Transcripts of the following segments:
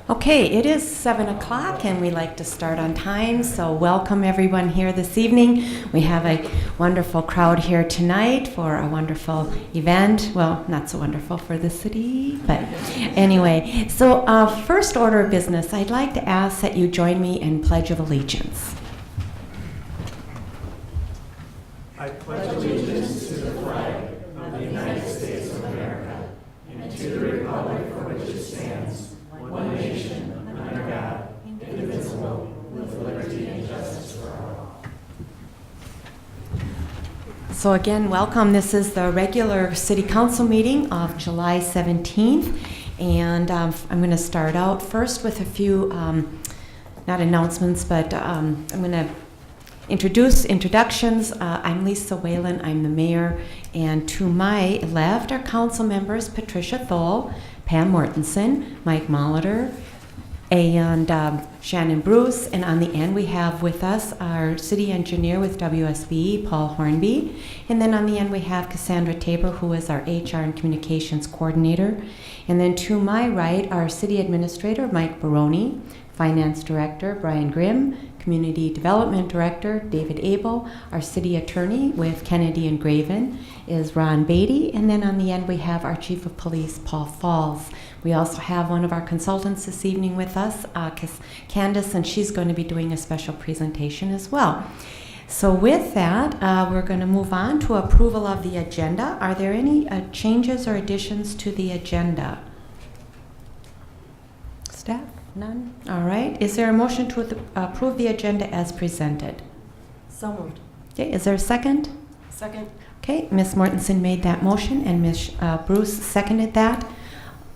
Okay, it is 7 o'clock and we like to start on time, so welcome everyone here this evening. We have a wonderful crowd here tonight for a wonderful event. Well, not so wonderful for the city, but anyway. So first order of business, I'd like to ask that you join me in Pledge of Allegiance. I pledge allegiance to the flag of the United States of America and to the republic for which it stands, one nation, under God, indivisible, with liberty and justice for all. So again, welcome. This is the regular City Council meeting of July 17th. And I'm going to start out first with a few, not announcements, but I'm going to introductions. I'm Lisa Whalen, I'm the mayor, and to my left are council members Patricia Thoele, Pam Mortenson, Mike Molitor, and Shannon Bruce, and on the end we have with us our city engineer with WSBE, Paul Hornby, and then on the end we have Cassandra Tabor, who is our HR and communications coordinator, and then to my right our city administrator, Mike Barone, finance director, Brian Grimm, Community Development Director, David Abel. Our city attorney with Kennedy and Graven is Ron Batty. And then on the end, we have our Chief of Police, Paul Falls. We also have one of our consultants this evening with us, Candace, and she's going to be doing a special presentation as well. So with that, we're going to move on to approval of the agenda. Are there any changes or additions to the agenda? Staff? None? All right. Is there a motion to approve the agenda as presented? So moved. Okay. Is there a second? Second. Okay. Ms. Mortenson made that motion and Ms. Bruce seconded that.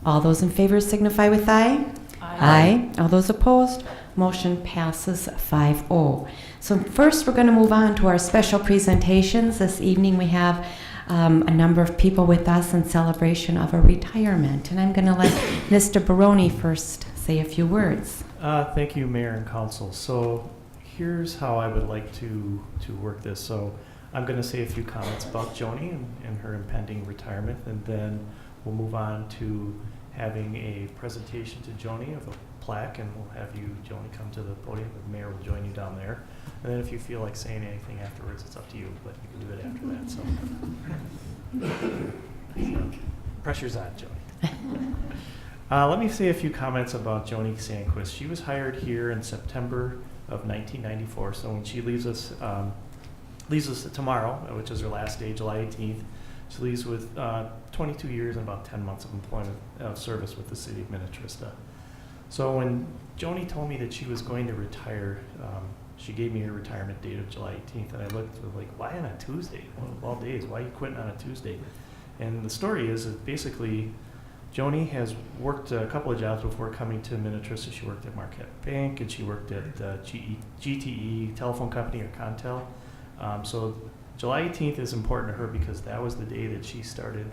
All those in favor signify with aye. Aye. All those opposed? Motion passes 5-0. So first we're going to move on to our special presentations. This evening we have a number of people with us in celebration of a retirement. And I'm going to let Mr. Barone first say a few words. Thank you, Mayor and Council. So here's how I would like to work this. So I'm going to say a few comments about Joanie and her impending retirement, and then we'll move on to having a presentation to Joanie of a plaque, and we'll have you, Joanie, come to the podium. The mayor will join you down there. And then if you feel like saying anything afterwards, it's up to you, but you can do it after that. So pressure's on, Joanie. Let me say a few comments about Joanie Sandquist. She was hired here in September of 1994, so when she leaves us tomorrow, which is her last day, July 18th, she leaves with 22 years and about 10 months of employment service with the city of Minnetrista. So when Joanie told me that she was going to retire, she gave me her retirement date of July 18th, and I looked like, why on a Tuesday? Well, of all days, why are you quitting on a Tuesday? And the story is that basically Joanie has worked a couple of jobs before coming to Minnetrista. She worked at Marquette Bank, and she worked at GTE Telephone Company, or Contel. So July 18th is important to her because that was the day that she started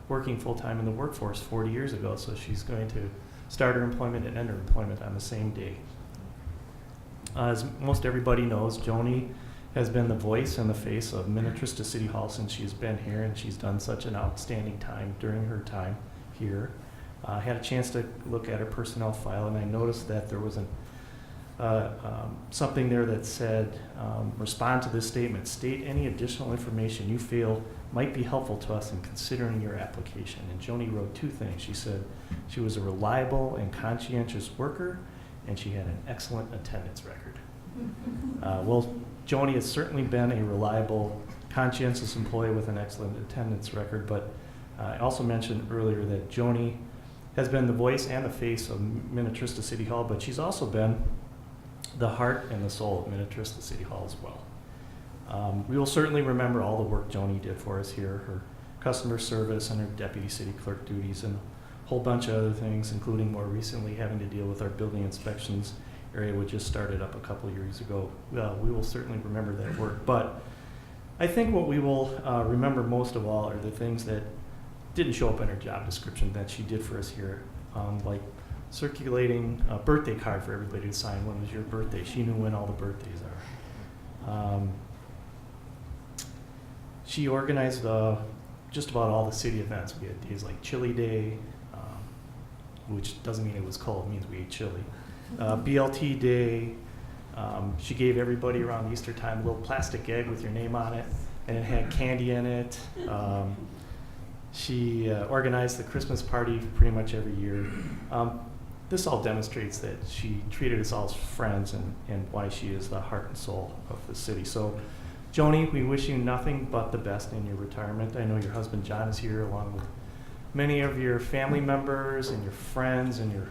working full-time in the workforce 40 years ago. So she's going to start her employment and end her employment on the same day. As most everybody knows, Joanie has been the voice and the face of Minnetrista City Hall since she's been here, and she's done such an outstanding time during her time here. I had a chance to look at her personnel file, and I noticed that there was something there that said, respond to this statement. State any additional information you feel might be helpful to us in considering your application. And Joanie wrote two things. She said she was a reliable and conscientious worker, and she had an excellent attendance record. Well, Joanie has certainly been a reliable, conscientious employee with an excellent attendance record, but I also mentioned earlier that Joanie has been the voice and the face of Minnetrista City Hall, but she's also been the heart and the soul of Minnetrista City Hall as well. We will certainly remember all the work Joanie did for us here, her customer service and her deputy city clerk duties, and a whole bunch of other things, including more recently having to deal with our building inspections area, which just started up a couple of years ago. We will certainly remember that work, but I think what we will remember most of all are the things that didn't show up in her job description that she did for us here, like circulating a birthday card for everybody to sign. When was your birthday? She knew when all the birthdays are. She organized just about all the city events. We had days like Chili Day, which doesn't mean it was cold, it means we ate chili. BLT Day, she gave everybody around Easter time a little plastic egg with your name on it, and it had candy in it. She organized the Christmas party pretty much every year. This all demonstrates that she treated us all as friends and why she is the heart and soul of the city. So, Joanie, we wish you nothing but the best in your retirement. I know your husband John is here, along with many of your family members and your friends and your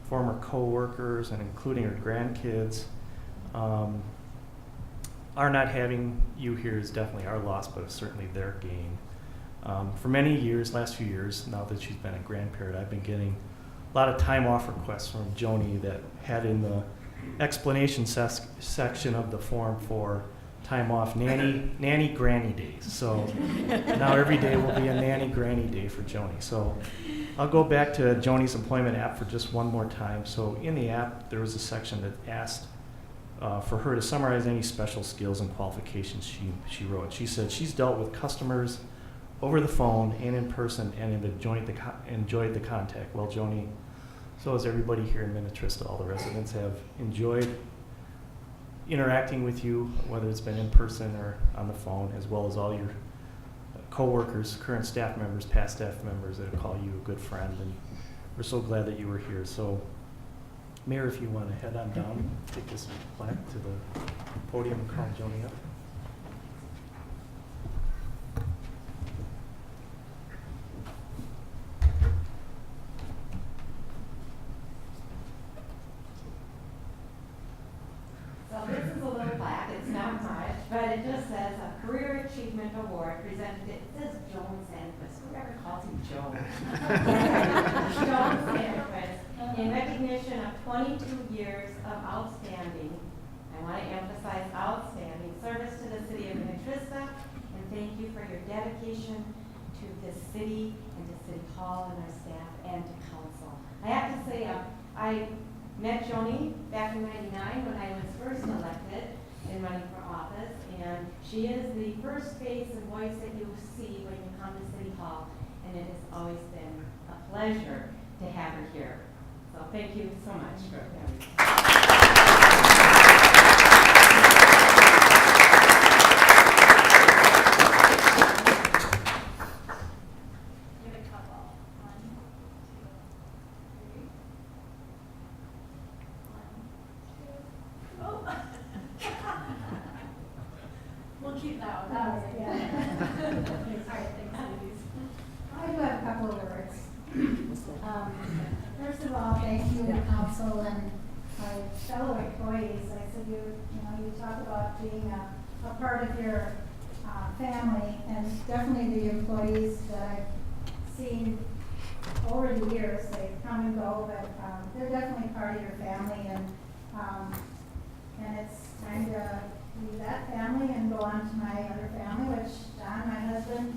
former co-workers, and including your grandkids. Our not having you here is definitely our loss, but it's certainly their gain. For many years, last few years, now that she's been a grandparent, I've been getting a lot of time off requests from Joanie that had in the explanation section of the form for time off nanny granny days. So now every day will be a nanny granny day for Joanie. So I'll go back to Joanie's employment app for just one more time. So in the app, there was a section that asked for her to summarize any special skills and qualifications she wrote. She said she's dealt with customers over the phone and in person and have enjoyed the contact. Well, Joanie, so has everybody here in Minnetrista. All the residents have enjoyed interacting with you, whether it's been in person or on the phone, as well as all your co-workers, current staff members, past staff members that call you a good friend, and we're so glad that you were here. So, Mayor, if you want to head on down, take this plaque to the podium and call Joanie up. So this is a little plaque, it's not much, but it just says a Career Achievement Award presented, it says Joan Sandquist, whoever calls him Joan. Joan Sandquist, in recognition of 22 years of outstanding, I want to emphasize outstanding, service to the city of Minnetrista, and thank you for your dedication to this city and to City Hall and our staff and to council. I have to say, I met Joanie back in '99 when I was first elected and running for office, and she is the first face and voice that you see when you come to City Hall, and it has always been a pleasure to have her here. So thank you so much for having me. We'll keep that one. All right, thanks, ladies. I do have a couple of words. First of all, thank you to council and my fellow employees. I said you talk about being a part of your family, and definitely the employees that I've seen over the years, they come and go, but they're definitely part of your family, and it's time to leave that family and go on to my other family, which John, my husband,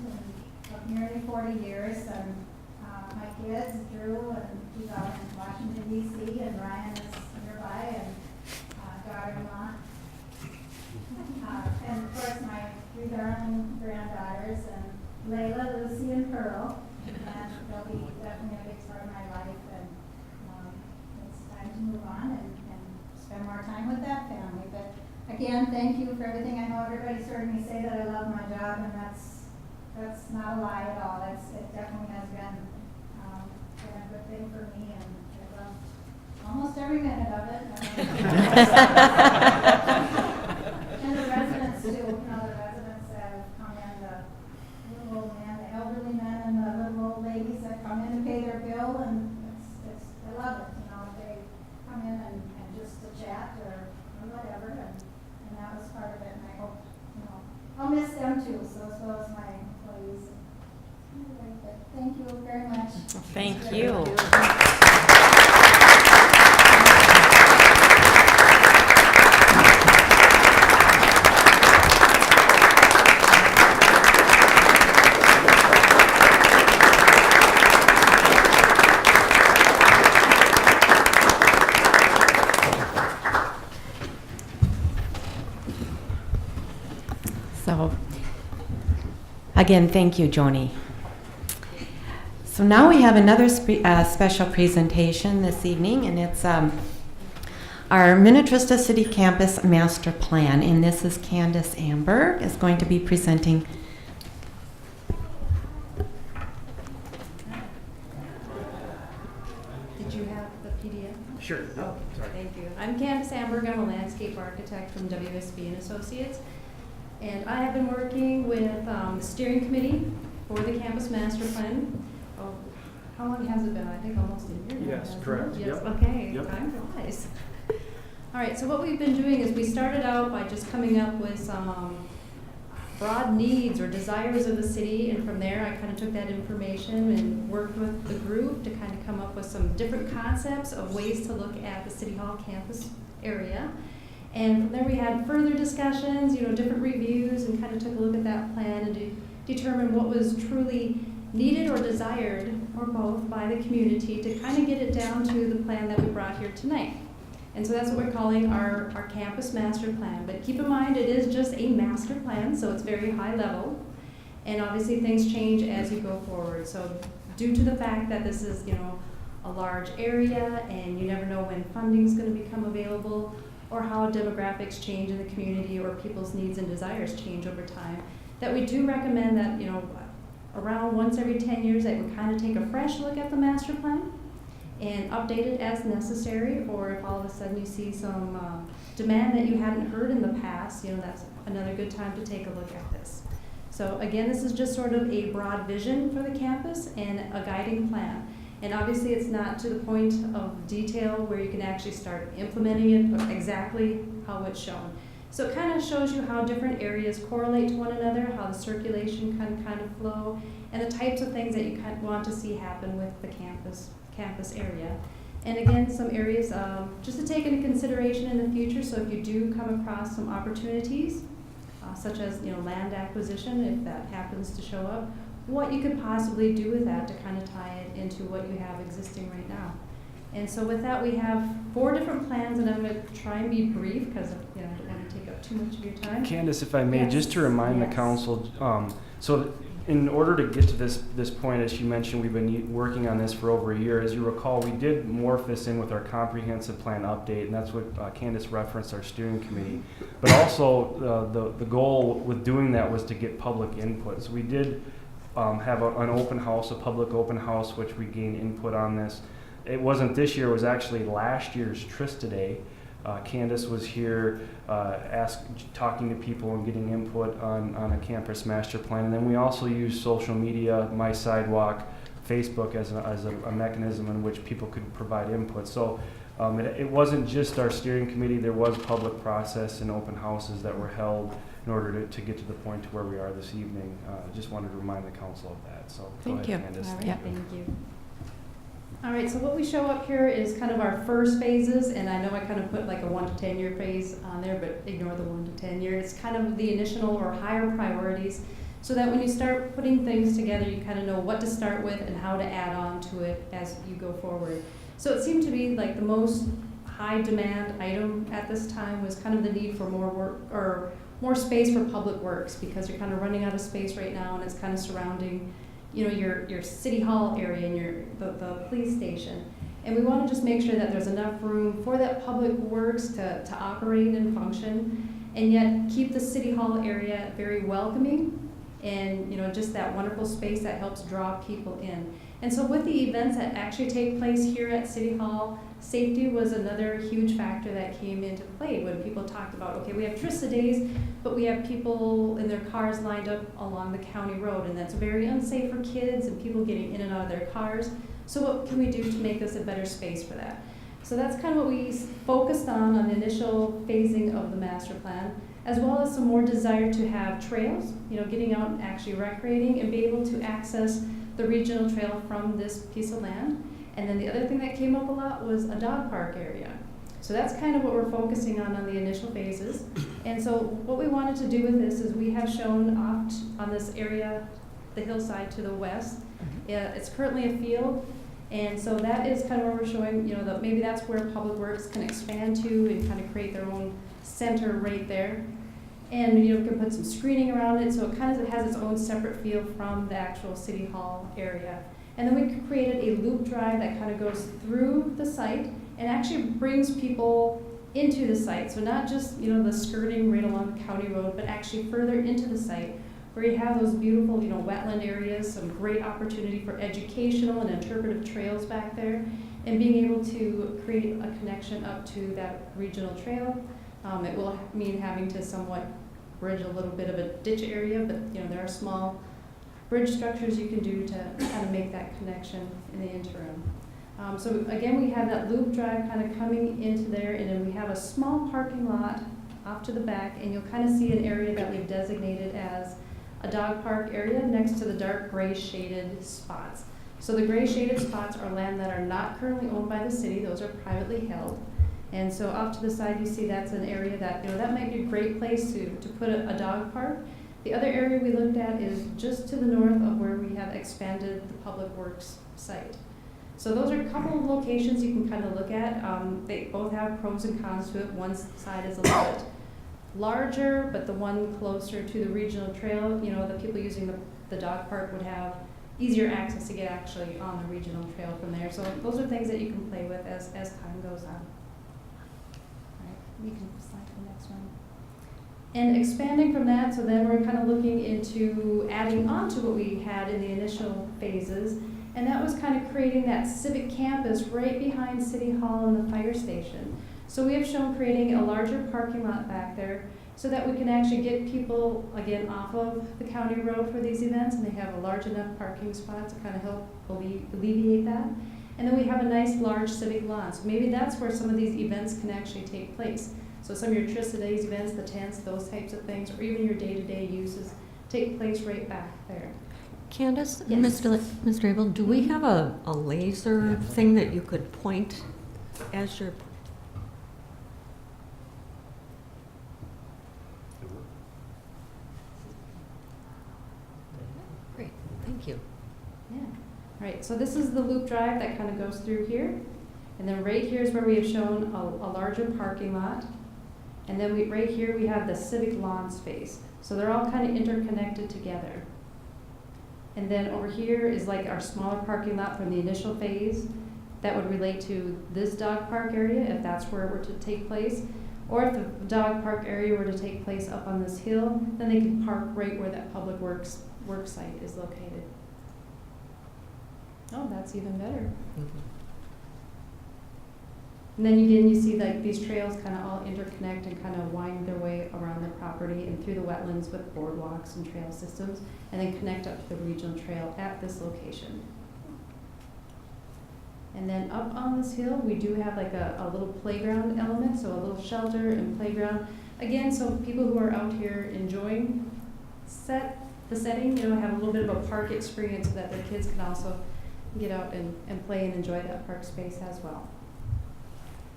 of nearly 40 years, and my kids, Drew, and he's out in Washington, D.C., and Ryan is nearby, and daughter-in-law. And of course, my three darling granddaughters, and Layla, Lucy, and Pearl, and they'll be definitely a big part of my life, and it's time to move on and spend more time with that family. But again, thank you for everything. I know everybody's heard me say that I love my job, and that's not a lie at all. It definitely has been a good thing for me, and I love almost every minute of it. And the residents too. The residents that have come in, the little old man, the elderly men, and the little old ladies that come in to pay their bill, and I love it. They come in and just to chat or whatever, and that was part of it. And I hope I'll miss them too. So as well as my employees. Anyway, but thank you very much. Thank you. So, again, thank you, Joanie. So So now we have another special presentation this evening, and it's our Minnetrista City Campus Master Plan, and this is Candace Amberg is going to be presenting. Did you have the PDF? Sure. Oh, thank you. I'm Candace Amberg. I'm a landscape architect from WSB and Associates. And I have been working with the steering committee for the campus master plan. Oh, how long has it been? I think almost a year now. Yes, hasn't it? correct. Yes, Yep. okay. Yep. Time flies. All right, so what we've been doing is we started out by just coming up with some broad needs or desires of the city, and from there I kind of took that information and worked with the group to kind of come up with some different concepts of ways to look at the City Hall campus area. And from there we had further discussions, different reviews, and kind of took a look at that plan and determine what was truly needed or desired, or both, by the community to kind of get it down to the plan that we brought here tonight. And so that's what we're calling our campus master plan. But keep in mind, it is just a master plan, so it's very high level. And obviously things change as you go forward. So due to the fact that this is, a large area and you never know when funding is going to become available or how demographics change in the community or people's needs and desires change over time, that we do recommend that, around once every 10 years that we kind of take a fresh look at the master plan and update it as necessary, or if all of a sudden you see some demand that you hadn't heard in the past, that's another good time to take a look at this. So again, this is just sort of a broad vision for the campus and a guiding plan. And obviously it's not to the point of detail where you can actually start implementing it exactly how it's shown. So it kind of shows you how different areas correlate to one another, how the circulation can kind of flow, and the types of things that you kind of want to see happen with the campus area. And again, some areas just to take into consideration in the future. So if you do come across some opportunities, such as land acquisition, if that happens to show up, what you could possibly do with that to kind of tie it into what you have existing right now. And so with that, we have 4 different plans, and I'm going to try and be brief because I don't want to take up too much of your time. Candace, if I may, Yes. just to remind the Yes. council, so in order to get to this point, as you mentioned, we've been working on this for over a year. As you recall, we did morph this in with our comprehensive plan update, and that's what Candace referenced, our steering committee. But also, the goal with doing that was to get public input. So we did have an open house, a public open house, which we gained input on this. It wasn't this year, it was actually last year's Trista Day. Candace was here talking to people and getting input on a campus master plan. And then we also used social media, My Sidewalk, Facebook as a mechanism in which people could provide input. So it wasn't just our steering committee, there was public process and open houses that were held in order to get to the point to where we are this evening. Just wanted to remind the council of that. So Thank go you. ahead, Candace. All right, Yeah. thank you. All right, so what we show up here is kind of our first phases, and I know I kind of put like a 1 to 10 year phase on there, but ignore the 1 to 10 year. It's kind of the initial or higher priorities, so that when you start putting things together, you kind of know what to start with and how to add on to it as you go forward. So it seemed to be like the most high demand item at this time was kind of the need for more work or more space for public works, because you're kind of running out of space right now, and it's kind of surrounding your city hall area and the police station. And we want to just make sure that there's enough room for that public works to operate and function, and yet keep the city hall area very welcoming and just that wonderful space that helps draw people in. And so with the events that actually take place here at City Hall, safety was another huge factor that came into play when people talked about, okay, we have Trista days, but we have people in their cars lined up along the county road, and that's very unsafe for kids and people getting in and out of their cars. So what can we do to make this a better space for that? So that's kind of what we focused on the initial phasing of the master plan, as well as some more desire to have trails, getting out and actually recreating and be able to access the regional trail from this piece of land. And then the other thing that came up a lot was a dog park area. So that's kind of what we're focusing on the initial phases. And so what we wanted to do with this is we have shown off on this area, the hillside to the west. It's currently a field. And so that is kind of where we're showing, that maybe that's where Public Works can expand to and kind of create their own center right there. And you can put some screening around it, so it kind of has its own separate feel from the actual City Hall area. And then we created a loop drive that kind of goes through the site and actually brings people into the site. So not just, the skirting right along the county road, but actually further into the site where you have those beautiful, wetland areas, some great opportunity for educational and interpretive trails back there, and being able to create a connection up to that regional trail. It will mean having to somewhat bridge a little bit of a ditch area, but there are small bridge structures you can do to kind of make that connection in the interim. So again, we have that loop drive kind of coming into there, and then we have a small parking lot off to the back, and you'll kind of see an area that we've designated as a dog park area next to the dark gray shaded spots. So the gray shaded spots are land that are not currently owned by the city, those are privately held. And so off to the side, you see that's an area that, that might be a great place to put a dog park. The other area we looked at is just to the north of where we have expanded the Public Works site. So those are a couple of locations you can kind of look at. They both have pros and cons to it. One side is a little bit larger, but the one closer to the regional trail, the people using the dog park would have easier access to get actually on the regional trail from there. So those are things that you can play with as time goes on. All right, we can slide to the next one. And expanding from that, so then we're kind of looking into adding on to what we had in the initial phases. And that was kind of creating that civic campus right behind City Hall and the fire station. So we have shown creating a larger parking lot back there so that we can actually get people, again, off of the county road for these events, and they have a large enough parking spot to kind of help alleviate that. And then we have a nice large civic lawn. So maybe that's where some of these events can actually take place. So some of your Trista Days events, the tents, those types of things, or even your day-to-day uses take place right back there. Candace, Yes. Mr. Abel, do we have a laser thing that you could point as your... Great, thank you. Yeah. All right, so this is the loop drive that kind of goes through here. And then right here is where we have shown a larger parking lot. And then right here we have the civic lawn space. So they're all kind of interconnected together. And then over here is like our smaller parking lot from the initial phase that would relate to this dog park area if that's where it were to take place. Or if the dog park area were to take place up on this hill, then they could park right where that public work site is located. Oh, that's even better. Mm-hmm. And then again, you see like these trails kind of all interconnect and kind of wind their way around the property and through the wetlands with boardwalks and trail systems, and then connect up to the regional trail at this location. And then up on this hill, we do have like a little playground element, so a little shelter and playground. Again, so people who are out here enjoying the setting, have a little bit of a park experience so that their kids can also get out and play and enjoy that park space as well.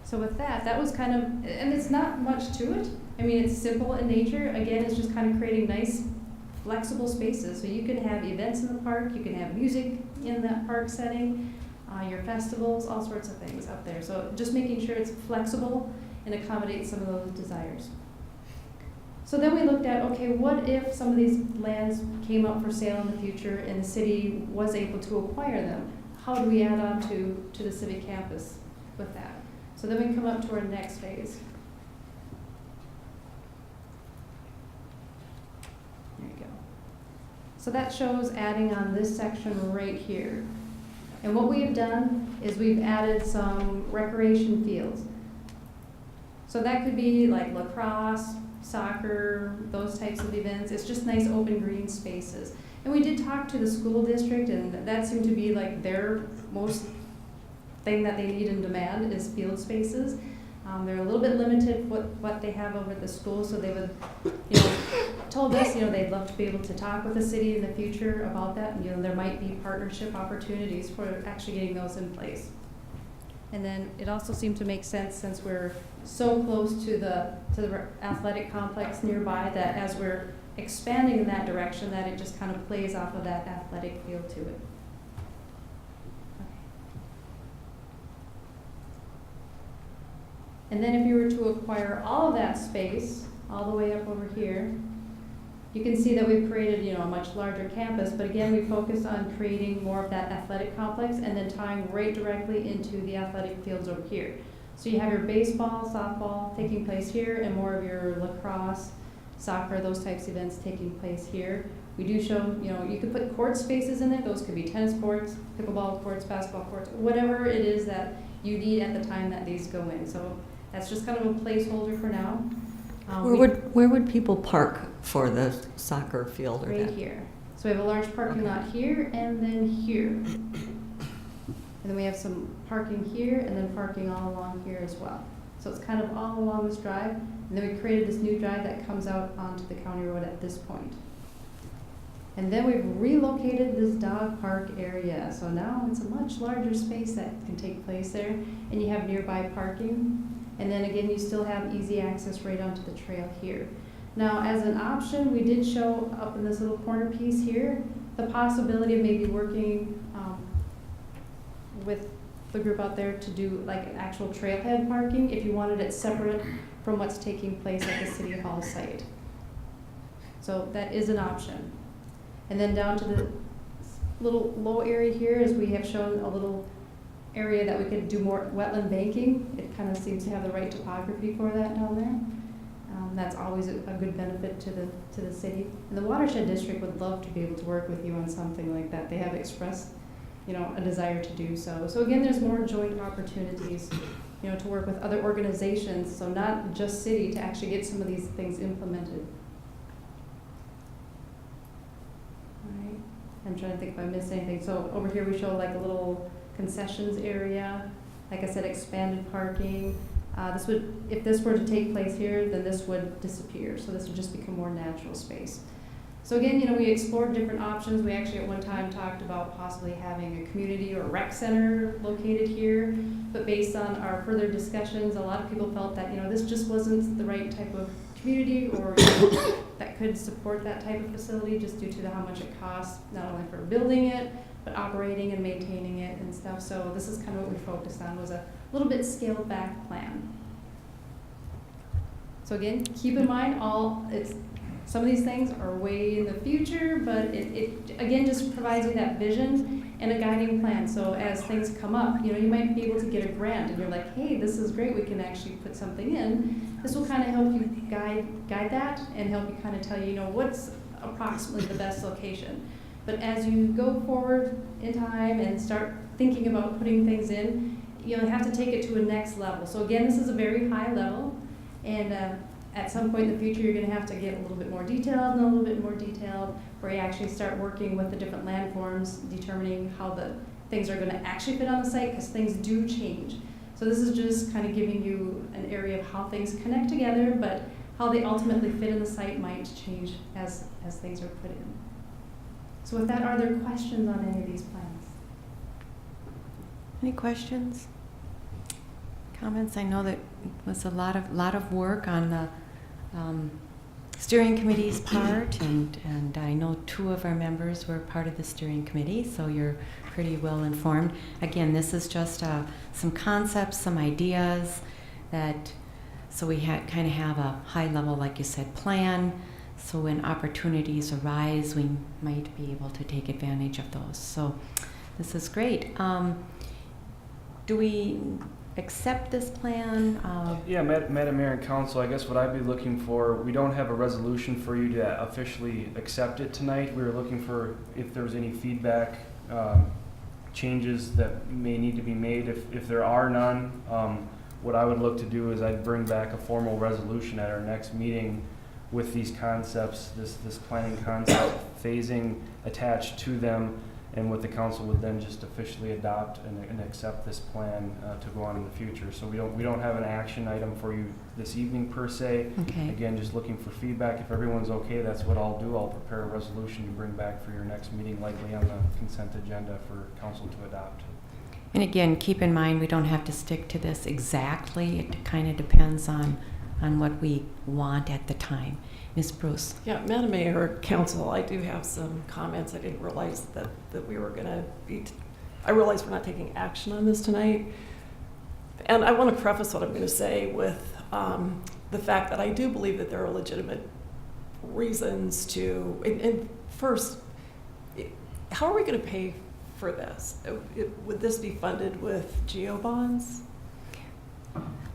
So with that was kind of, and it's not much to it. I mean, it's simple in nature. Again, it's just kind of creating nice, flexible spaces. So you can have events in the park, you can have music in that park setting, your festivals, all sorts of things up there. So just making sure it's flexible and accommodates some of those desires. So then we looked at, okay, what if some of these lands came up for sale in the future and the city was able to acquire them? How do we add on to the civic campus with that? So then we come up to our next phase. There you go. So that shows adding on this section right here. And what we have done is we've added some recreation fields. So that could be like lacrosse, soccer, those types of events. It's just nice open green spaces. And we did talk to the school district, and that seemed to be like their most thing that they need and demand is field spaces. They're a little bit limited what they have over at the school, so they would, told us, they'd love to be able to talk with the city in the future about that, and there might be partnership opportunities for actually getting those in place. And then it also seemed to make sense since we're so close to the athletic complex nearby that as we're expanding in that direction, that it just kind of plays off of that athletic feel to it. And then if you were to acquire all of that space, all the way up over here, You can see that we've created, a much larger campus, but again, we focus on creating more of that athletic complex and then tying right directly into the athletic fields over here. So you have your baseball, softball taking place here, and more of your lacrosse, soccer, those types of events taking place here. We do show, you could put court spaces in there. Those could be tennis courts, pickleball courts, basketball courts, whatever it is that you need at the time that these go in. So that's just kind of a placeholder for now. Where would people park for the soccer field or Right that? here. So we have a large parking lot here and then here. And then we have some parking here and then parking all along here as well. So it's kind of all along this drive. And then we created this new drive that comes out onto the county road at this point. And then we've relocated this dog park area. So now it's a much larger space that can take place there. And you have nearby parking. And then again, you still have easy access right onto the trail here. Now, as an option, we did show up in this little corner piece here, the possibility of maybe working with the group out there to do like an actual trailhead parking if you wanted it separate from what's taking place at the City Hall site. So that is an option. And then down to the little low area here is we have shown a little area that we could do more wetland banking. It kind of seems to have the right topography for that down there. That's always a good benefit to the city. And the watershed district would love to be able to work with you on something like that. They have expressed, a desire to do so. So again, there's more joint opportunities, to work with other organizations. So not just city to actually get some of these things implemented. All right. I'm trying to think if I missed anything. So over here we show like a little concessions area. Like I said, expanded parking. If this were to take place here, then this would disappear. So this would just become more natural space. So again, we explored different options. We actually at one time talked about possibly having a community or rec center located here. But based on our further discussions, a lot of people felt that, this just wasn't the right type of community or that could support that type of facility just due to how much it costs, not only for building it, but operating and maintaining it and stuff. So this is kind of what we focused on, was a little bit scaled back plan. So again, keep in mind some of these things are way in the future, but it again just provides you that vision and a guiding plan. So as things come up, you might be able to get a grant and you're like, hey, this is great, we can actually put something in. This will kind of help you guide that and help you kind of tell you, what's approximately the best location. But as you go forward in time and start thinking about putting things in, you have to take it to a next level. So again, this is a very high level, and at some point in the future, you're going to have to get a little bit more detailed and a little bit more detailed, where you actually start working with the different landforms, determining how the things are going to actually fit on the site, because things do change. So this is just kind of giving you an area of how things connect together, but how they ultimately fit in the site might change as things are put in. So with that, are there questions on any of these plans? Any questions? Comments? I know that it was a lot of work on the steering committee's part, and I know 2 of our members were part of the steering committee, so you're pretty well informed. Again, this is just some concepts, some ideas so we kind of have a high level, like you said, plan. So when opportunities arise, we might be able to take advantage of those. So this is great. Do we accept this plan? Yeah, Madam Mayor and Council, I guess what I'd be looking for, we don't have a resolution for you to officially accept it tonight. We were looking for if there was any feedback, changes that may need to be made. If there are none, what I would look to do is I'd bring back a formal resolution at our next meeting with these concepts, this planning concept, phasing attached to them, and what the council would then just officially adopt and accept this plan to go on in the future. So we don't have an action item for you this evening per se. Okay. Again, just looking for feedback. If everyone's okay, that's what I'll do. I'll prepare a resolution to bring back for your next meeting, likely on the consent agenda for council to adopt. And again, keep in mind, we don't have to stick to this exactly. It kind of depends on what we want at the time. Ms. Bruce. Yeah, Madam Mayor, Council, I do have some comments. I didn't realize that we were going to be, I realize we're not taking action on this tonight. And I want to preface what I'm going to say with the fact that I do believe that there are legitimate reasons to, and first, how are we going to pay for this? Would this be funded with geo bonds?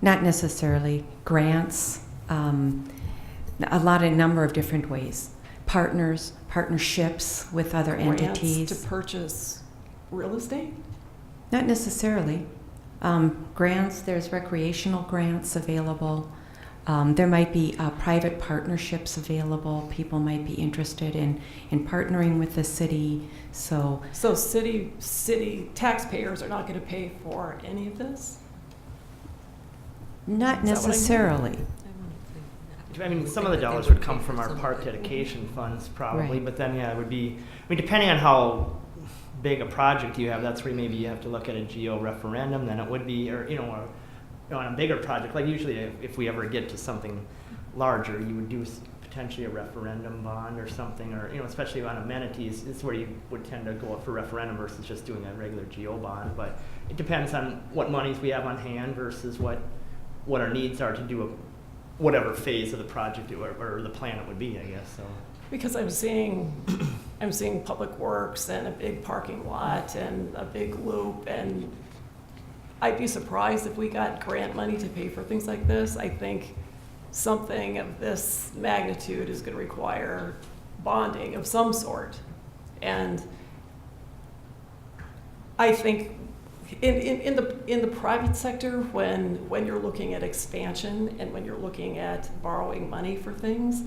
Not necessarily. Grants, a number of different ways. Partnerships with other entities. Grants to purchase real estate? Not necessarily. Grants, there's recreational grants available. There might be private partnerships available. People might be interested in partnering with the city. So city taxpayers are not going to pay for any of this? not Is that what I mean? necessarily. I mean, some of the dollars would come from our park dedication funds probably, Right. but then, yeah, it would be, I mean, depending on how big a project you have, that's where maybe you have to look at a geo referendum, then it would be, or, on a bigger project, like usually if we ever get to something larger, you would do potentially a referendum bond or something, or, especially on amenities, it's where you would tend to go up for referendum versus just doing a regular geo bond, but it depends on what monies we have on hand versus what our needs are to do whatever phase of the project or the plan it would be, I guess, so. Because I'm seeing public works and a big parking lot and a big loop, and I'd be surprised if we got grant money to pay for things like this. I think something of this magnitude is going to require bonding of some sort. And I think in the private sector, when you're looking at expansion and when you're looking at borrowing money for things,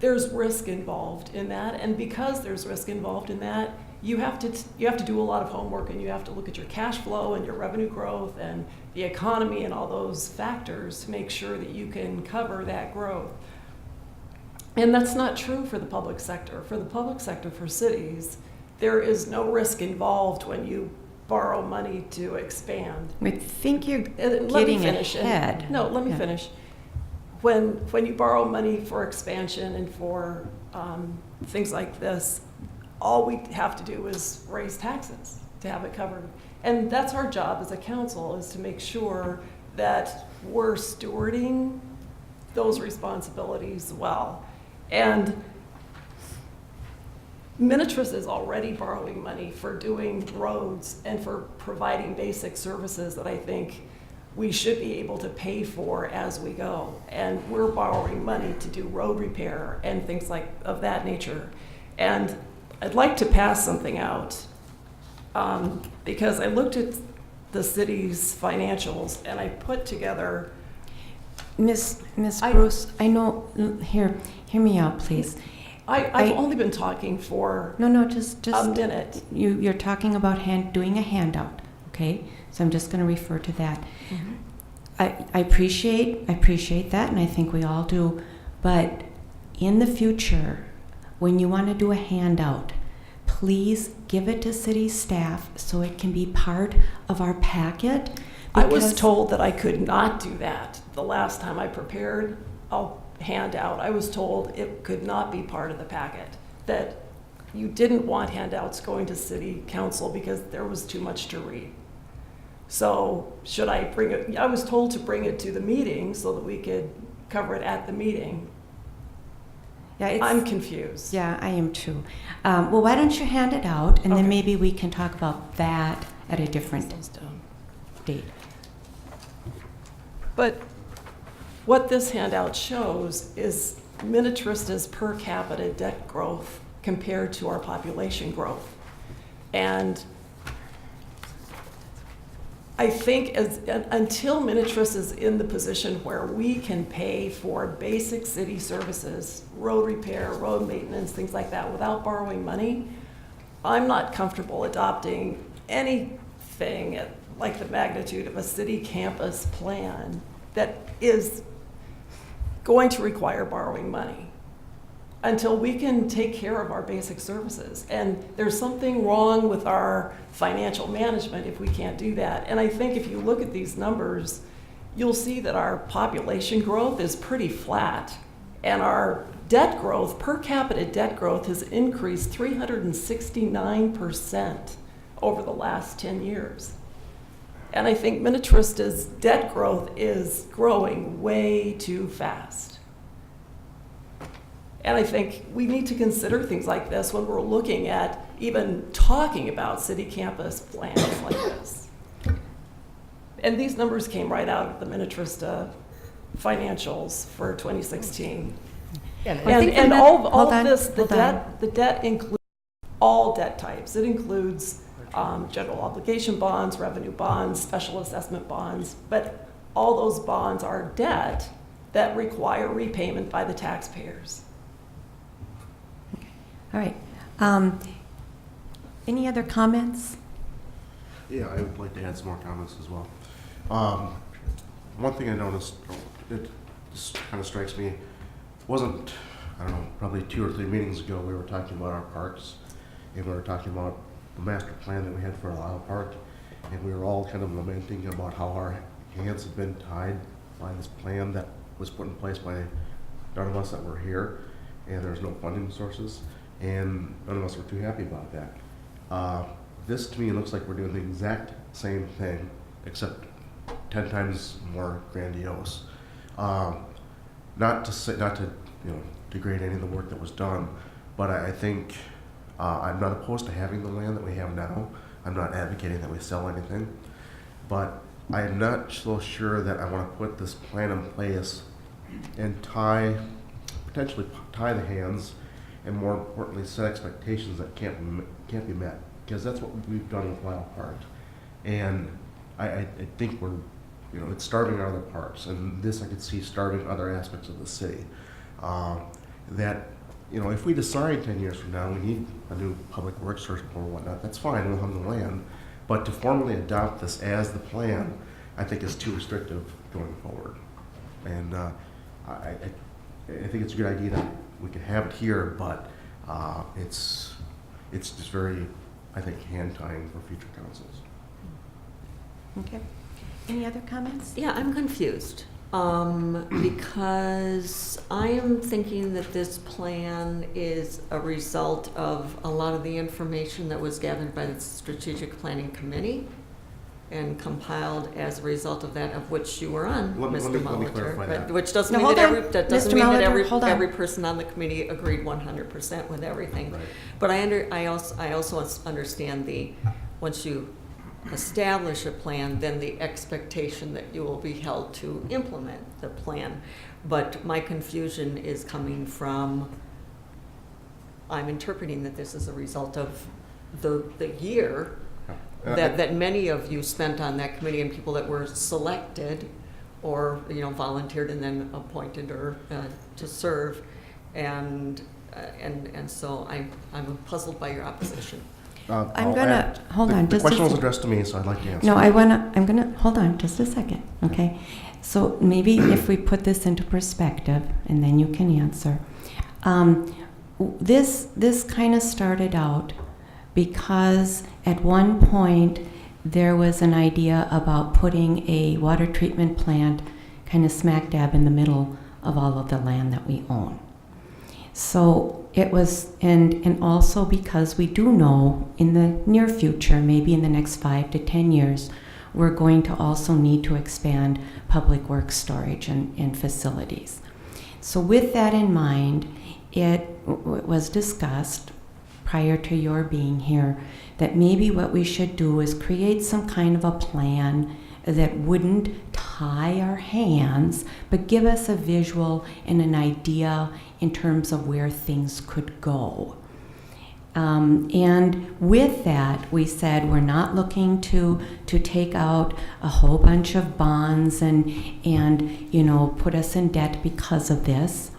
there's risk involved in that, and because there's risk involved in that, you have to do a lot of homework, and you have to look at your cash flow and your revenue growth and the economy and all those factors to make sure that you can cover that growth. And that's not true for the public sector. For the public sector, for cities, there is no risk involved when you borrow money to expand. I think you're Let me getting finish. ahead. No, let me Yeah. finish. When you borrow money for expansion and for things like this, all we have to do is raise taxes to have it covered. And that's our job as a council, is to make sure that we're stewarding those responsibilities well. And Minnetrista is already borrowing money for doing roads and for providing basic services that I think we should be able to pay for as we go. And we're borrowing money to do road repair and things like of that nature. And I'd like to pass something out because I looked at the city's financials and I put together. Miss Bruce, I know, hear me out, please. I've only been talking for just a minute. You're talking about doing a handout, okay? So I'm just going to refer to that. Mm-hmm. I appreciate that, and I think we all do. But in the future, when you want to do a handout, please give it to city staff so it can be part of our packet. I was told that I could not do that the last time I prepared a handout. I was told it could not be part of the packet, that you didn't want handouts going to city council because there was too much to read. So should I bring it? I was told to bring it to the meeting so that we could cover it at the meeting. Yeah, I'm confused. Yeah, I am too. Well, why don't you hand it out, and Okay. then maybe we can talk about that at a different date. But what this handout shows is Minnetrista's per capita debt growth compared to our population growth. And I think until Minnetrista is in the position where we can pay for basic city services, road repair, road maintenance, things like that, without borrowing money, I'm not comfortable adopting anything like the magnitude of a city campus plan that is going to require borrowing money until we can take care of our basic services. And there's something wrong with our financial management if we can't do that. And I think if you look at these numbers, you'll see that our population growth is pretty flat. And our debt growth, per capita debt growth, has increased 369% over the last 10 years. And I think Minnetrista's debt growth is growing way too fast. And I think we need to consider things like this when we're looking at even talking about city campus plans like this. And these numbers came right out of the Minnetrista financials for 2016. And all of this, the debt includes all debt types. It includes general obligation bonds, revenue bonds, special assessment bonds, but all those bonds are debt that require repayment by the taxpayers. All right. Any other comments? Yeah, I would like to add some more comments as well. One thing I noticed, it just kind of strikes me, wasn't, I don't know, probably 2 or 3 meetings ago, we were talking about our parks, and we were talking about the master plan that we had for Lyle Park, and we were all kind of lamenting about how our hands have been tied by this plan that was put in place by none of us that were here, and there's no funding sources, and none of us were too happy about that. This to me looks like we're doing the exact same thing, except 10 times more grandiose. Not to degrade any of the work that was done, but I think I'm not opposed to having the land that we have now. I'm not advocating that we sell anything, but I'm not so sure that I want to put this plan in place and potentially tie the hands, and more importantly, set expectations that can't be met, because that's what we've done with Lyle Park, and I think we're, it's starving our other parks, and this I could see starving other aspects of the city. That, if we decide 10 years from now we need a new public works or whatnot, that's fine, we'll have the land, but to formally adopt this as the plan, I think is too restrictive going forward. And I think it's a good idea that we can have it here, but it's just very, I think, hand tying for future councils. Okay. Any other comments? Yeah, I'm confused because I am thinking that this plan is a result of a lot of the information that was gathered by the Strategic Planning Committee and compiled as a result of that, of which you were on, Mr. Molitor, which doesn't mean that every person on the committee agreed 100% with everything. Right. But I also understand once you establish a plan, then the expectation that you will be held to implement the plan. But my confusion is coming from, I'm interpreting that this is a result of the year that many of you spent on that committee, and people that were selected or volunteered and then appointed or to serve, and so I'm puzzled by your opposition. I'm gonna hold on. The question was addressed to me, so I'd like to answer. No, I'm gonna hold on just a second. Okay, so maybe if we put this into perspective, and then you can answer. This kind of started out because at one point there was an idea about putting a water treatment plant kind of smack dab in the middle of all of the land that we own. So it was, and also because we do know in the near future, maybe in the next 5 to 10 years, we're going to also need to expand public works storage and facilities. So with that in mind, it was discussed prior to your being here that maybe what we should do is create some kind of a plan that wouldn't tie our hands, but give us a visual and an idea in terms of where things could go. And with that, we said we're not looking to take out a whole bunch of bonds and put us in debt because of this.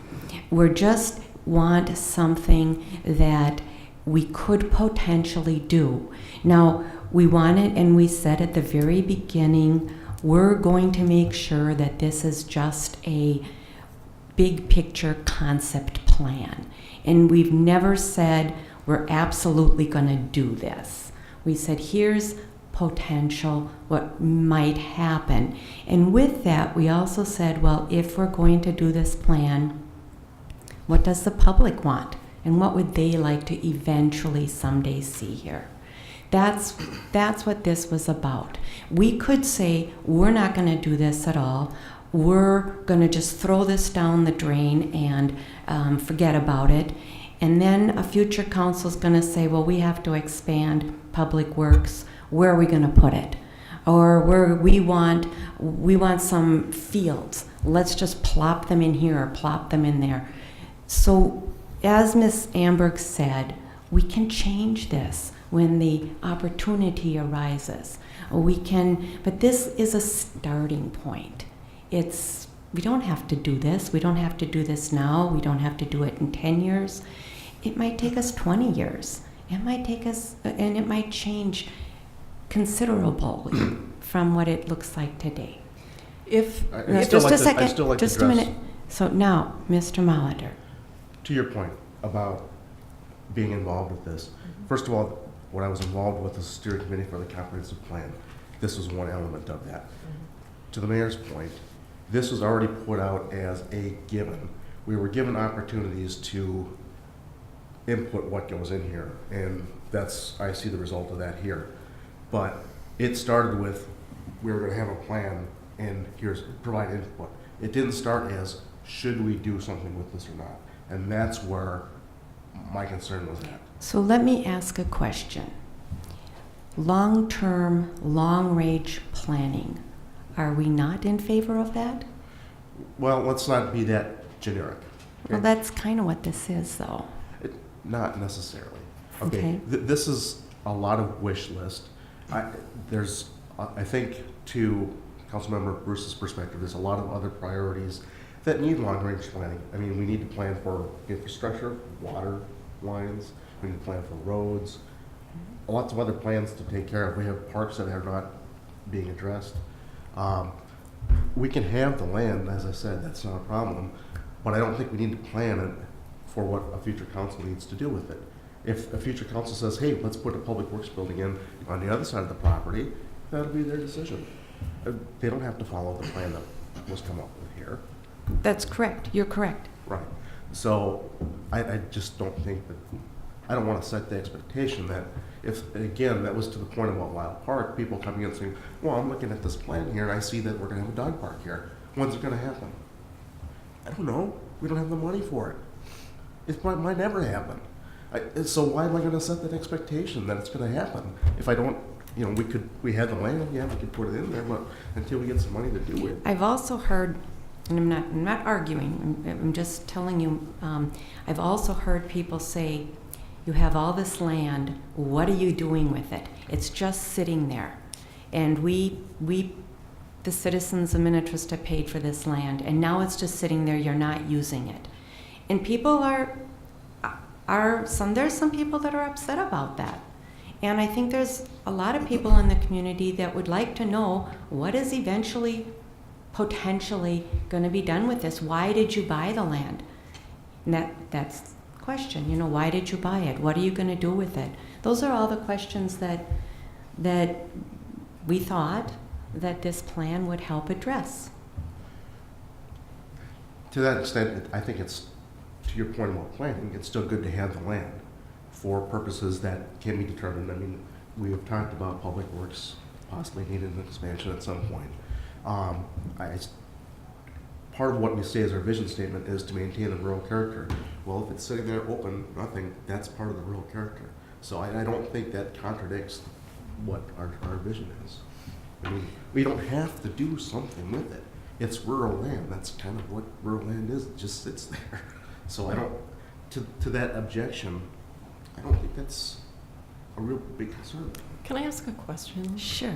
We just want something that we could potentially do. Now, we wanted, and we said at the very beginning, we're going to make sure that this is just a big picture concept plan. And we've never said we're absolutely going to do this. We said here's potential, what might happen. And with that, we also said, well, if we're going to do this plan, what does the public want? And what would they like to eventually someday see here? That's what this was about. We could say, we're not going to do this at all. we're going to just throw this down the drain and forget about it. And then a future council is going to say, well, we have to expand public works. Where are we going to put it? Or where we want some fields. Let's just plop them in here or plop them in there. So as Ms. Amberg said, we can change this when the opportunity arises. We can, but this is a starting point. We don't have to do this. We don't have to do this now. We don't have to do it in 10 years. It might take us 20 years. It might take us, and it might change considerably from what it looks like today. Just a second, just a minute. So now, Mr. Molitor. To your point about being involved with this, first of all, what I was involved with is the steering committee for the comprehensive plan. This was one element of that. To the mayor's point, this was already put out as a given. We were given opportunities to input what goes in here, and I see the result of that here. But it started with, we were going to have a plan, and provide input. It didn't start as, should we do something with this or not? And that's where my concern was at. So let me ask a question. Long-term, long-range planning, are we not in favor of that? Well, let's not be that generic. Okay? Well, that's kind of what this is, though. Not necessarily. Okay. This is a lot of wish list. I think, to Councilmember Bruce's perspective, there's a lot of other priorities that need long-range planning. I mean, we need to plan for infrastructure, water lines, we need to plan for roads, lots of other plans to take care of. We have parks that are not being addressed. We can have the land, as I said, that's not a problem, but I don't think we need to plan it for what a future council needs to do with it. If a future council says, hey, let's put a public works building in on the other side of the property, that'll be their decision. They don't have to follow the plan that was come up with here. That's correct. You're correct. Right. So I just don't think that, I don't want to set the expectation that if, again, that was to the point about Wild Park, people coming in and saying, well, I'm looking at this plan here and I see that we're going to have a dog park here. When's it going to happen? I don't know. We don't have the money for it. It might never happen. So why am I going to set that expectation that it's going to happen? If I don't, we have the land, yeah, we could put it in there, but until we get some money to do it. I've also heard, and I'm not arguing, I'm just telling you, I've also heard people say, you have all this land, what are you doing with it? It's just sitting there. And we the citizens of Minnetrista paid for this land, and now it's just sitting there, you're not using it. And people there's some people that are upset about that. And I think there's a lot of people in the community that would like to know what is eventually, potentially going to be done with this. Why did you buy the land? And that's the question, why did you buy it? What are you going to do with it? Those are all the questions that we thought that this plan would help address. To that extent, I think it's, to your point about planning, it's still good to have the land for purposes that can be determined. I mean, we have talked about public works possibly needing an expansion at some point. Part of what we say as our vision statement is to maintain a rural character. Well, if it's sitting there open, nothing, that's part of the rural character. So I don't think that contradicts what our vision is. I mean, we don't have to do something with it. It's rural land. That's kind of what rural land is. It just sits there. So I don't, to that objection, I don't think that's a real big concern. Can I ask a question? Sure.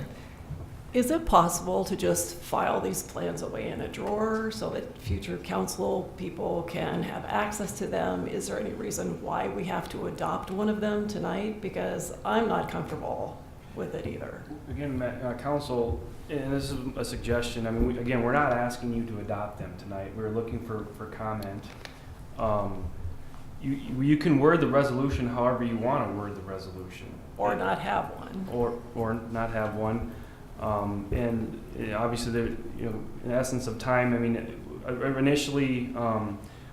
Is it possible to just file these plans away in a drawer so that future council people can have access to them? Is there any reason why we have to adopt one of them tonight? Because I'm not comfortable with it either. Again, council, and this is a suggestion, I mean, we're not asking you to adopt them tonight. We're looking for comment. You can word the resolution however you want to word the resolution. Or not have one. Or not have one. And obviously, in essence of time, I mean, initially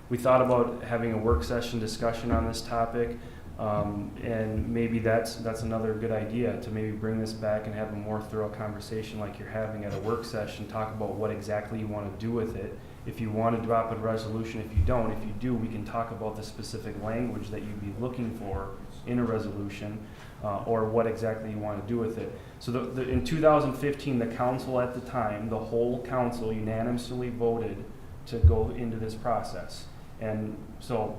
we thought about having a work session discussion on this topic, And maybe that's another good idea, to maybe bring this back and have a more thorough conversation like you're having at a work session. Talk about what exactly you want to do with it. If you want to drop a resolution, if you don't, if you do, we can talk about the specific language that you'd be looking for in a resolution, or what exactly you want to do with it. So in 2015, the council at the time, the whole council unanimously voted to go into this process. And so,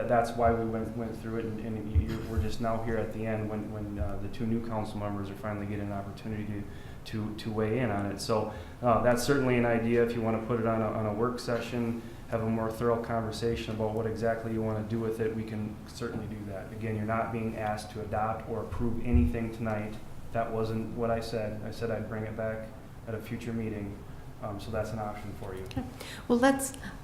that's why we went through it, and we're just now here at the end when the two new council members are finally getting an opportunity to weigh in on it. So that's certainly an idea. If you want to put it on a work session, have a more thorough conversation about what exactly you want to do with it, we can certainly do that. Again, you're not being asked to adopt or approve anything tonight. That wasn't what I said. I said I'd bring it back at a future meeting. So that's an option for you. Okay. Well,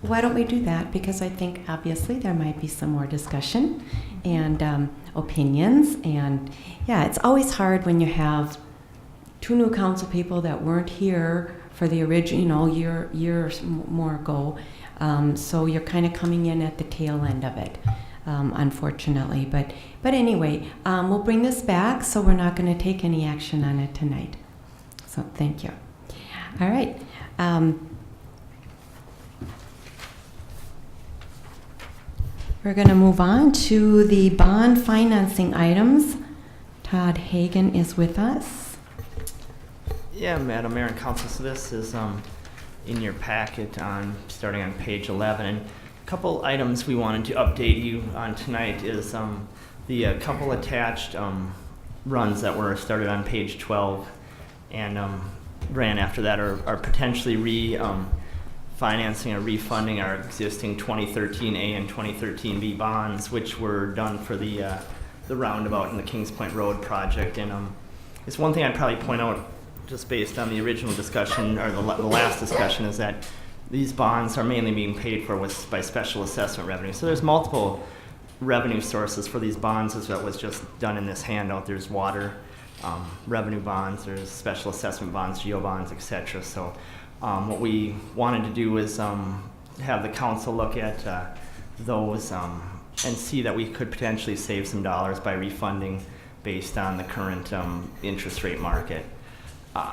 why don't we do that? Because I think obviously there might be some more discussion and opinions. And yeah, it's always hard when you have two new council people that weren't here for the original year or more ago. So you're kind of coming in at the tail end of it, unfortunately. But anyway, we'll bring this back, so we're not going to take any action on it tonight. So thank you. All right. We're going to move on to the bond financing items. Todd Hagen is with us. Yeah, Madam Mayor and Council, so this is in your packet starting on page 11. And a couple items we wanted to update you on tonight is the couple attached runs that were started on page 12 and ran after that are potentially financing or refunding our existing 2013A and 2013B bonds, which were done for the roundabout in the Kings Point Road project. And it's one thing I'd probably point out, just based on the original discussion or the last discussion, is that these bonds are mainly being paid for by special assessment revenue. So there's multiple revenue sources for these bonds, as that was just done in this handout. There's water revenue bonds, there's special assessment bonds, geo bonds, etc. So what we wanted to do is have the council look at those and see that we could potentially save some dollars by refunding based on the current interest rate market.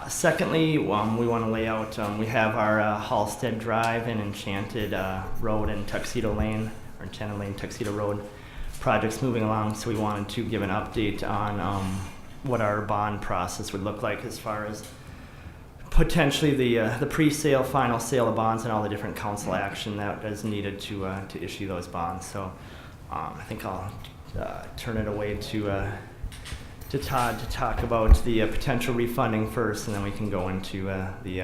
Secondly, we want to lay out, we have our Halstead Drive and Enchanted Road and Tuxedo Lane, or Enchanted Lane, Tuxedo Road projects moving along, so we wanted to give an update on what our bond process would look like as far as potentially the pre-sale, final sale of bonds, and all the different council action that is needed to issue those bonds. So I think I'll turn it away to Todd to talk about the potential refunding first, and then we can go into the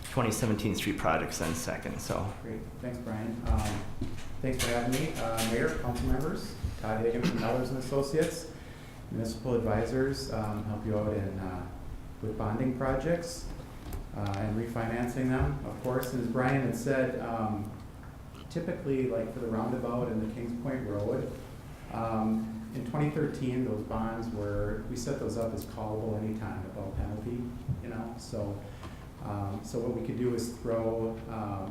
2017 street projects then second. So great, thanks, Brian. Thanks for having me, Mayor, council members. Todd Hagen from Ehlers and Associates, municipal advisors, help you out in with bonding projects and refinancing them, of course. And as Brian had said, typically, like for the roundabout and the Kings Point Road, in 2013, those bonds we set those up as callable anytime without penalty, So, so what we could do is throw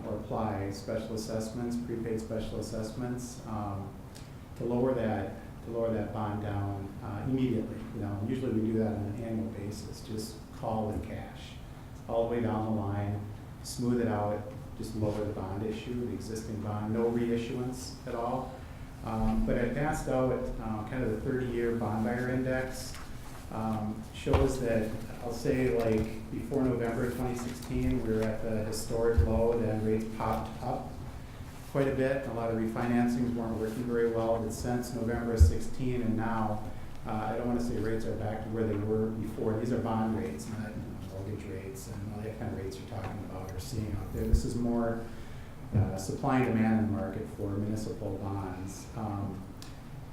or apply special assessments, prepaid special assessments, to lower that bond down immediately. Usually we do that on an annual basis. Just call in cash, all the way down the line, smooth it out, just lower the bond issue, the existing bond, no reissuance at all. But I passed out kind of the 30-year bond buyer index. Shows that, I'll say, like before November 2016, we were at the historic low, then rates popped up quite a bit. A lot of refinancings weren't working very well. But since November of 16 and now, I don't want to say rates are back to where they were before. These are bond rates, not mortgage rates and all that kind of rates you're talking about or seeing out there. This is more supply and demand in the market for municipal bonds.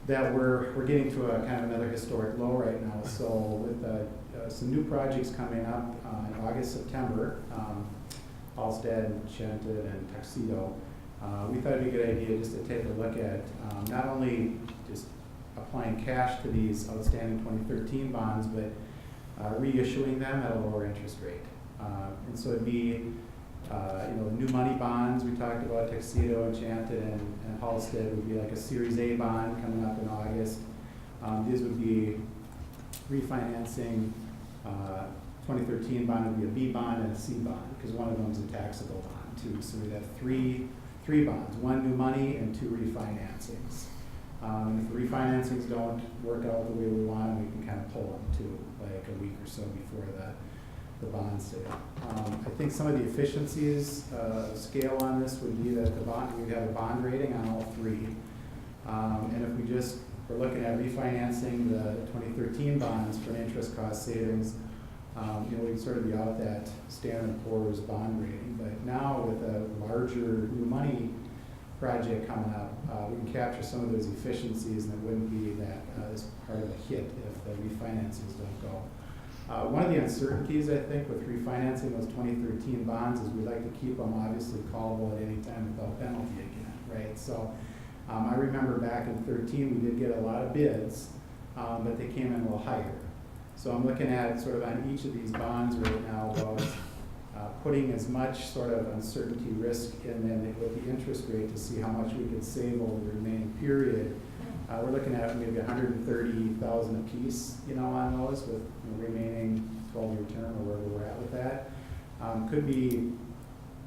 That we're getting to a kind of another historic low right now. So with some new projects coming up in August, September, Halstead, Enchanted, and Tuxedo, we thought it'd be a good idea just to take a look at not only just applying cash to these outstanding 2013 bonds, but reissuing them at a lower interest rate. And so it'd be new money bonds. We talked about Tuxedo, Enchanted, and Halstead would be like a Series A bond coming up in August. These would be refinancing, 2013 bond would be a B bond and a C bond, because one of them is a taxable bond too. So we'd have three bonds, one new money and two refinancings. If the refinancings don't work out the way we want, we can kind of pull them too, like a week or so before the bond sale. I think some of the efficiencies scale on this would be that we'd have a bond rating on all three. And if we just were looking at refinancing the 2013 bonds for an interest cost savings, we'd sort of be out that Standard & Poor's bond rating. But now with a larger new money project coming up, we can capture some of those efficiencies, and it wouldn't be that as part of a hit if the refinancings don't go. One of the uncertainties, I think, with refinancing those 2013 bonds is we'd like to keep them obviously callable at any time without penalty again, right? So I remember back in 2013 we did get a lot of bids, but they came in a little higher. So I'm looking at sort of on each of these bonds right now about putting as much sort of uncertainty risk in them with the interest rate to see how much we could save over the remaining period. We're looking at maybe $130,000 a piece, on those with remaining 12-year term or wherever we're at with that.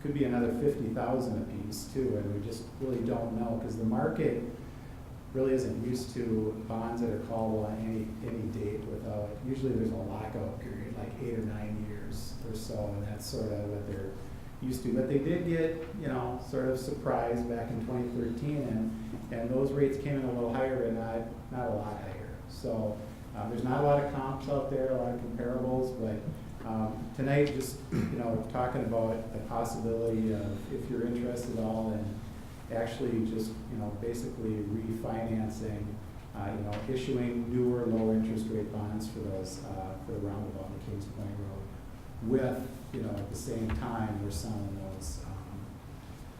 Could be another $50,000 a piece too, and we just really don't know because the market really isn't used to bonds that are callable on any date without. Usually there's a lockout period, like 8 or 9 years or so, and that's sort of what they're used to. But they did get, sort of surprised back in 2013, and those rates came in a little higher, and not a lot higher. So there's not a lot of comps out there, a lot of comparables, but tonight just talking about the possibility of, if you're interested at all in actually just basically refinancing, issuing newer low interest rate bonds for those for the roundabout on the Kings Point Road, with at the same time we're selling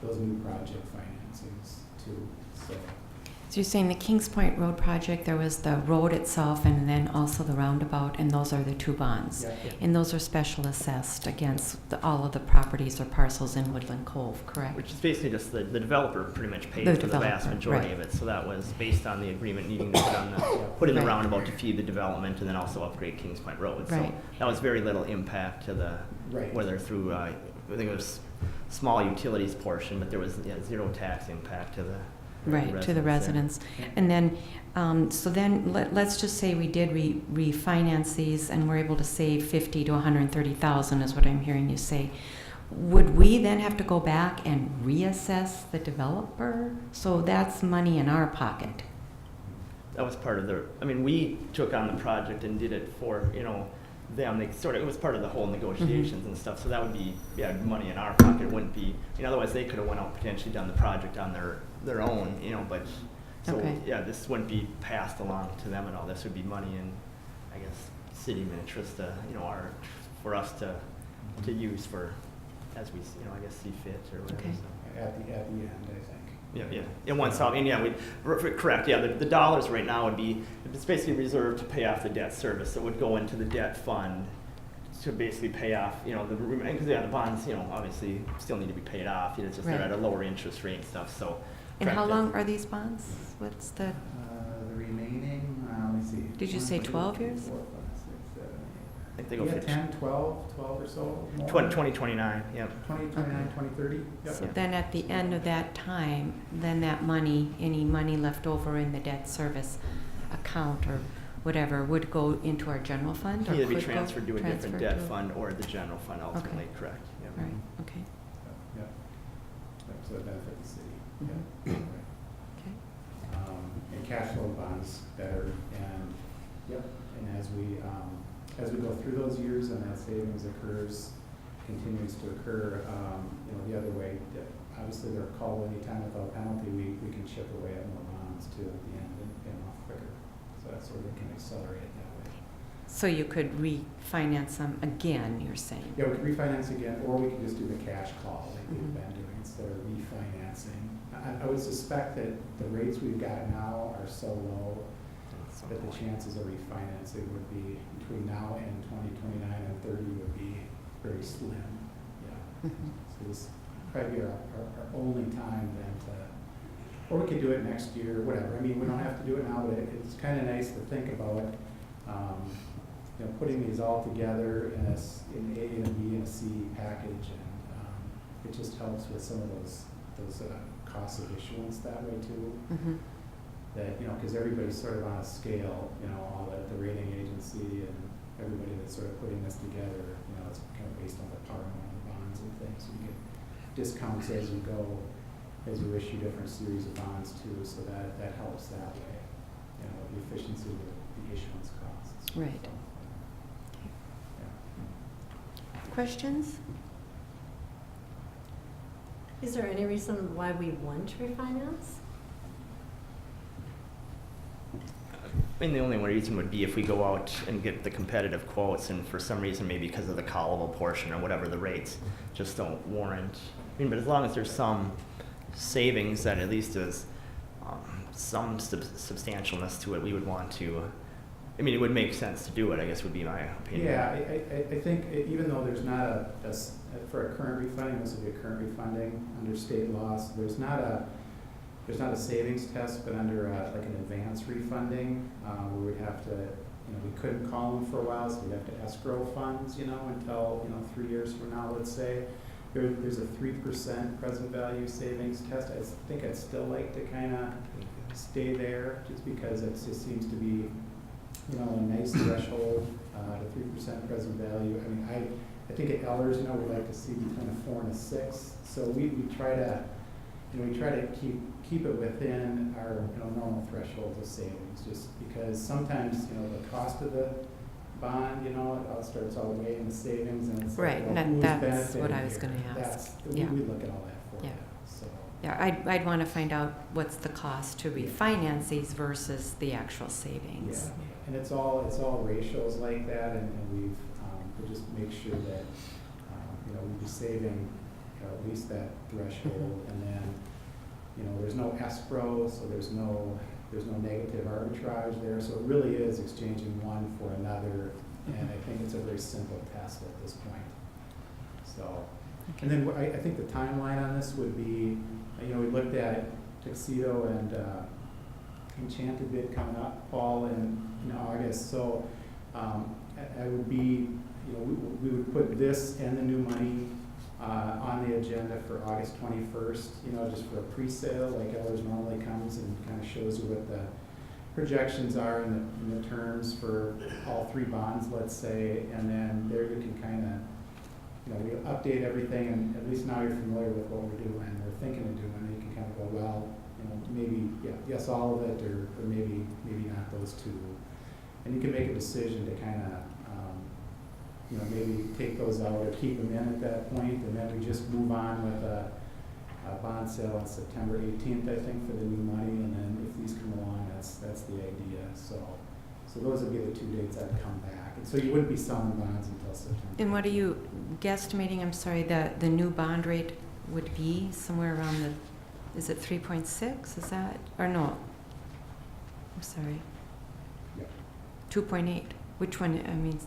those new project financings too. So you're saying the Kings Point Road project, there was the road itself and then also the roundabout, and those are the two bonds. Yeah. And those are special assessed against all of the properties or parcels in Woodland Cove, correct? Which is basically just the developer pretty much paid The for the vast developer, majority right. of it. So that was based on the agreement needing to put in the Right. roundabout to feed the development and then also upgrade Kings Point Road. So Right. that was very little impact to the, Right. whether through, I think it was small utilities portion, but there was zero tax impact to the Right, to the residents. And then, so then let's just say we did refinance these and we're able to save 50 to 130,000 is what I'm hearing you say. Would we then have to go back and reassess the developer? So that's money in our pocket. That was part of we took on the project and did it for, them. It was part of the whole negotiations and stuff. So that would be, money in our pocket. It wouldn't be, otherwise they could have went out potentially done the project on their own, but so Okay. This wouldn't be passed along to them at all. This would be money in, I guess, city Minnetrista, for us to use for, as we, I guess, see fit or whatever. Okay. So. At the end, I think. Yeah. In one solve, and correct. Yeah, the dollars right now would be, it's basically reserved to pay off the debt service. It would go into the debt fund to basically pay off, because the bonds, obviously still need to be paid off. It's just they're Right. at a lower interest rate and stuff. So. And how correct, long are these bonds? What's the, The remaining, let me see. Did you say 12 years? 4, 5, 6, 7, 8. I think they go Yeah, 15. 10, 12 or so more. 2029. Yep. 2029, 2030. Yep. so then at the end of that time, then that money, any money left over in the debt service account or whatever would go into our general fund? Or Either be could go transferred to a different transferred debt to- fund or the general fund ultimately. Correct. Yep. Right, okay. Yep. So it benefit the city. Mhm. Yep. Okay. And cash flow bonds better, and as we go through those years and that savings continues to occur, the other way, obviously they're called anytime without penalty, we can chip away at more bonds too at the end and pay them off quicker. So that's where we can accelerate it that way. So you could refinance them again, you're saying? Yeah, we could refinance again, or we could just do the cash call like we've been doing instead of refinancing. I would suspect that the rates we've got now are so low that the chances of refinancing would be between now and 2029 and 30 would be very slim. Yeah. Mhm. So this would probably be our only time then to or we could do it next year, whatever. I mean, we don't have to do it now, but it's kind of nice to think about, you know, putting these all together in in A and a B and a C package, and it just helps with some of those costs of issuance that way too. Mhm. That, you know, because everybody's sort of on a scale, you know, all the rating agency and everybody that's sort of putting this together, you know, it's kind of based on the par amount of bonds and things. So you get discounts as you go, as you issue different series of bonds too, so that helps that way, you know, the efficiency of the issuance costs. Right. So, yeah. Questions? Is there any reason why we want refinance? I mean, the only reason would be if we go out and get the competitive quotes, and for some reason, maybe because of the callable portion or whatever, the rates just don't warrant. I mean, but as long as there's some savings that at least is some substantialness to it, we would want to. I mean, it would make sense to do it, I guess would be my opinion. Yeah, I think even though there's not for a current refunding, this would be a current refunding under state law, so there's not a savings test, but under like an advance refunding, where we'd have to, you know, we couldn't call them for a while, so we'd have to escrow funds, you know, until, you know, 3 years from now, let's say. There's a 3% present value savings test. I think I'd still like to kind of stay there, just because it just seems to be, you know, a nice threshold, the 3% present value. I mean, I think at Ehlers, you know, we like to see between a 4 and a 6. So we try to, you know, we try to keep it within our, you know, normal thresholds of savings, just because sometimes, you know, the cost of the bond, you know, it all starts all the way in the savings, and it's Right, like, well, who's that's benefiting what I was here? gonna ask. That's, Yeah. we look at all that for Yeah. you. So. Yeah, I'd want to find out what's the cost to refinance these versus the actual savings. Yeah, and it's all ratios like that, and we've, we just make sure that, you know, we'd be saving, you know, at least that threshold, and then, you know, there's no escrow, so there's no negative arbitrage there, so it really is exchanging one for another, and I think it's a very simple test at this point. So, and then I think the timeline on this would be, you know, we looked at Tuxedo and Enchanted bid coming up, Paul, in August, so I would be, you know, we would put this and the new money on the agenda for August 21st, you know, just for a pre-sale, like Ehlers normally comes and kind of shows you what the projections are in the terms for all 3 bonds, let's say, and then there you can kind of, you know, we update everything, and at least now you're familiar with what we're doing, or thinking of doing, and you can kind of go, well, you know, maybe, yeah, yes, all of it, or maybe not those 2. And you can make a decision to kind of, you know, maybe take those out or keep them in at that point, and then we just move on with a bond sale on September 18th, I think, for the new money, and then if these come along, that's the idea. So those would be the 2 dates I'd come back, and so you wouldn't be selling bonds until September. And what are you guesstimating, I'm sorry, the new bond rate would be somewhere around is it 3.6, is that, or no? I'm sorry. Yeah. 2.8. Which one, I mean,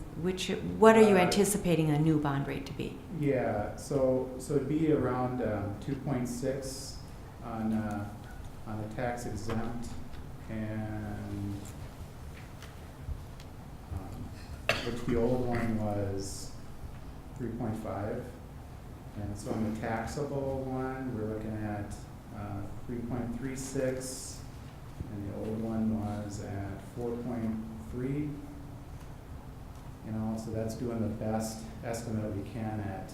what are you anticipating a new bond rate to be? Yeah, so it'd be around 2.6 on the tax exempt, and which the old one was 3.5, and so on the taxable one we're looking at 3.36, and the old one was at 4.3. You know, so that's doing the best estimate we can at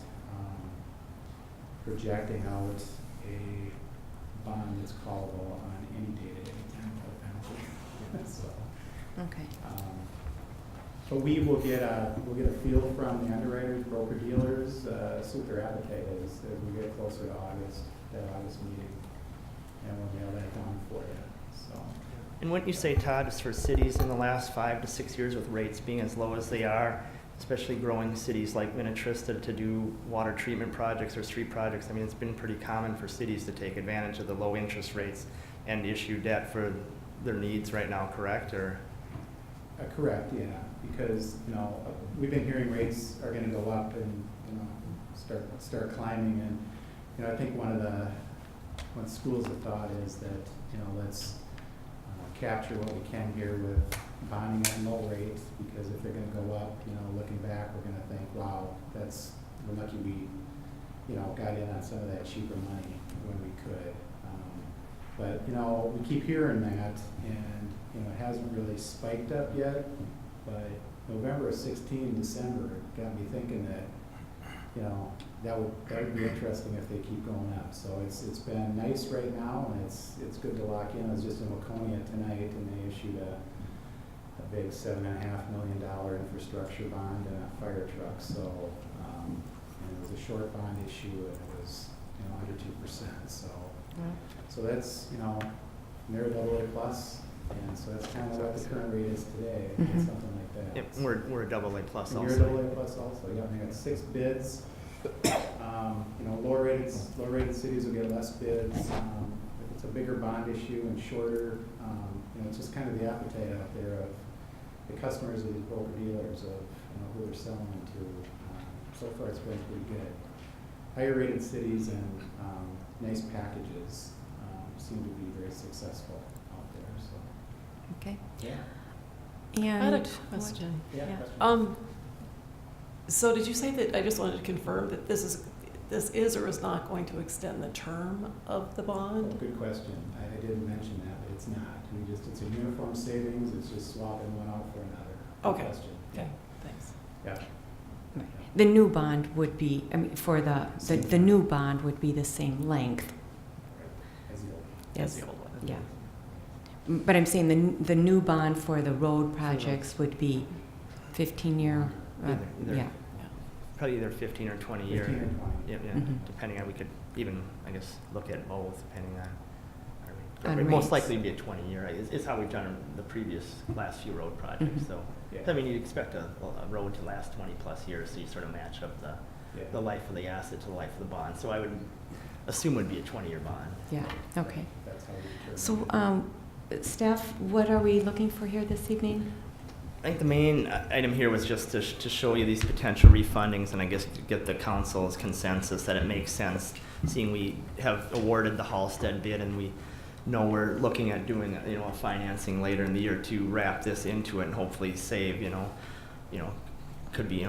projecting out a bond that's callable on any date at any time without penalty. So, Okay. but we will get a feel from the underwriters, broker dealers, see what their appetite is as we get closer to August, that August meeting, and we'll nail that down for you. So. And wouldn't you say, Todd, just for cities in the last 5 to 6 years with rates being as low as they are, especially growing cities like Minnetrista to do water treatment projects or street projects, I mean, it's been pretty common for cities to take advantage of the low interest rates and issue debt for their needs right now, correct? Or Correct, yeah, because, you know, we've been hearing rates are going to go up and, you know, start climbing, and, you know, I think one of the what schools of thought is that, let's capture what we can here with bonding at low rates, because if they're gonna go up, looking back, we're gonna think, wow, we're lucky we, got in on some of that cheaper money when we could. But, we keep hearing that, and, it hasn't really spiked up yet, but November of 16, December, got me thinking that, that would be interesting if they keep going up. So it's been nice right now, and it's good to lock in. I was just in Waconia tonight, and they issued a big $7.5 million infrastructure bond and a fire truck. So and it was a short bond issue, and it was under 2%. So that's they're AA plus, and so that's kind of what the current rate is today. It's something like that. Yep, we're a AA plus And also. you're AA plus also. Yeah, we got 6 bids. Lower rated cities will get less bids. If it's a bigger bond issue and shorter, it's just kind of the appetite out there of the customers of these broker dealers of who they're selling to. So far, it's been pretty good. Higher rated cities and nice packages seem to be very successful out there. So Okay. yeah. I had a And question. Yeah. Yeah. question. So did you say that, I just wanted to confirm that this is or is not going to extend the term of the Oh, bond? good question. I didn't mention that, but it's not. It's a uniform savings. It's just swapping one out for another. Good Okay. question. Okay, thanks. Yeah. the new bond would be, for the new bond would be the same length. As the old. That's Yes. the old one. Yeah. But I'm saying the new bond for the road projects would be 15-year, Either- yeah. Probably either 15 or 20 year. 15 and 20. Yeah, Mhm. depending on, we could even, I guess, look at both, depending on. On It most rates. likely be a 20-year, is how we've done the previous last few road projects, Mhm. so. Yeah. I mean, you'd expect a road to last 20-plus years, so you sort of match up Yeah. the life of the asset to the life of the bond. So I would assume it would be a 20-year bond. Yeah, okay. That's how we So, staff, what are we looking for here this evening? I think the main item here was just to show you these potential refundings, and I guess to get the council's consensus that it makes sense, seeing we have awarded the Halstead bid and we know we're looking at doing a financing later in the year to wrap this into it and hopefully save could be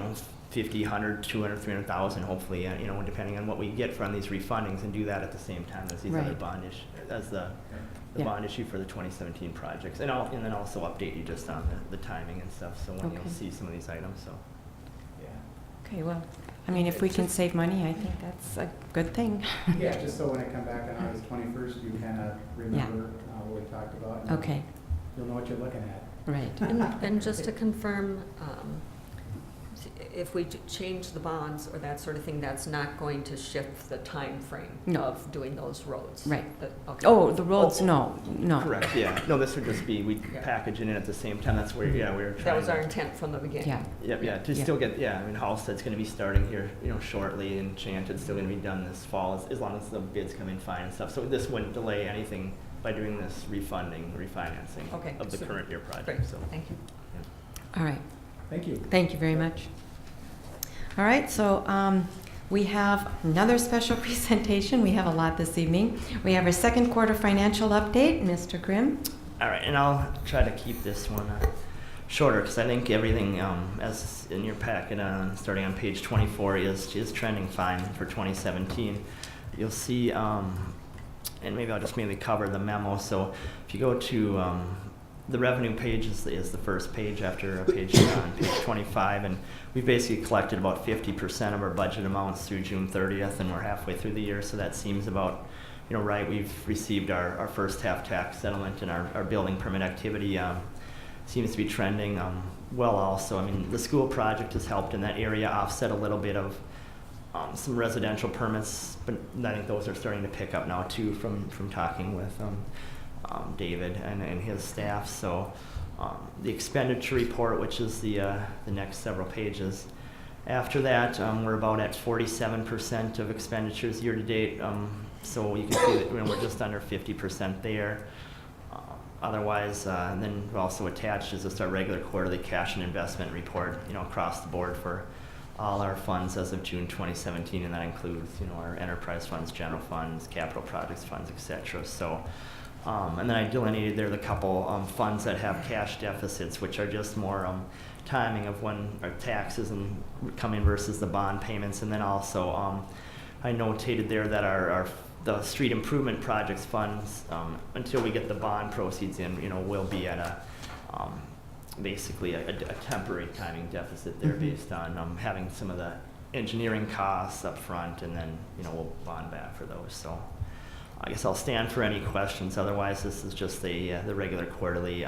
50, 100, 200, 300,000 hopefully depending on what we get from these refundings, and do that at the same time as these other Right. bond issue as the Yeah. bond issue for the 2017 projects, and then also update you just on the timing and stuff, so when Okay. you'll see some of these items, so. Yeah. Okay, well, I mean, if we can save money, I think that's a good thing. Yeah, just so when I come back on August 21st, you kind of remember what we talked about. and Okay, You'll know what you're looking at. right. And just to confirm, if we change the bonds or that sort of thing, that's not going to shift the time frame No. of doing those roads? Right. Okay. Oh, the roads, no. Correct, yeah. No, this would just be, we package it in at the same time, that's where, we were trying. That was our to- intent from the beginning? Yeah, Yep, to Yeah. still get, I mean, Halstead's gonna be starting here, shortly, and Chanted's still gonna be done this fall, as long as the bids come in fine and stuff. So this wouldn't delay anything by doing this refinancing Okay, of the super. current year Great, project, so. thank you. all right. Thank you. Thank you very much. All right, so we have another special presentation. We have a lot this evening. We have our second quarter financial update, Mr. Grimm. All right, and I'll try to keep this one shorter, because I think everything, as in your packet, starting on page 24, is trending fine for 2017. You'll see, and maybe I'll just mainly cover the memo. So if you go to the revenue page is the first page after page 25, and we've basically collected about 50% of our budget amounts through June 30th, and we're halfway through the year, so that seems about right. We've received our first half tax settlement, and our building permit activity seems to be trending well also. I mean, the school project has helped in that area offset a little bit of some residential permits, but I think those are starting to pick up now too from talking with David and his staff. So the expenditure report, which is the next several pages. After that, we're about at 47% of expenditures year to date. So you can see that we're just under 50% there. Otherwise, and then also attached is just our regular quarterly cash and investment report, across the board for all our funds as of June 2017, and that includes, our enterprise funds, general funds, capital projects funds, etc. So, and then I delineated there the couple funds that have cash deficits, which are just more timing of when our taxes come in versus the bond payments, and then also I notated there that the street improvement projects funds, until we get the bond proceeds in, will be at a basically a temporary timing deficit there based on having some of the engineering costs up front, and then we'll bond back for those. So I guess I'll stand for any questions. Otherwise, this is just the regular quarterly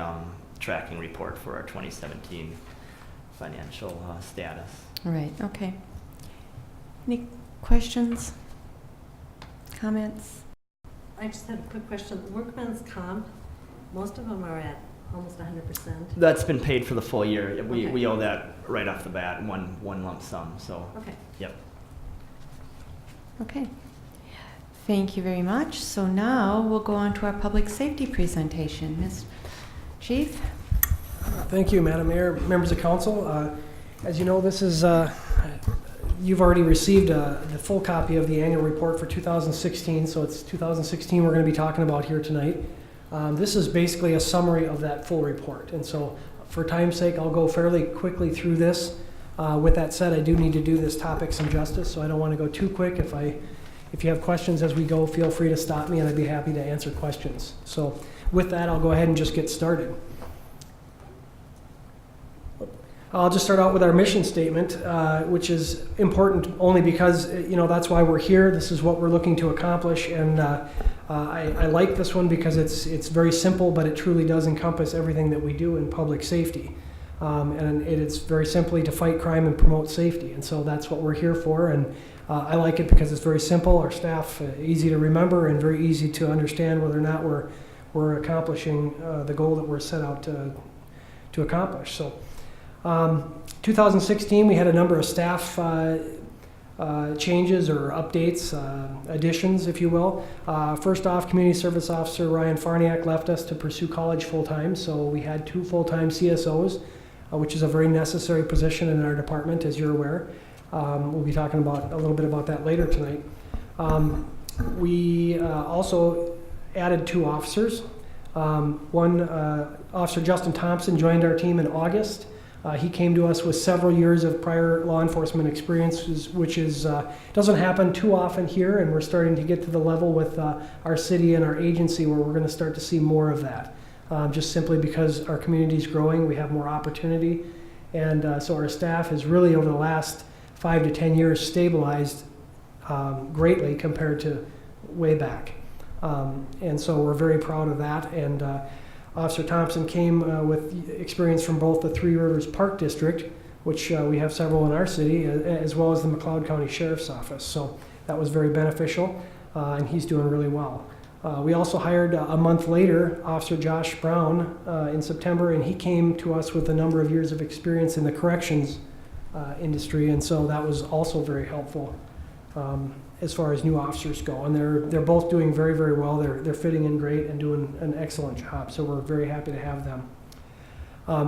tracking report for our 2017 financial status. All right, okay. Any questions? Comments? I just have a quick question. Workman's comp, most of them are at almost 100%. That's been paid for the full year. Okay. We owe that right off the bat, one lump sum. So, Okay. yep. Okay. Thank you very much. So now we'll go on to our public safety presentation. Ms. Chief? Thank you, Madam Mayor, members of council. As you know, this is, you've already received the full copy of the annual report for 2016, so it's 2016 we're going to be talking about here tonight. This is basically a summary of that full report, and so for time's sake, I'll go fairly quickly through this. With that said, I do need to do this topic some justice, so I don't want to go too quick. If you have questions as we go, feel free to stop me, and I'd be happy to answer questions. So with that, I'll go ahead and just get started. I'll just start out with our mission statement, which is important only because, that's why we're here. This is what we're looking to accomplish, and I like this one because it's very simple, but it truly does encompass everything that we do in public safety. And it's very simply to fight crime and promote safety, and so that's what we're here for. And I like it because it's very simple. Our staff, easy to remember and very easy to understand whether or not we're accomplishing the goal that we're set out to accomplish. So. 2016, we had a number of staff changes or updates, additions, if you will. First off, Community Service Officer Ryan Farniak left us to pursue college full-time, so we had 2 full-time CSOs, which is a very necessary position in our department, as you're aware. We'll be talking a little bit about that later tonight. We also added 2 officers. One, Officer Justin Thompson joined our team in August. He came to us with several years of prior law enforcement experiences, which doesn't happen too often here, and we're starting to get to the level with our city and our agency where we're going to start to see more of that. Just simply because our community is growing, we have more opportunity, and so our staff has really over the last 5 to 10 years stabilized greatly compared to way back. And so we're very proud of that. And Officer Thompson came with experience from both the Three Rivers Park District, which we have several in our city, as well as the McLeod County Sheriff's Office. So that was very beneficial, and he's doing really well. We also hired a month later Officer Josh Brown in September, and he came to us with a number of years of experience in the corrections industry, and so that was also very helpful as far as new officers go. And they're both doing very, very well. They're fitting in great and doing an excellent job, so we're very happy to have them.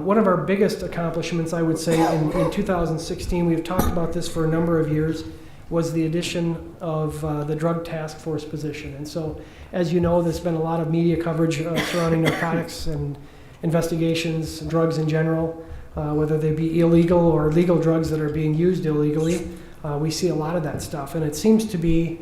One of our biggest accomplishments, I would say, in 2016, we've talked about this for a number of years, was the addition of the Drug Task Force position. And so, as you know, there's been a lot of media coverage surrounding narcotics and investigations, drugs in general, whether they be illegal or legal drugs that are being used illegally. We see a lot of that stuff, and it seems to be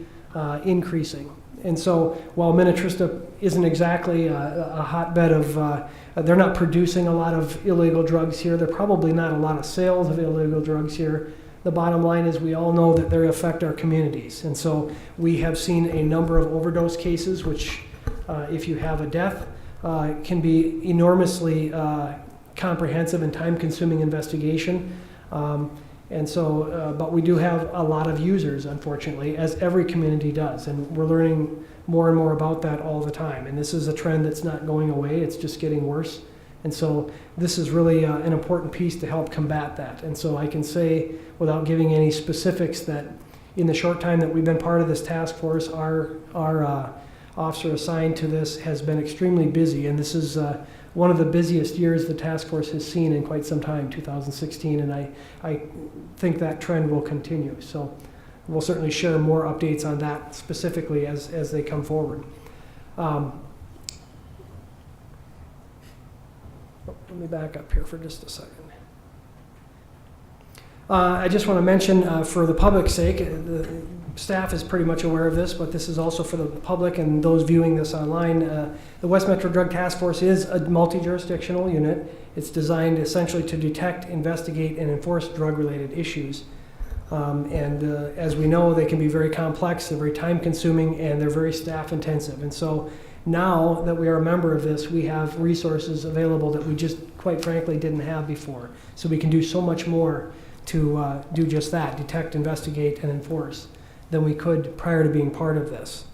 increasing. And so while Minnetrista isn't exactly a hotbed of, they're not producing a lot of illegal drugs here, there are probably not a lot of sales of illegal drugs here. The bottom line is we all know that they affect our communities. And so we have seen a number of overdose cases, which if you have a death, can be enormously comprehensive and time-consuming investigation. And so, but we do have a lot of users, unfortunately, as every community does. And we're learning more and more about that all the time. And this is a trend that's not going away, it's just getting worse. And so this is really an important piece to help combat that. And so I can say, without giving any specifics, that in the short time that we've been part of this task force, our officer assigned to this has been extremely busy. And this is one of the busiest years the task force has seen in quite some time, 2016, and I think that trend will continue. So we'll certainly share more updates on that specifically as they come forward. Let me back up here for just a second. I just want to mention, for the public's sake, the staff is pretty much aware of this, but this is also for the public and those viewing this online. The West Metro Drug Task Force is a multi-jurisdictional unit. It's designed essentially to detect, investigate, and enforce drug-related issues. As we know, they can be very complex, they're very time-consuming, and they're very staff-intensive. And so now that we are a member of this, we have resources available that we just, quite frankly, didn't have before. So we can do so much more to do just that, detect, investigate, and enforce, than we could prior to being part of this.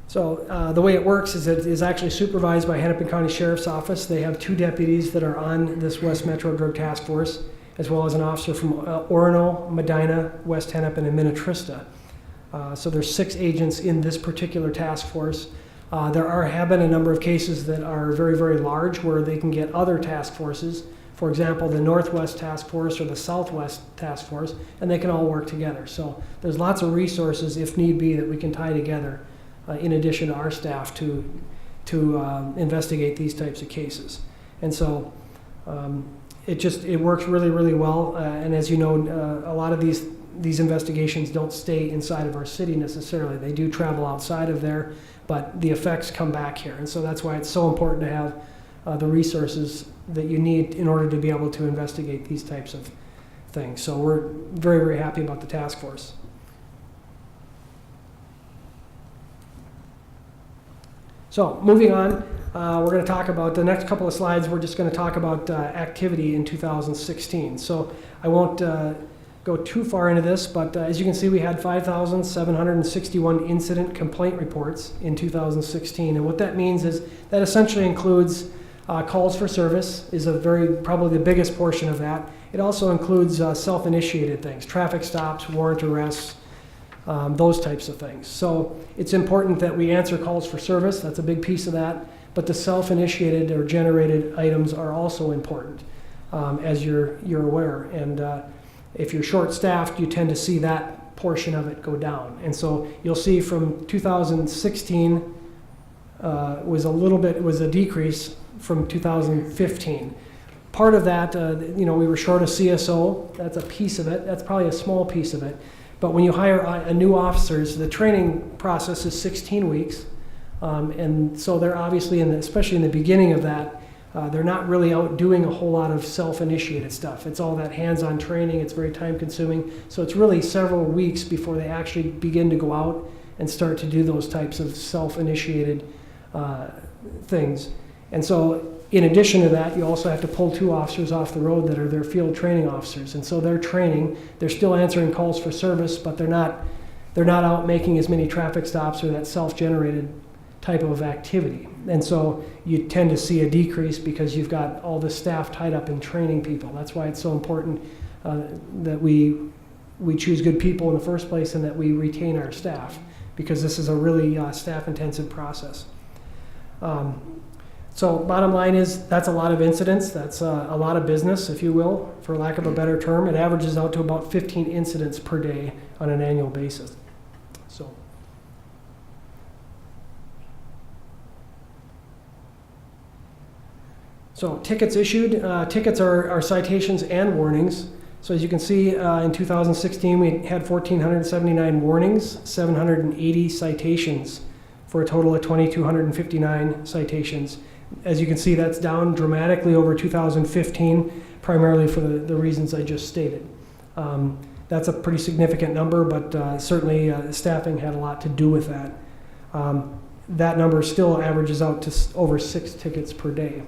So the way it works is it is actually supervised by Hennepin County Sheriff's Office. They have 2 deputies that are on this West Metro Drug Task Force, as well as an officer from Orono, Medina, West Hennepin, and Minnetrista. So there's 6 agents in this particular task force. There have been a number of cases that are very, very large where they can get other task forces, for example, the Northwest Task Force or the Southwest Task Force, and they can all work together. So there's lots of resources, if need be, that we can tie together in addition to our staff to investigate these types of cases. And so it works really, really well. And as you know, a lot of these investigations don't stay inside of our city necessarily. They do travel outside of there, but the effects come back here. And so that's why it's so important to have the resources that you need in order to be able to investigate these types of things. So we're very, very happy about the task force. So moving on, we're going to talk about the next couple of slides. We're just going to talk about activity in 2016. So I won't go too far into this, but as you can see, we had 5,761 incident complaint reports in 2016. And what that means is that essentially includes calls for service is probably the biggest portion of that. It also includes self-initiated things, traffic stops, warrant arrests, those types of things. So it's important that we answer calls for service. That's a big piece of that. But the self-initiated or generated items are also important, as you're aware. And if you're short-staffed, you tend to see that portion of it go down. And so you'll see from 2016 was a decrease from 2015. Part of that, we were short a CSO. That's a piece of it. That's probably a small piece of it. But when you hire a new officers, the training process is 16 weeks. And so they're obviously, especially in the beginning of that, they're not really out doing a whole lot of self-initiated stuff. It's all that hands-on training. It's very time-consuming. So it's really several weeks before they actually begin to go out and start to do those types of self-initiated things. And so in addition to that, you also have to pull 2 officers off the road that are their field training officers. And so they're training. They're still answering calls for service, but they're not out making as many traffic stops or that self-generated type of activity. And so you tend to see a decrease because you've got all the staff tied up in training people. That's why it's so important that we choose good people in the first place and that we retain our staff, because this is a really staff-intensive process. So bottom line is that's a lot of incidents. That's a lot of business, if you will, for lack of a better term. It averages out to about 15 incidents per day on an annual basis. So tickets issued. Tickets are citations and warnings. So as you can see, in 2016, we had 1,479 warnings, 780 citations, for a total of 2,259 citations. As you can see, that's down dramatically over 2015, primarily for the reasons I just stated. That's a pretty significant number, but certainly staffing had a lot to do with that. That number still averages out to over 6 tickets per day.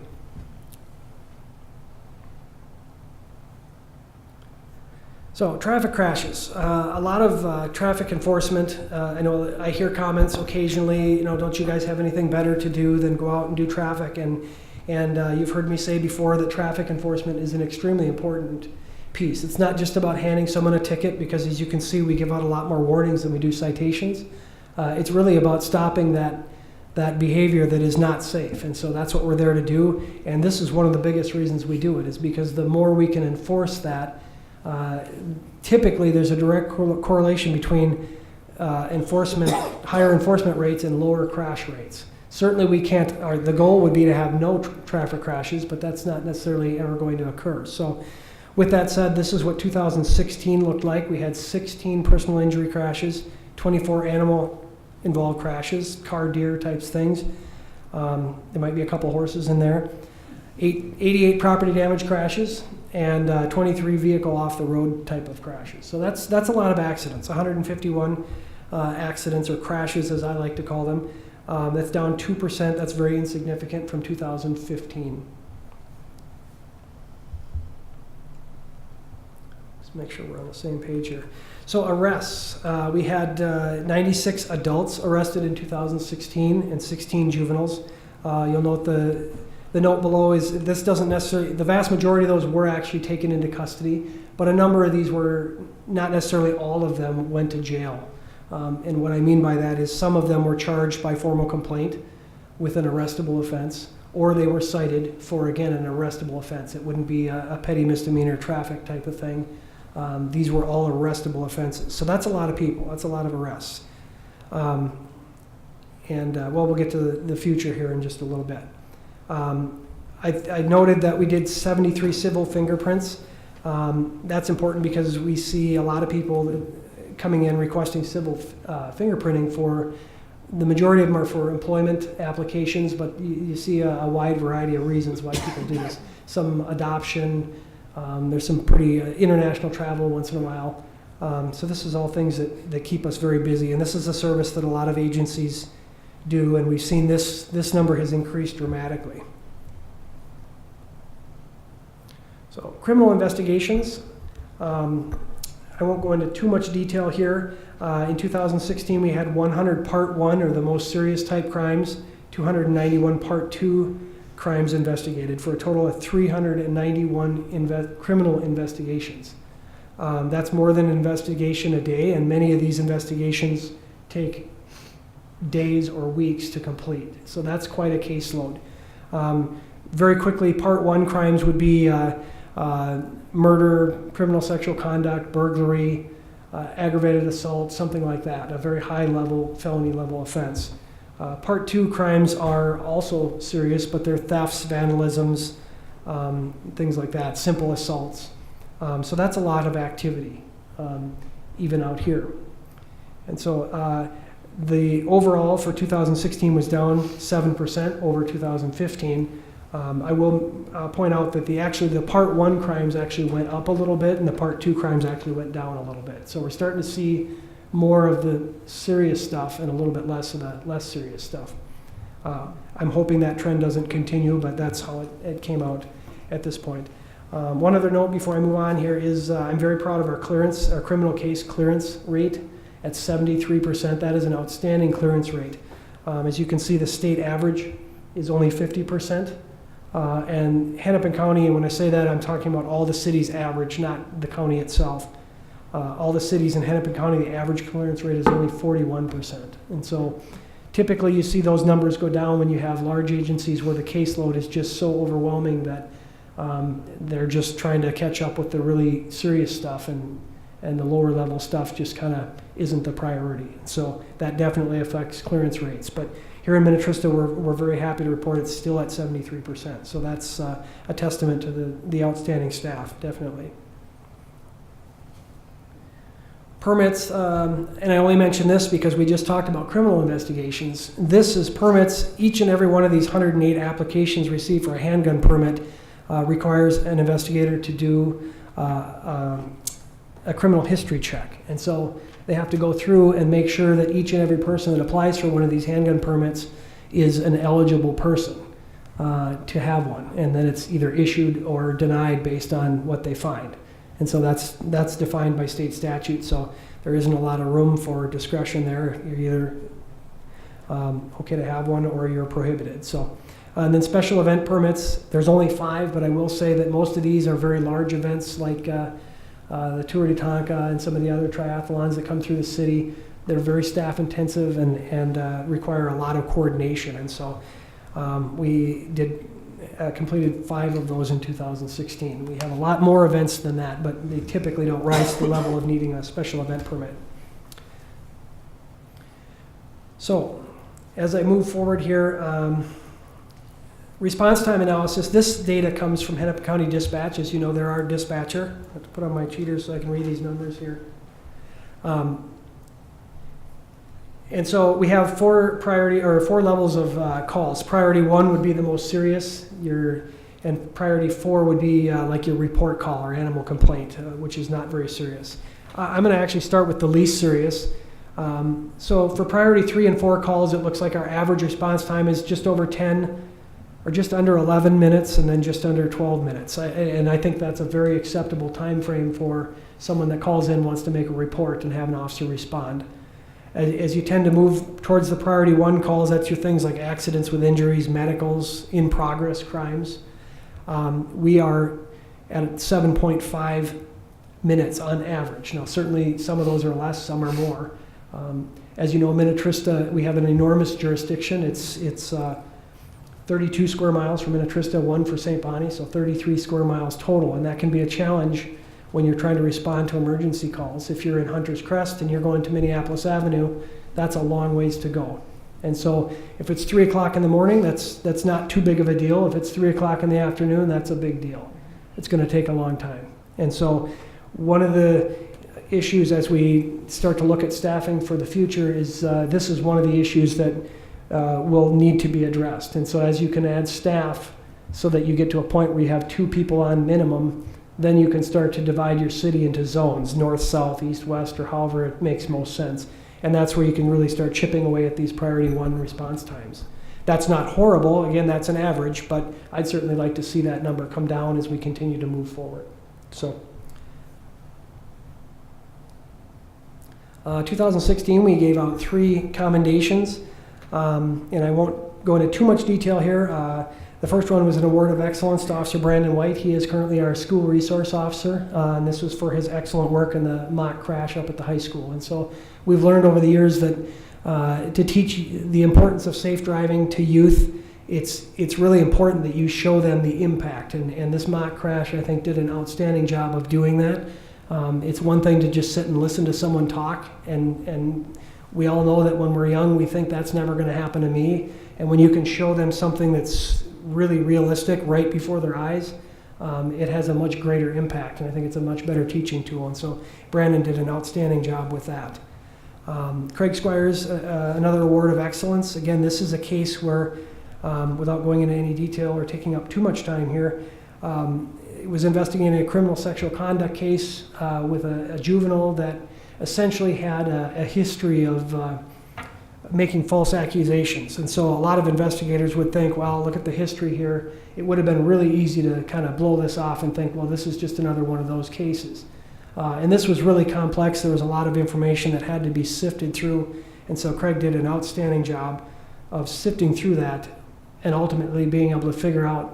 So traffic crashes, a lot of traffic enforcement. I know I hear comments occasionally, don't you guys have anything better to do than go out and do traffic? And you've heard me say before that traffic enforcement is an extremely important piece. It's not just about handing someone a ticket, because as you can see, we give out a lot more warnings than we do citations. It's really about stopping that behavior that is not safe. And so that's what we're there to do. And this is one of the biggest reasons we do it, is because the more we can enforce that, typically there's a direct correlation between higher enforcement rates and lower crash rates. Certainly we can't, the goal would be to have no traffic crashes, but that's not necessarily ever going to occur. So with that said, this is what 2016 looked like. We had 16 personal injury crashes, 24 animal involved crashes, car, deer types things. There might be a couple horses in there. 88 property damage crashes, and 23 vehicle off the road type of crashes. So that's a lot of accidents, 151 accidents or crashes as I like to call them. That's down 2%. That's very insignificant from 2015. Let's make sure we're on the same page here. So arrests, we had 96 adults arrested in 2016 and 16 juveniles. You'll note the note below is this doesn't necessarily, the vast majority of those were actually taken into custody, but a number of these were, not necessarily all of them went to jail. And what I mean by that is some of them were charged by formal complaint with an arrestable offense, or they were cited for, again, an arrestable offense. It wouldn't be a petty misdemeanor traffic type of thing. These were all arrestable offenses. So that's a lot of people. That's a lot of arrests. Well, we'll get to the future here in just a little bit. I noted that we did 73 civil fingerprints. That's important because we see a lot of people coming in requesting civil fingerprinting for, the majority of them are for employment applications, but you see a wide variety of reasons why people do this. Some adoption, there's some pretty international travel once in a while. So this is all things that keep us very busy, and this is a service that a lot of agencies do, and we've seen this number has increased dramatically. So criminal investigations. I won't go into too much detail here. In 2016, we had 100 Part 1, or the most serious type crimes, 291 Part 2 crimes investigated, for a total of 391 criminal investigations. That's more than an investigation a day, and many of these investigations take days or weeks to complete. So that's quite a caseload. Very quickly, Part 1 crimes would be murder, criminal sexual conduct, burglary, aggravated assault, something like that, a very high level, felony level offense. Part 2 crimes are also serious, but they're thefts, vandalisms, things like that, simple assaults. So that's a lot of activity, even out here. And so the overall for 2016 was down 7% over 2015. I will point out that the Part 1 crimes actually went up a little bit, and the Part 2 crimes actually went down a little bit. So we're starting to see more of the serious stuff and a little bit less of the less serious stuff. I'm hoping that trend doesn't continue, but that's how it came out at this point. One other note before I move on here is I'm very proud of our criminal case clearance rate at 73%. That is an outstanding clearance rate. As you can see, the state average is only 50%. And Hennepin County, and when I say that, I'm talking about all the cities average, not the county itself. All the cities in Hennepin County, the average clearance rate is only 41%. And so typically you see those numbers go down when you have large agencies where the caseload is just so overwhelming that they're just trying to catch up with the really serious stuff, and the lower level stuff just kind of isn't the priority. So that definitely affects clearance rates. But here in Minnetrista, we're very happy to report it's still at 73%. So that's a testament to the outstanding staff, definitely. Permits, and I only mention this because we just talked about criminal investigations. This is permits. Each and every one of these 108 applications received for a handgun permit requires an investigator to do a criminal history check. And so they have to go through and make sure that each and every person that applies for one of these handgun permits is an eligible person to have one, and then it's either issued or denied based on what they find. And so that's defined by state statute, so there isn't a lot of room for discretion there. You're either okay to have one or you're prohibited. So, and then special event permits, there's only 5, but I will say that most of these are very large events like the Tour de Tonka and some of the other triathlons that come through the city. they're very staff intensive and require a lot of coordination. And so we completed 5 of those in 2016. We have a lot more events than that, but they typically don't rise to the level of needing a special event permit. So as I move forward here, response time analysis, this data comes from Hennepin County Dispatch. As you know, they're our dispatcher. I have to put on my cheaters so I can read these numbers here. And so we have 4 levels of calls. Priority 1 would be the most serious, and priority 4 would be like your report call or animal complaint, which is not very serious. I'm going to actually start with the least serious. So for priority 3 and 4 calls, it looks like our average response time is just over 10 or just under 11 minutes and then just under 12 minutes. And I think that's a very acceptable time frame for someone that calls in, wants to make a report and have an officer respond. As you tend to move towards the priority 1 calls, that's your things like accidents with injuries, medicals, in progress crimes. We are at 7.5 minutes on average. Now, certainly some of those are less, some are more. As you know, Minnetrista, we have an enormous jurisdiction. It's 32 square miles for Minnetrista, 1 for St. Bonnie, so 33 square miles total, and that can be a challenge when you're trying to respond to emergency calls. If you're in Hunter's Crest and you're going to Minneapolis Avenue, that's a long ways to go. And so if it's 3 o'clock in the morning, that's not too big of a deal. If it's 3 o'clock in the afternoon, that's a big deal. It's going to take a long time. And so one of the issues as we start to look at staffing for the future is this is one of the issues that will need to be addressed. And so as you can add staff so that you get to a point where you have 2 people on minimum, then you can start to divide your city into zones, north, south, east, west, or however it makes most sense. And that's where you can really start chipping away at these priority 1 response times. That's not horrible. Again, that's an average, but I'd certainly like to see that number come down as we continue to move forward. So 2016, we gave out 3 commendations, and I won't go into too much detail here. The first one was an award of excellence to Officer Brandon White. He is currently our school resource officer, and this was for his excellent work in the mock crash up at the high school. And so we've learned over the years that to teach the importance of safe driving to youth, it's really important that you show them the impact. And this mock crash, I think, did an outstanding job of doing that. It's one thing to just sit and listen to someone talk, and we all know that when we're young, we think that's never going to happen to me. And when you can show them something that's really realistic right before their eyes, it has a much greater impact, and I think it's a much better teaching tool. And so Brandon did an outstanding job with that. Craig Squires, another award of excellence. Again, this is a case where, without going into any detail or taking up too much time here, it was investigating a criminal sexual conduct case with a juvenile that essentially had a history of making false accusations. And so a lot of investigators would think, well, look at the history here. It would have been really easy to kind of blow this off and think, well, this is just another one of those cases. And this was really complex. There was a lot of information that had to be sifted through. And so Craig did an outstanding job of sifting through that and ultimately being able to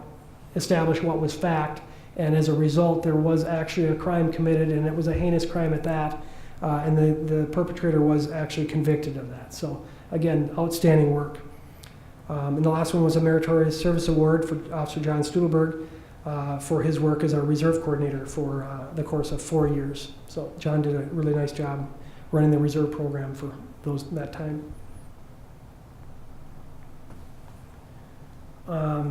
establish what was fact. And as a result, there was actually a crime committed, and it was a heinous crime at that. And the perpetrator was actually convicted of that. So again, outstanding work. And the last one was a Meritorious Service Award for Officer John Studelberg for his work as our reserve coordinator for the course of 4 years. So John did a really nice job running the reserve program for that time.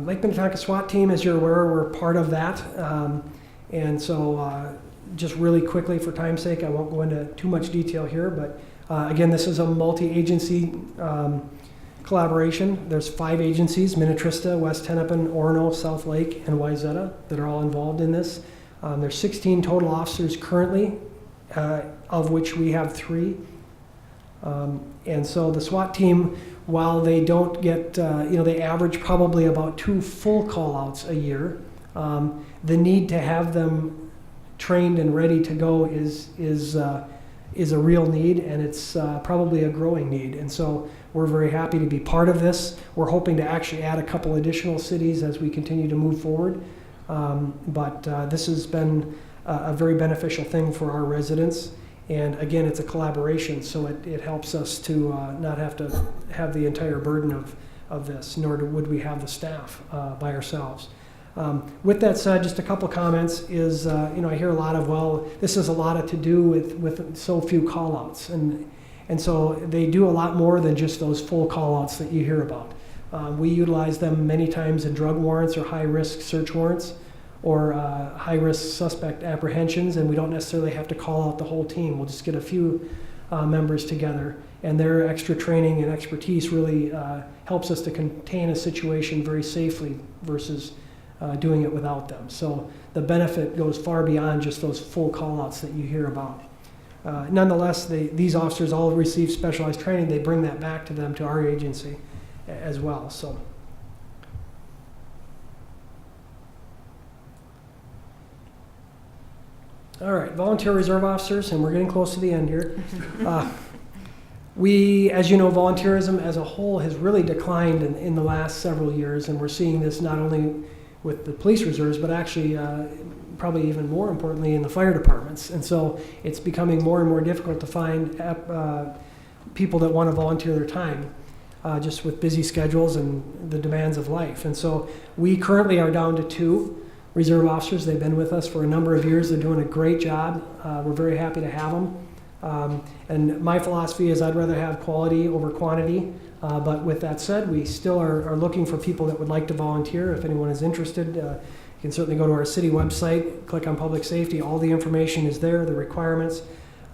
Lake Minnetonka SWAT team, as you're aware, we're part of that. And so just really quickly, for time's sake, I won't go into too much detail here, but again, this is a multi-agency collaboration. There's 5 agencies: Minnetrista, West Hennepin, Orono, South Lake, and Wayzata, that are all involved in this. There's 16 total officers currently, of which we have 3. And so the SWAT team, while they don't get, they average probably about 2 full call-outs a year, the need to have them trained and ready to go is a real need, and it's probably a growing need. And so we're very happy to be part of this. We're hoping to actually add a couple additional cities as we continue to move forward. But this has been a very beneficial thing for our residents. And again, it's a collaboration, so it helps us to not have to have the entire burden of this, nor would we have the staff by ourselves. With that said, just a couple comments is, I hear a lot of, well, this has a lot to do with so few call-outs. And so they do a lot more than just those full call-outs that you hear about. We utilize them many times in drug warrants or high-risk search warrants or high-risk suspect apprehensions, and we don't necessarily have to call out the whole team. We'll just get a few members together, and their extra training and expertise really helps us to contain a situation very safely versus doing it without them. So the benefit goes far beyond just those full call-outs that you hear about. Nonetheless, these officers all receive specialized training. They bring that back to them, to our agency as well. So, all right, volunteer reserve officers, and we're getting close to the end here. We, as you know, volunteerism as a whole has really declined in the last several years, and we're seeing this not only with the police reserves, but actually probably even more importantly in the fire departments. And so it's becoming more and more difficult to find people that want to volunteer their time, just with busy schedules and the demands of life. And so we currently are down to 2 reserve officers. They've been with us for a number of years. They're doing a great job. We're very happy to have them. And my philosophy is I'd rather have quality over quantity. But with that said, we still are looking for people that would like to volunteer. If anyone is interested, you can certainly go to our city website, click on public safety. All the information is there, the requirements,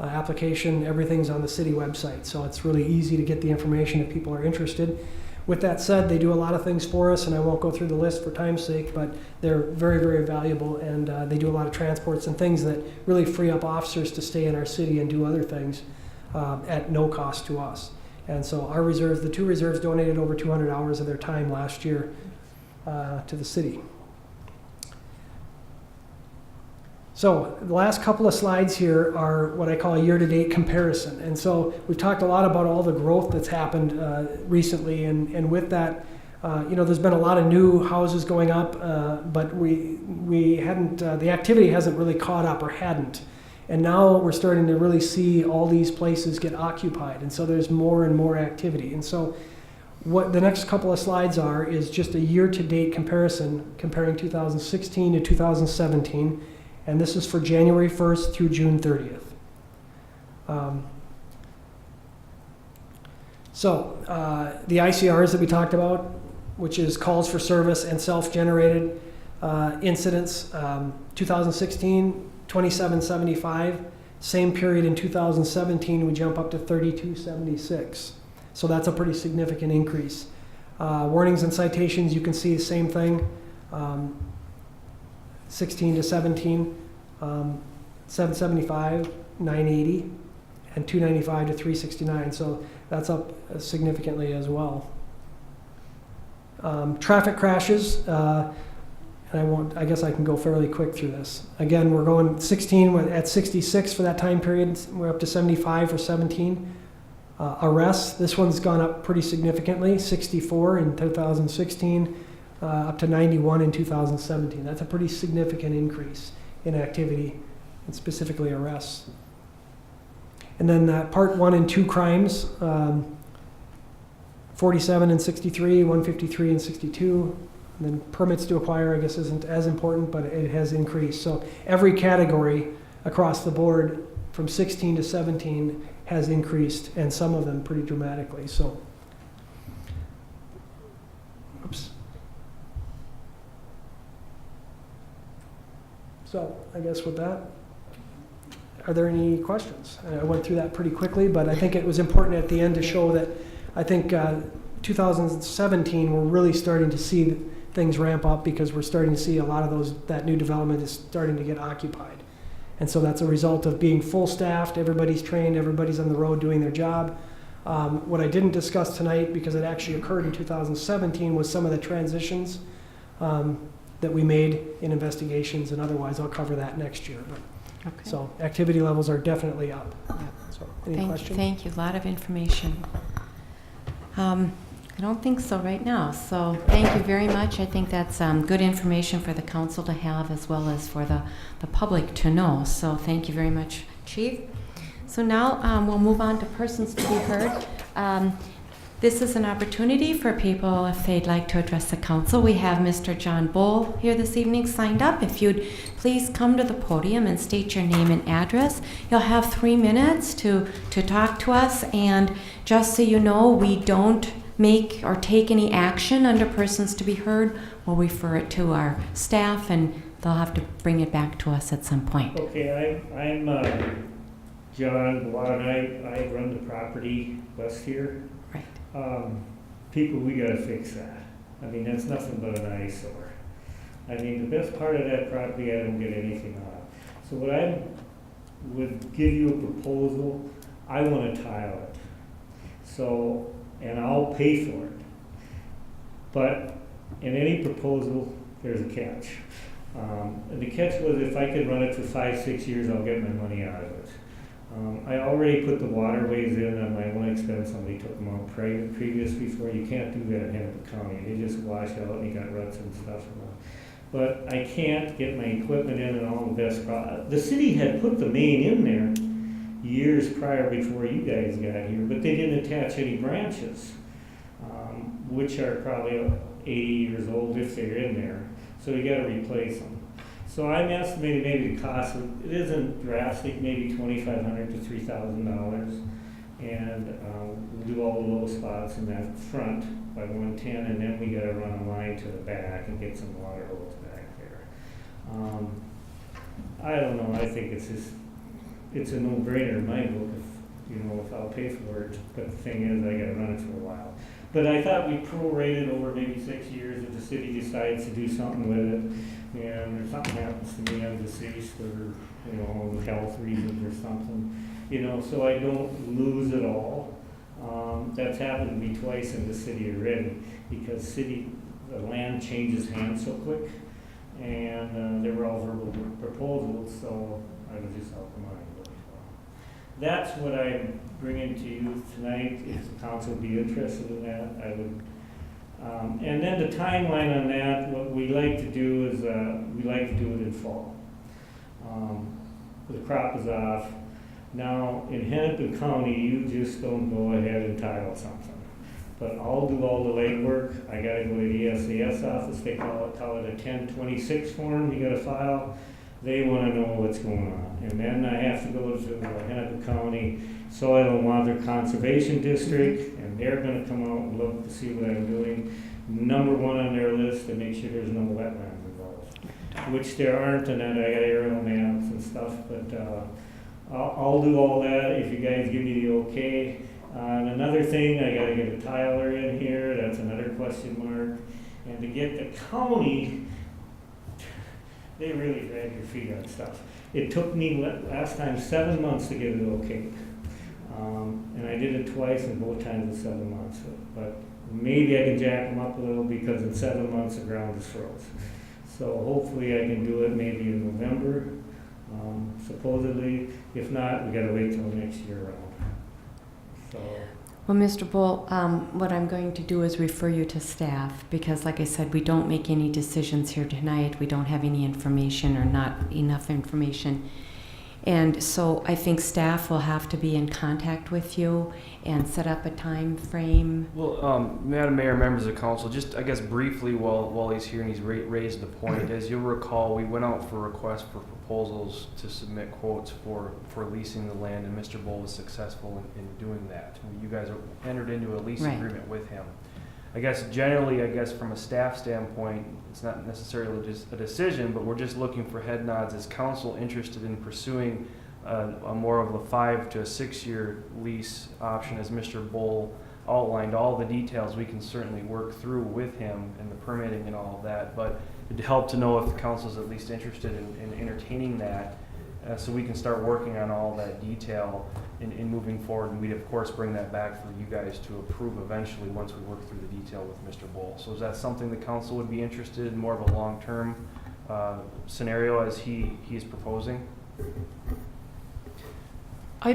application, everything's on the city website. So it's really easy to get the information if people are interested. With that said, they do a lot of things for us, and I won't go through the list for time's sake, but they're very, very valuable, and they do a lot of transports and things that really free up officers to stay in our city and do other things at no cost to us. And so our reserves, the 2 reserves donated over 200 hours of their time last year to the city. So the last couple of slides here are what I call a year-to-date comparison. And so we've talked a lot about all the growth that's happened recently, and with that, there's been a lot of new houses going up, but we hadn't, the activity hasn't really caught up, or hadn't. And now we're starting to really see all these places get occupied, and so there's more and more activity. And so what the next couple of slides are is just a year-to-date comparison, comparing 2016 to 2017, and this is for January 1st through June 30th. The ICRs that we talked about, which is calls for service and self-generated incidents, 2016, 2775. Same period in 2017, we jump up to 3276. So that's a pretty significant increase. Warnings and citations, you can see the same thing. 16 to 17, 775, 980, and 295 to 369. So that's up significantly as well. Traffic crashes, and I guess I can go fairly quick through this. Again, we're going 16 at 66 for that time period. We're up to 75 for 17. Arrests, this one's gone up pretty significantly, 64 in 2016, up to 91 in 2017. That's a pretty significant increase in activity, and specifically arrests. And then part 1 and 2 crimes, 47 and 63, 153 and 62. And then permits to acquire, I guess, isn't as important, but it has increased. So every category across the board from 16 to 17 has increased, and some of them pretty dramatically. So, oops. So I guess with that, are there any questions? I went through that pretty quickly, but I think it was important at the end to show that I think 2017 we're really starting to see things ramp up, because we're starting to see a lot of that new development is starting to get occupied. And so that's a result of being full staffed, everybody's trained, everybody's on the road doing their job. What I didn't discuss tonight, because it actually occurred in 2017, was some of the transitions that we made in investigations, and otherwise I'll cover that next year. But, okay. So activity levels are definitely up. Yep. So any questions? Thank you, a lot of information. I don't think so right now, so thank you very much. I think that's good information for the council to have, as well as for the public to know. So thank you very much, Chief. So now we'll move on to persons to be heard. This is an opportunity for people if they'd like to address the council. We have Mr. John Bull here this evening signed up. If you'd please come to the podium and state your name and address. You'll have 3 minutes to talk to us, and just so you know, we don't make or take any action under persons to be heard. We'll refer it to our staff, and they'll have to bring it back to us at some point. Okay, I'm John Bull, and I run the property west here. Right. People, we gotta fix that. I mean, that's nothing but an eyesore. I mean, the best part of that property, I don't get anything on. So what I would give you a proposal, I wanna tile it. So, and I'll pay for it. But in any proposal, there's a catch. And the catch was if I could run it for 5-6 years, I'll get my money out of it. I already put the waterways in on my own expense. Somebody took them out previous before. You can't do that in Hennepin County. They just wash out and you got ruts and stuff. But I can't get my equipment in and all the best. The city had put the main in there years prior before you guys got here, but they didn't attach any branches, which are probably 80 years old if they're in there. So you got to replace them. So I'm estimating maybe the cost, it isn't drastic, maybe $2,500 to $3,000. And we'll do all the low spots in that front by 110, and then we got to run a line to the back and get some water hose back there. I don't know, I think it's a no-brainer in my book if I'll pay for it. But the thing is, I got to run it for a while. But I thought we prorated over maybe 6 years if the city decides to do something with it. And if something happens to me, I'm deceased, or health reasons or something, so I don't lose it all. That's happened to me twice in the city already, because the land changes hands so quick, and they were all verbal proposals, so I was just out the money. That's what I'm bringing to you tonight. If the council would be interested in that, I would. And then the timeline on that, what we like to do is we like to do it in fall. The crop is off. Now, in Hennepin County, you just don't go ahead and tile something. But I'll do all the legwork. I got to go to the ESAS office. They call it a 1026 form. You got to file. They want to know what's going on. And then I have to go to the Hennepin County Soil and Water Conservation District, and they're going to come out and look to see what I'm doing. Number one on their list to make sure there's no wetlands involved, which there aren't, and then I got aerial maps and stuff. But I'll do all that if you guys give me the okay. And another thing, I got to get a tiler in here. That's another question mark. And to get the county, they really drag your feet on stuff. It took me last time 7 months to get it okay. And I did it twice, and both times in 7 months. But maybe I can jack them up a little, because in 7 months the ground is froze. So hopefully I can do it maybe in November, supposedly. If not, we got to wait till next year around. So. Well, Mr. Bull, what I'm going to do is refer you to staff, because like I said, we don't make any decisions here tonight. We don't have any information, or not enough information. And so I think staff will have to be in contact with you and set up a time frame. Well, Madam Mayor, members of council, just I guess briefly while he's here and he's raised the point, as you'll recall, we went out for requests for proposals to submit quotes for leasing the land, and Mr. Bull was successful in doing that. You guys entered into a lease agreement with him. I guess generally, from a staff standpoint, it's not necessarily just a decision, but we're just looking for head nods as council interested in pursuing a more of a 5 to 6 year lease option. As Mr. Bull outlined all the details, we can certainly work through with him and the permitting and all of that, but it'd help to know if the council is at least interested in entertaining that, so we can start working on all that detail in moving forward, and we'd of course bring that back for you guys to approve eventually once we work through the detail with Mr. Bull. So is that something the council would be interested in, more of a long-term scenario as he's proposing? I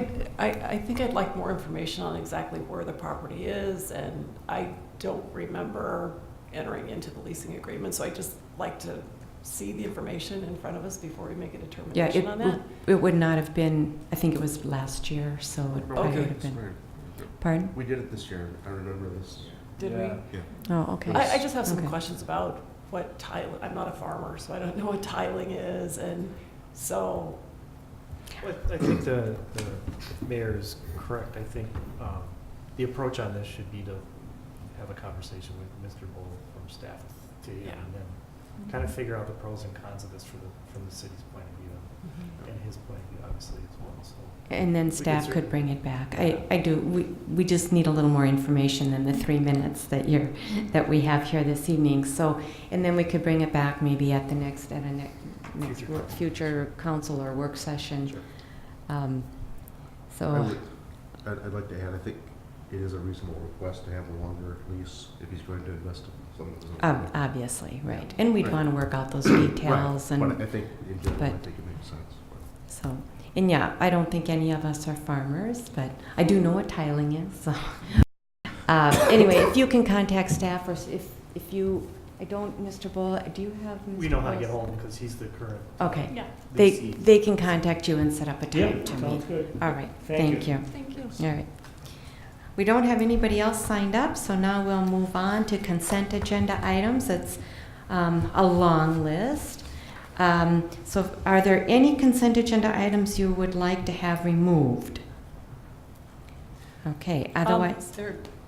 think I'd like more information on exactly where the property is, and I don't remember entering into the leasing agreement, so I just like to see the information in front of us before we make a Yeah, determination on that? it would not have been, I think it was last year, so it probably Okay. would have been. Pardon? We did it this year. I remember this. Did we? Yeah. Oh, okay. I just have some Okay. questions about what tiling, I'm not a farmer, so I don't know what tiling is, and so, Well, I think the mayor is correct. I think the approach on this should be to have a conversation with Mr. Bull from staff to you, Yeah. and then kind of figure out the pros and cons of this from the city's point of view and his point of view, obviously, as well. So And then we could staff could certainly- bring it back. I do, we just need a little more information than the 3 minutes that we have here this evening. So, and then we could bring it back maybe at a next future council or work session. Sure. So, I'd like to add, I think it is a reasonable request to have a longer lease if he's going to invest in something. obviously, right. And we'd Right. want to work out those details. Right. And But I think in general, I but- think it makes sense. so, and yeah, I don't think any of us are farmers, but I do know what tiling is. So, anyway, if you can contact staff, or if you, I don't, Mr. Bull, do you have Mr. We know how to Bull's- get hold of him because he's the current. Okay. yeah, They can contact you and set up a time Yep, to meet. sounds good. All right, Thank thank you. thank you. All right. We don't have anybody else signed up, so now we'll move on to consent agenda items. It's a long list. So are there any consent agenda items you would like to have removed? Okay, otherwise,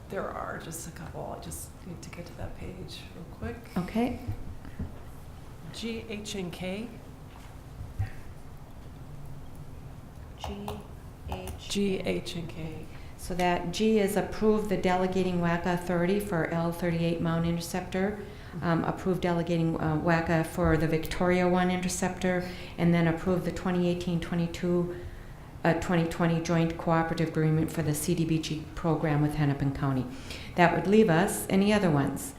There are just a couple, I just need to get to that page real quick. okay. G, H, and K. G, H, and K. So that G is approve the delegating WACA authority for L38 Mount Interceptor, approve delegating WACA for the Victoria 1 Interceptor, and then approve the 2018-2020 Joint Cooperative Agreement for the CDBG program with Hennepin County. That would leave us, any other ones?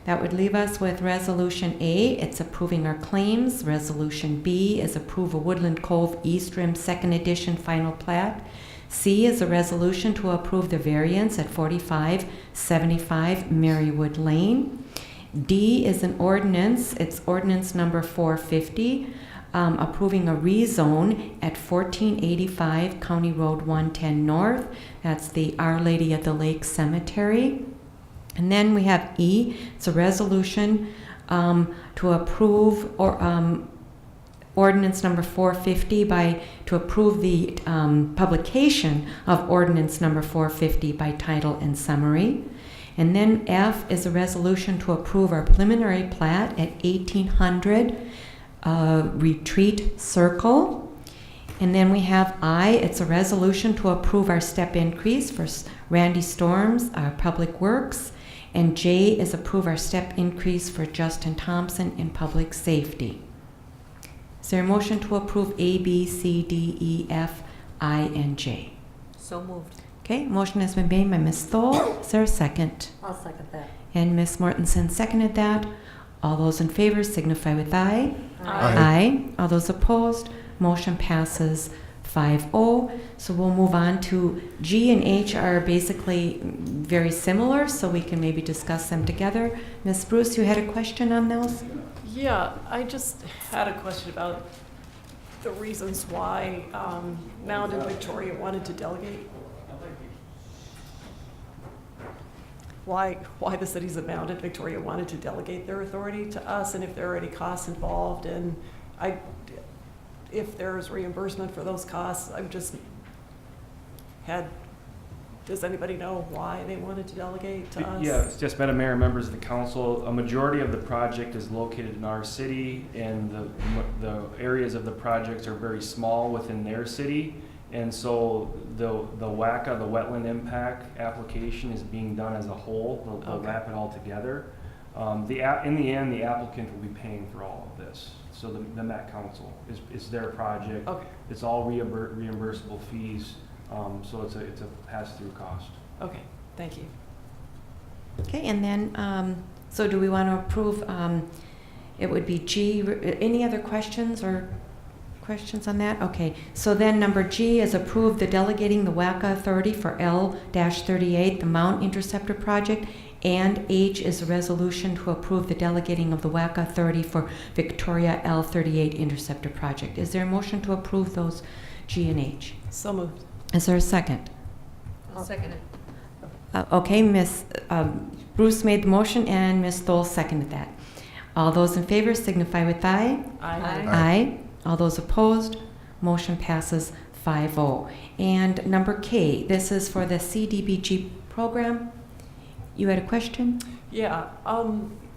That would leave us with Resolution A, it's approving our claims. Resolution B is approve a Woodland Cove East Rim 2nd Edition final plat. C is a resolution to approve the variance at 4575 Marywood Lane. D is an ordinance, it's ordinance number 450, approving a rezone at 1485 County Road 110 North. That's the Our Lady of the Lake Cemetery. And then we have E, it's a resolution to approve or ordinance number 450 to approve the publication of ordinance number 450 by title and summary. And then F is a resolution to approve our preliminary plat at 1800 Retreat Circle. And then we have I, it's a resolution to approve our step increase for Randy Storms, our Public Works. And J is approve our step increase for Justin Thompson in Public Safety. Is there a motion to approve A, B, C, D, E, F, I, and J? So moved. Okay, motion has been made by Ms. Thoele. Is there a second? I'll second that. And Ms. Mortenson seconded that. All those in favor signify with aye. Aye. Aye. All those opposed, motion passes 5-0. So we'll move on to G and H are basically very similar, so we can maybe discuss them together. Ms. Bruce, you had a question on those? Yeah, I just had a question about the reasons why Mound and Victoria wanted to delegate. Why the cities of Mound and Victoria wanted to delegate their authority to us, and if there are any costs involved, and if there's reimbursement for those costs. Does anybody know why they wanted to delegate to us? Yeah, it's just Madam Mayor and members of the council. A majority of the project is located in our city, and the areas of the projects are very small within their city. And so the WACA, the wetland impact application, is being done as a whole. They'll wrap it all together. In the end, the applicant will be paying for all of this. So the Met Council is their project. Okay. It's all reimbursable fees. So it's a pass-through cost. Okay, thank you. Okay, and then, so do we want to approve, it would be G, any other questions on that? Okay, so then number G is approve the delegating the WACA authority for L-38, the Mount Interceptor project, And H is a resolution to approve the delegating of the WACA authority for Victoria L38 Interceptor project. Is there a motion to approve those G and H? So moved. Is there a second? I'll second it. Okay, Ms. Bruce made the motion and Ms. Thoele seconded that. All those in favor signify with aye. Aye. Aye. All those opposed, motion passes 5-0. And number K, this is for the CDBG program. You had a question? Yeah,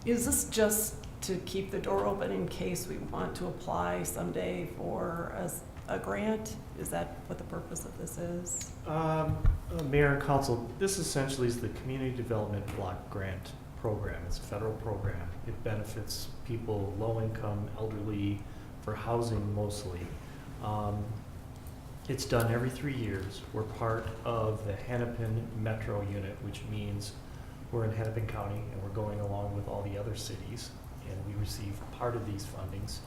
is this just to keep the door open in case we want to apply someday for a grant? Is that what the purpose of this is? Mayor and Council, this essentially is the Community Development Block Grant Program. It's a federal program. It benefits people, low income, elderly, for housing mostly. It's done every 3 years. We're part of the Hennepin Metro Unit, which means we're in Hennepin County and we're going along with all the other cities, and we receive part of these fundings.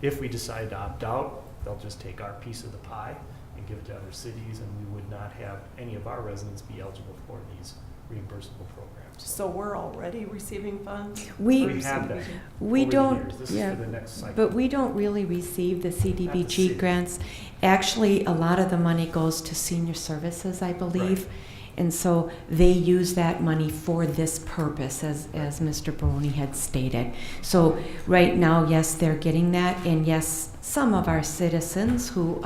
If we decide to opt out, they'll just take our piece of the pie and give it to other cities, and we would not have any of our residents be eligible for these reimbursable programs. So we're already receiving funds? We have that we over the don't, years. This yeah, is for the next cycle. but we don't really receive the Not the CDBG city. grants. Actually, a lot of the money goes to senior services, I believe. Right. And so they use that money for this purpose, as Mr. Barone had stated. So right now, yes, they're getting that, and yes, some of our citizens who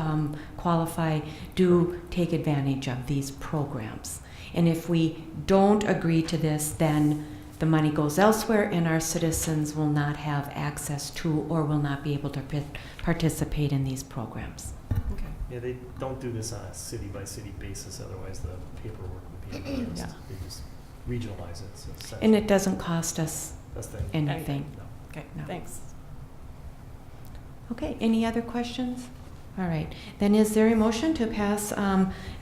qualify do take advantage of these programs. And if we don't agree to this, then the money goes elsewhere and our citizens will not have access to or will not be able to participate in these programs. Okay. Yeah, they don't do this on a city-by-city basis, otherwise the paperwork would be embarrassed. Yeah. They just regionalize it. So And essentially, it doesn't cost us that's the anything. No. Okay, No. thanks. Okay, any other questions? All right, then is there a motion to pass,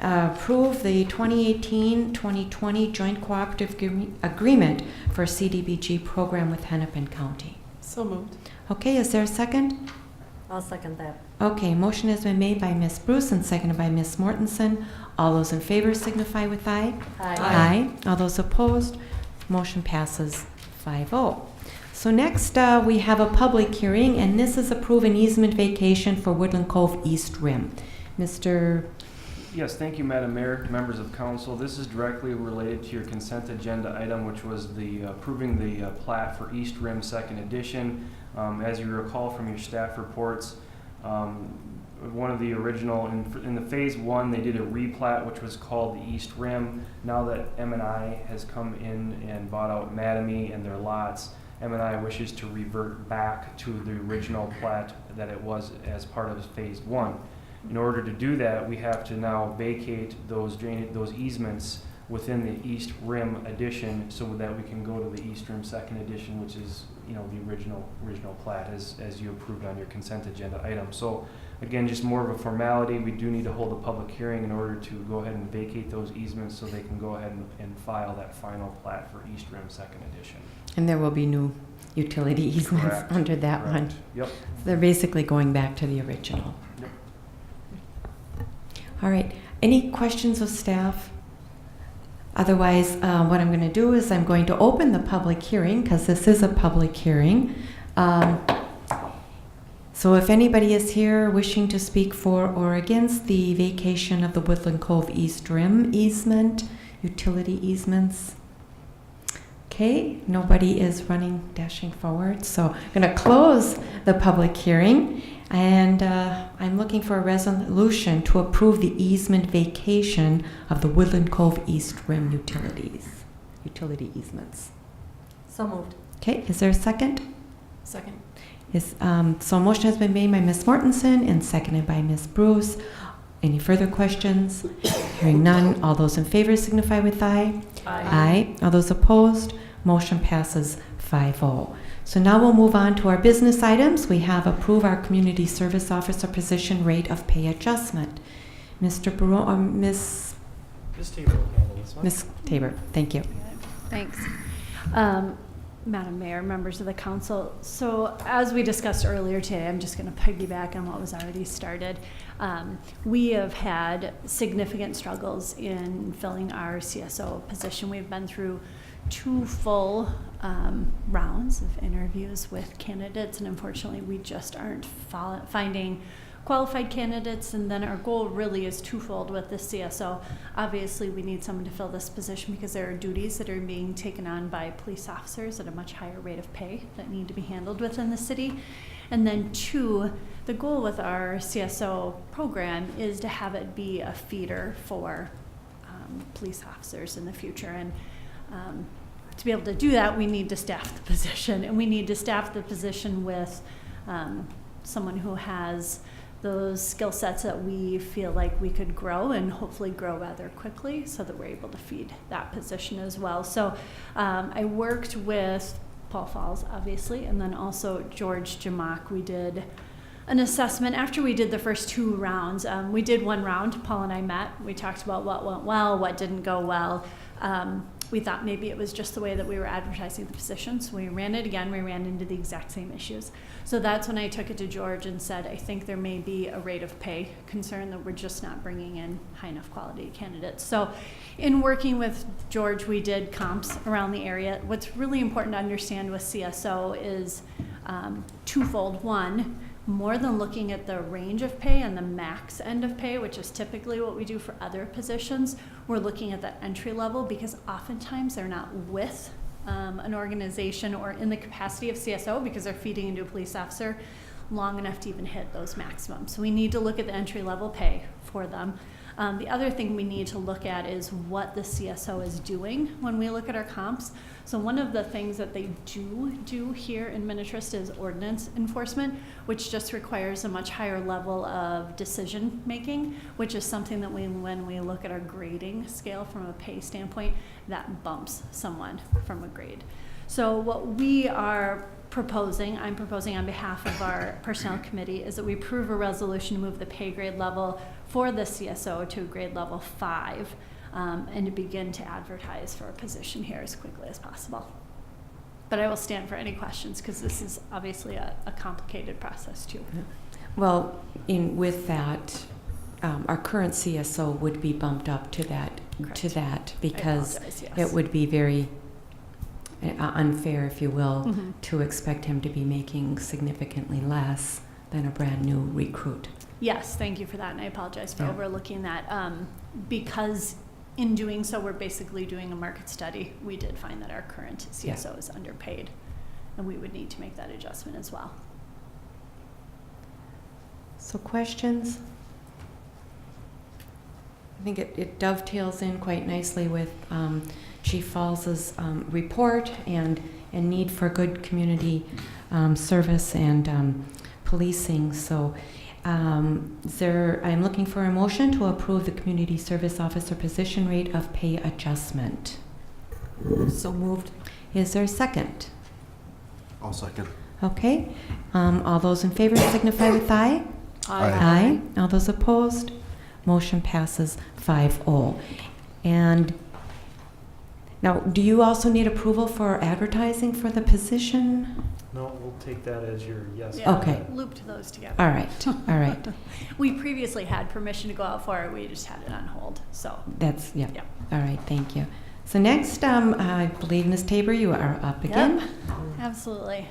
approve the 2018-2020 Joint Cooperative Agreement for CDBG program with Hennepin County? So moved. Okay, is there a second? I'll second that. Okay, motion has been made by Ms. Bruce and seconded by Ms. Mortenson. All those in favor signify with aye. Aye. All those opposed, motion passes 5-0. So next, we have a public hearing, and this is approve an easement vacation for Woodland Cove East Rim. Mr. Yes, thank you, Madam Mayor, members of council. This is directly related to your consent agenda item, which was the approving the plat for East Rim Second Edition. As you recall from your staff reports, one of the original, in the phase one, they did a replat, which was called the East Rim. Now that M&I has come in and bought out Mattamy and their lots, M&I wishes to revert back to the original plat that it was as part of phase one. In order to do that, we have to now vacate those easements within the East Rim addition so that we can go to the East Rim Second Edition, which is, the original plat as you approved on your consent agenda item. So again, just more of a formality. We do need to hold a public hearing in order to go ahead and vacate those easements so they can go ahead and file that final plat for East Rim Second Edition. And there will be new utility easements Correct. under that Correct. one. Yep. So they're basically going back to the original. Yep. All right, any questions of staff? Otherwise, what I'm going to do is I'm going to open the public hearing, because this is a public hearing. So if anybody is here wishing to speak for or against the vacation of the Woodland Cove East Rim easement, utility easements. Okay, nobody is dashing forward. So I'm going to close the public hearing, and I'm looking for a resolution to approve the easement vacation of the Woodland Cove East Rim utility easements. So moved. Okay, is there a second? Second. So a motion has been made by Ms. Mortenson and seconded by Ms. Bruce. Any further questions? Hearing none, all those in favor signify with aye. Aye. All those opposed, motion passes 5-0. So now we'll move on to our business items. We have approve our community service officer position rate of pay adjustment. Mr. Barone, Ms. Ms. Tabor will handle this one. Ms. Tabor, thank you. Thanks. Madam Mayor, members of the council. So as we discussed earlier today, I'm just going to piggyback on what was already started. We have had significant struggles in filling our CSO position. We've been through 2 full rounds of interviews with candidates, and unfortunately we just aren't finding qualified candidates, and then our goal really is twofold with the CSO. Obviously, we need someone to fill this position because there are duties that are being taken on by police officers at a much higher rate of pay that need to be handled within the city. And then 2, the goal with our CSO program is to have it be a feeder for police officers in the future. And to be able to do that, we need to staff the position, and we need to staff the position with someone who has those skill sets that we feel like we could grow and hopefully grow rather quickly so that we're able to feed that position as well. So I worked with Paul Falls, obviously, and then also George Jamak. We did an assessment after we did the first 2 rounds. We did 1 round, Paul and I met. We talked about what went well, what didn't go well. We thought maybe it was just the way that we were advertising the position, so we ran it again. We ran into the exact same issues. So that's when I took it to George and said, I think there may be a rate of pay concern that we're just not bringing in high enough quality candidates. So in working with George, we did comps around the area. What's really important to understand with CSO is twofold. One, more than looking at the range of pay and the max end of pay, which is typically what we do for other positions, we're looking at that entry level because oftentimes they're not with an organization or in the capacity of CSO because they're feeding into a police officer long enough to even hit those maximums. So we need to look at the entry level pay for them. The other thing we need to look at is what the CSO is doing when we look at our comps. So one of the things that they do here in Minnetrista is ordinance enforcement, which just requires a much higher level of decision making, which is something that when we look at our grading scale from a pay standpoint, that bumps someone from a grade. So what we are proposing, I'm proposing on behalf of our personnel committee, is that we approve a resolution to move the pay grade level for the CSO to grade level 5 and to begin to advertise for a position here as quickly as possible. But I will stand for any questions because this is obviously a complicated process too. Well, with that, our current CSO would be bumped up to that. Correct. To that because yes. it would be very unfair, if you will, to expect him to be making significantly less than a brand new recruit. Yes, thank you for that, and I apologize for overlooking that. Because in doing so, we're basically doing a market study. We did find that our current CSO is underpaid, and we would need to make that adjustment as well. So questions? I think it dovetails in quite nicely with Chief Falls's report and need for good community service and policing. So I'm looking for a motion to approve the community service officer position rate of pay adjustment. So moved. Is there a second? I'll second. Okay. All those in favor signify with aye. Aye. All those opposed? Motion passes 5-0. And now, do you also need approval for advertising for the position? No, we'll take that as your yes. Yeah, Okay. Looped those together. All right. All right. We previously had permission to go out for it. We just had it on hold. So That's, yeah. Yep. All right. Thank you. So next, I believe, Ms. Tabor, you are up again. Yep, absolutely.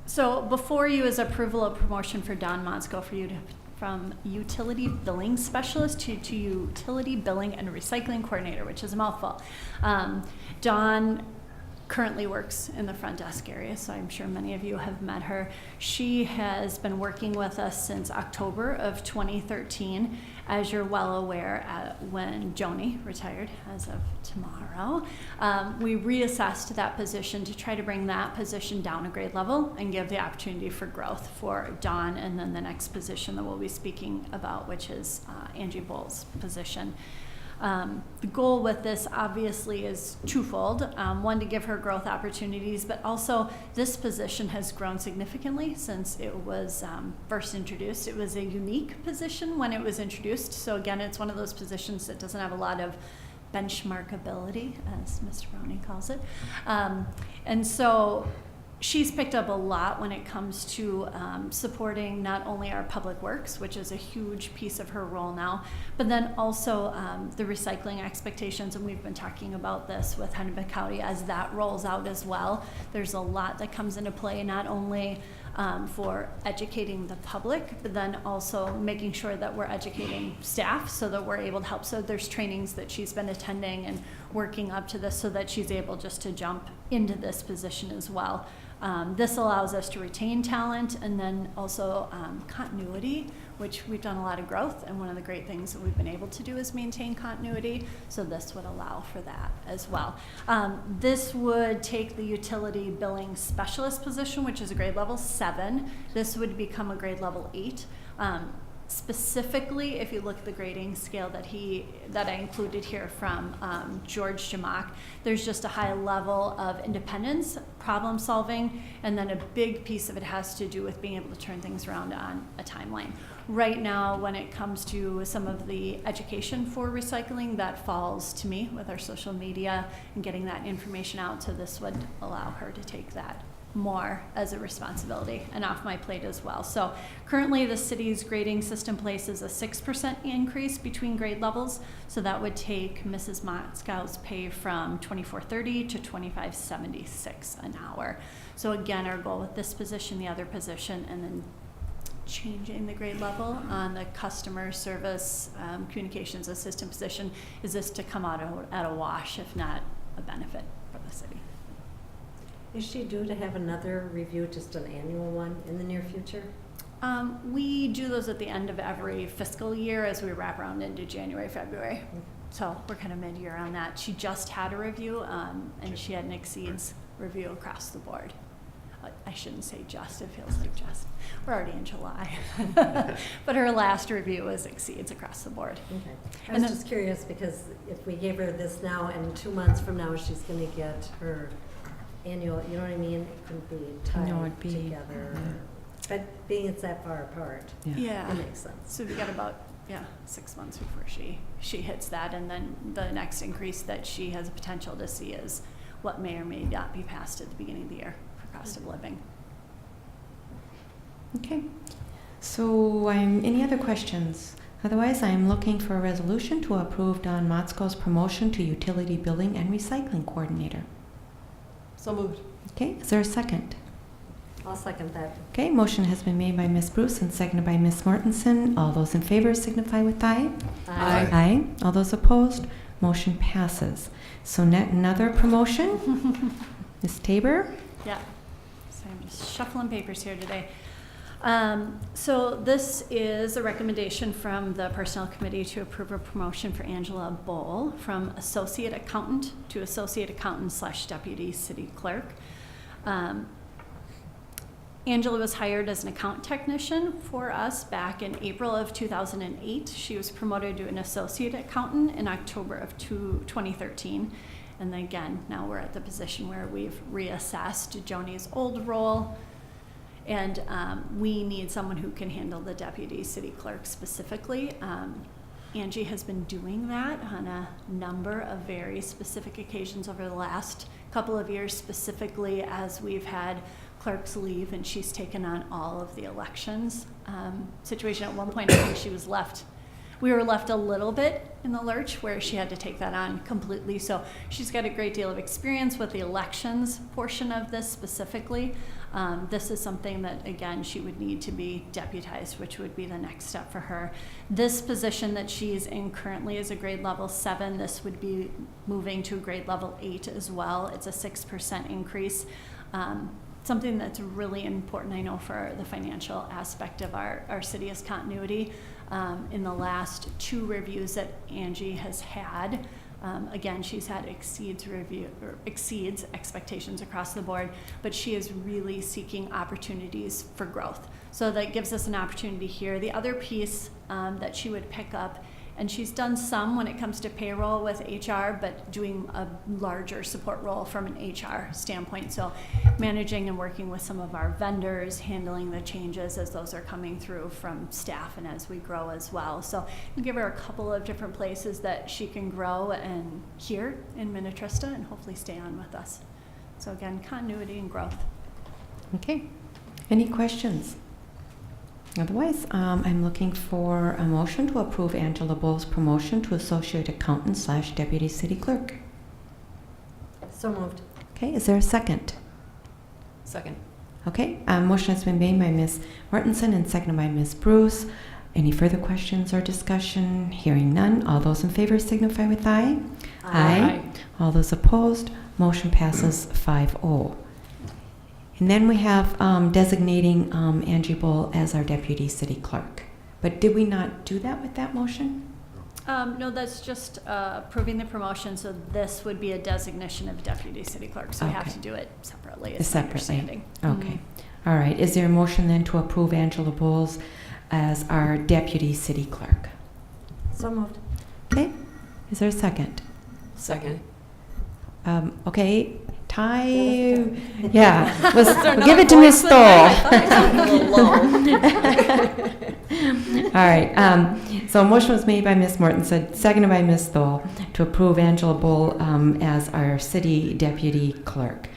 So before you is approval of promotion for Don Monsko from utility billing specialist to utility billing and recycling coordinator, which is a mouthful. Don currently works in the front desk area, so I'm sure many of you have met her. She has been working with us since October of 2013. As you're well aware, when Joanie retired as of tomorrow, we reassessed that position to try to bring that position down a grade level and give the opportunity for growth for Dawn and then the next position that we'll be speaking about, which is Angie Bull's position. The goal with this obviously is twofold. One, to give her growth opportunities, but also this position has grown significantly since it was first introduced. It was a unique position when it was introduced. So again, it's one of those positions that doesn't have a lot of benchmarkability, as Mr. Brownie calls it. And so she's picked up a lot when it comes to supporting not only our public works, which is a huge piece of her role now, but then also the recycling expectations. And we've been talking about this with Hornby County as that rolls out as well. There's a lot that comes into play, not only for educating the public, but then also making sure that we're educating staff so that we're able to help. So there's trainings that she's been attending and working up to this so that she's able just to jump into this position as well. This allows us to retain talent and then also continuity, which we've done a lot of growth, and one of the great things that we've been able to do is maintain continuity, so this would allow for that as well. This would take the utility billing specialist position, which is a grade level 7. This would become a grade level 8. Specifically, if you look at the grading scale that I included here from George Jamak, there's just a high level of independence, problem solving, and then a big piece of it has to do with being able to turn things around on a timeline. Right now, when it comes to some of the education for recycling, that falls to me with our social media and getting that information out, so this would allow her to take that more as a responsibility and off my plate as well. So currently the city's grading system places a 6% increase between grade levels. So that would take Mrs. Motzkow's pay from $24.30 to $25.76 an hour. So again, our goal with this position, the other position, and then changing the grade level on the customer service communications assistant position is this to come out at a wash, if not a benefit for the city. Is she due to have another review, just an annual one, in the near future? We do those at the end of every fiscal year as we wrap around into January, February. So we're kind of mid-year on that. She just had a review, and she had an exceeds review across the board. I shouldn't say just, it feels like just. We're already in July. But her last review was exceeds across the board. Okay. I was just curious, because if we gave her this now and 2 months from now she's going to get her annual, you know what I mean? It couldn't be tied together. But being it's that far apart, Yeah. it makes sense. So we got about 6 months before she hits that, and then the next increase that she has a potential to see is what may or may not be passed at the beginning of the year for cost of living. Okay. So any other questions? Otherwise, I'm looking for a resolution to approve Don Motzko's promotion to Utility Billing and Recycling Coordinator. So moved. Okay, is there a second? I'll second that. Okay, motion has been made by Ms. Bruce and seconded by Ms. Mortenson. All those in favor signify with aye. Aye. Aye. All those opposed, motion passes. So another promotion, Ms. Tabor. Yeah. So I'm just shuffling papers here today. So this is a recommendation from the Personnel Committee to approve a promotion for Angela Bowl from Associate Accountant to Associate Accountant / Deputy City Clerk. Angela was hired as an account technician for us back in April of 2008. She was promoted to an Associate Accountant in October of 2013. And then again, now we're at the position where we've reassessed Joanie's old role. And we need someone who can handle the deputy city clerk specifically. Angie has been doing that on a number of very specific occasions over the last couple of years, specifically as we've had clerks leave and she's taken on all of the elections situation. At one point, I think we were left a little bit in the lurch where she had to take that on completely. So she's got a great deal of experience with the elections portion of this specifically. This is something that, again, she would need to be deputized, which would be the next step for her. This position that she's in currently is a grade level 7. This would be moving to a grade level 8 as well. It's a 6% increase. Something that's really important, I know, for the financial aspect of our city is continuity. In the last 2 reviews that Angie has had, again, she's had exceeds expectations across the board, but she is really seeking opportunities for growth. So that gives us an opportunity here. The other piece that she would pick up And she's done some when it comes to payroll with HR, but doing a larger support role from an HR standpoint. So managing and working with some of our vendors, handling the changes as those are coming through from staff and as we grow as well. So we'll give her a couple of different places that she can grow and here in Minnetrista and hopefully stay on with us. So again, continuity and growth. Okay. Any questions? Otherwise, I'm looking for a motion to approve Angela Bull's promotion to Associate Accountant / Deputy City Clerk. So moved. Okay, is there a second? Second. Okay, motion has been made by Ms. Mortenson and seconded by Ms. Bruce. Any further questions or discussion? Hearing none. All those in favor signify with aye. Aye. All those opposed, motion passes 5-0. And then we have designating Angie Bull as our Deputy City Clerk. But did we not do that with that motion? No, that's just approving the promotion. So this would be a designation of Deputy City Clerk. So we have Okay. to do it separately. Is my Separately. understanding. Okay. All right. Is there a motion then to approve Angela Bowles as our Deputy City Clerk? So moved. Okay. Is there a second? Second. Okay. Time. Yeah. We'll give it to Ms. Stoll. All right. So a motion was made by Ms. Mortenson, seconded by Ms. Stoll, to approve Angela Bull as our City Deputy Clerk.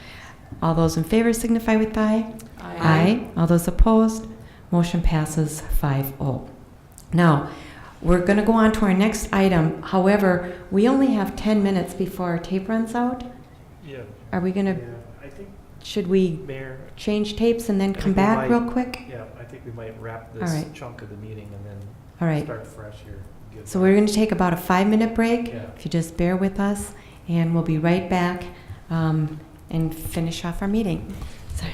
All those in favor signify with aye. Aye. All those opposed, motion passes 5-0. Now, we're going to go on to our next item. However, we only have 10 minutes before our tape runs out. Yeah. Are we going to, I think, should we Mayor, change tapes and then I come think we back might- real quick? yeah, I think we might wrap All this right. chunk of the meeting and then All right. start fresh here. Get So we're going to take about a 5-minute break, Yeah. if you just bear with us, and we'll be right back and finish off our meeting. Sorry.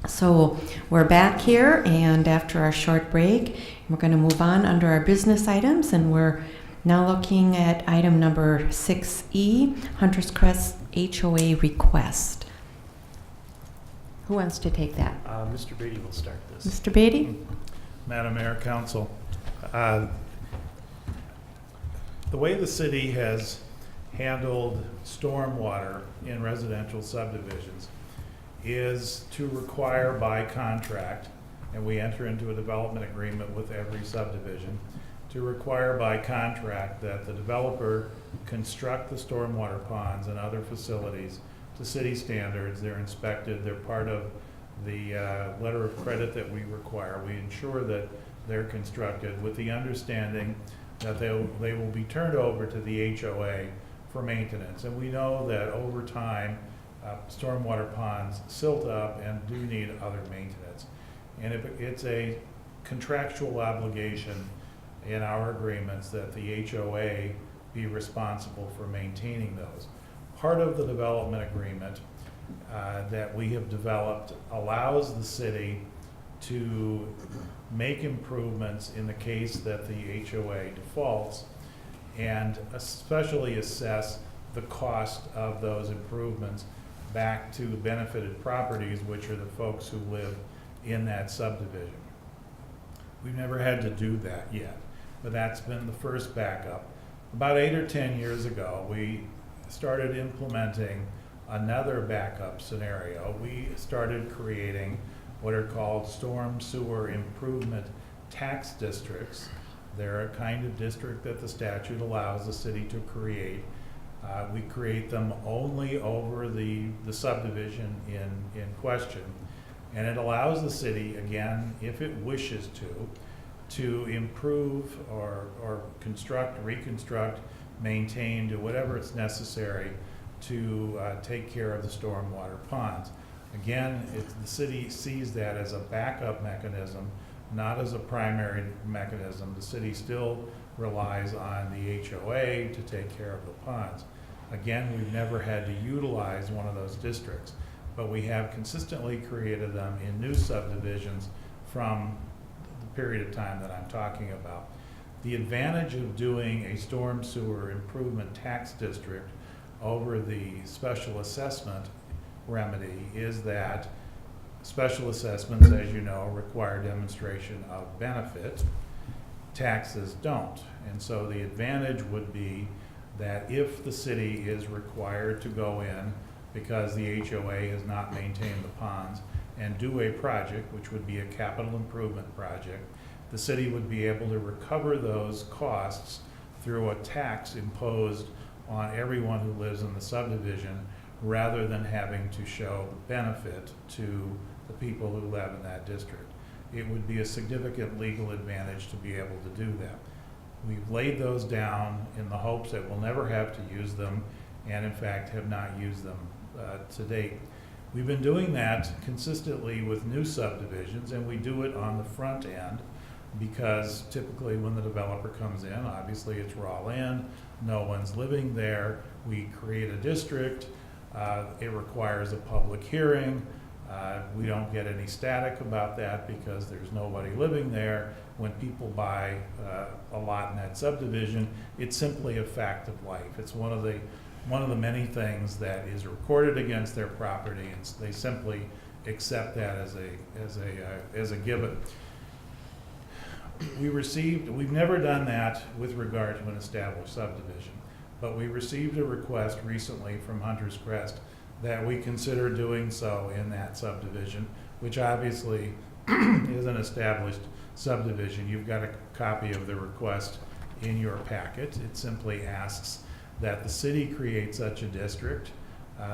So we're back here, and after our short break, we're going to move on under our business items, and we're now looking at item number 6E, Hunter's Crest HOA request. Who wants to take that? Mr. Beatty will start this. Mr. Beatty? Madam Mayor, Council, the way the city has handled stormwater in residential subdivisions is to require by contract, and we enter into a development agreement with every subdivision, to require by contract that the developer construct the stormwater ponds and other facilities to city standards. They're inspected, they're part of the letter of credit that we require. We ensure that they're constructed with the understanding that they will be turned over to the HOA for maintenance. And we know that over time, stormwater ponds silt up and do need other maintenance. And if it's a contractual obligation in our agreements that the HOA be responsible for maintaining those. Part of the development agreement that we have developed allows the city to make improvements in the case that the HOA defaults and especially assess the cost of those improvements back to benefited properties, which are the folks who live in that subdivision. We've never had to do that yet, but that's been the first backup. About 8 or 10 years ago, we started implementing another backup scenario. We started creating what are called storm sewer improvement tax districts. They're a kind of district that the statute allows the city to create. We create them only over the subdivision in question. And it allows the city, again, if it wishes to improve or construct, reconstruct, maintain, do whatever it's necessary to take care of the stormwater ponds. Again, the city sees that as a backup mechanism, not as a primary mechanism. The city still relies on the HOA to take care of the ponds. Again, we've never had to utilize one of those districts, but we have consistently created them in new subdivisions from the period of time that I'm talking about. The advantage of doing a storm sewer improvement tax district over the special assessment remedy is that special assessments, as you know, require demonstration of benefit. taxes don't. And so the advantage would be that if the city is required to go in because the HOA has not maintained the ponds and do a project, which would be a capital improvement project, the city would be able to recover those costs through a tax imposed on everyone who lives in the subdivision, rather than having to show benefit to the people who live in that district. It would be a significant legal advantage to be able to do that. We've laid those down in the hopes that we'll never have to use them, and in fact have not used them to date. We've been doing that consistently with new subdivisions, and we do it on the front end because typically when the developer comes in, obviously it's raw land, no one's living there, we create a district, it requires a public hearing, we don't get any static about that because there's nobody living there. When people buy a lot in that subdivision, it's simply a fact of life. It's one of the many things that is recorded against their property, and they simply accept that as a given. We've never done that with regard to an established subdivision, but we received a request recently from Hunter's Crest that we consider doing so in that subdivision, which obviously is an established subdivision. You've got a copy of the request in your packet. It simply asks that the city create such a district.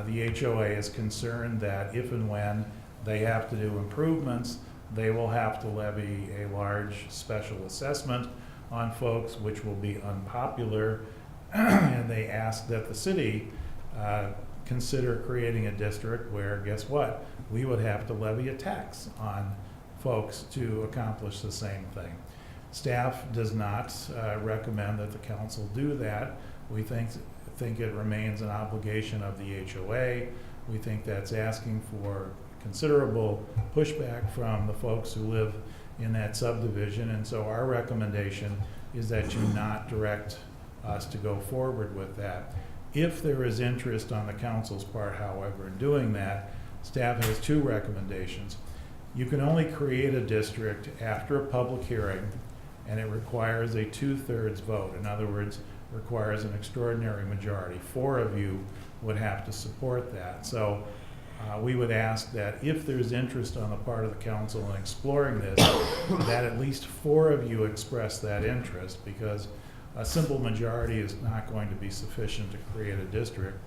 The HOA is concerned that if and when they have to do improvements, they will have to levy a large special assessment on folks, which will be unpopular, and they ask that the city consider creating a district where, guess what, we would have to levy a tax on folks to accomplish the same thing. Staff does not recommend that the council do that. We think it remains an obligation of the HOA. We think that's asking for considerable pushback from the folks who live in that subdivision, and so our recommendation is that you not direct us to go forward with that. If there is interest on the council's part, however, in doing that, staff has two recommendations. You can only create a district after a public hearing, and it requires a 2/3 vote. In other words, requires an extraordinary majority. 4 of you would have to support that. So we would ask that if there's interest on the part of the council in exploring this, that at least 4 of you express that interest, because a simple majority is not going to be sufficient to create a district.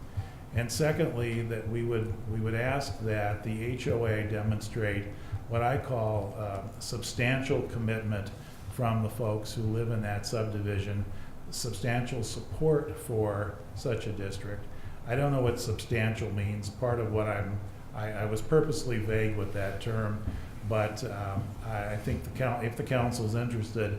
And secondly, that we would ask that the HOA demonstrate what I call substantial commitment from the folks who live in that subdivision, substantial support for such a district. I don't know what substantial means. Part of what I was purposely vague with that term, but I think if the council's interested,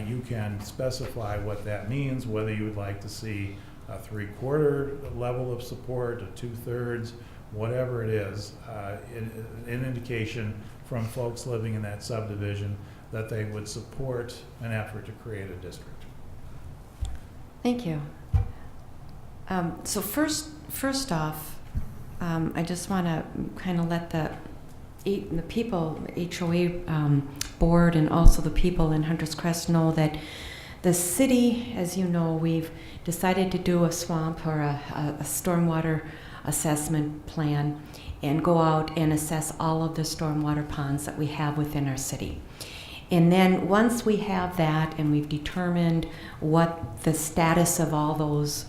you can specify what that means, whether you would like to see a 3/4 level of support, a 2/3, whatever it is, an indication from folks living in that subdivision that they would support an effort to create a district. Thank you. So first off, I just want to kind of let the people, HOA board, and also the people in Hunter's Crest know that the city, as you know, we've decided to do a swamp or a stormwater assessment plan and go out and assess all of the stormwater ponds that we have within our city. And then once we have that and we've determined what the status of all those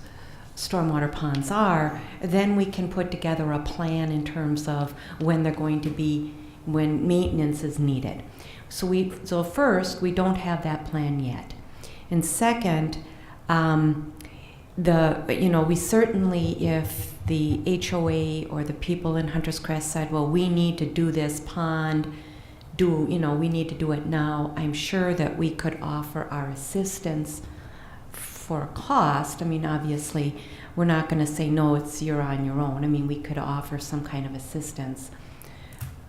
stormwater ponds are, then we can put together a plan in terms of when they're going to be, when maintenance is needed. So first, we don't have that plan yet. And second, we certainly, if the HOA or the people in Hunter's Crest said, well, we need to do this pond, we need to do it now, I'm sure that we could offer our assistance for a cost. I mean, obviously, we're not going to say, no, you're on your own. I mean, we could offer some kind of assistance.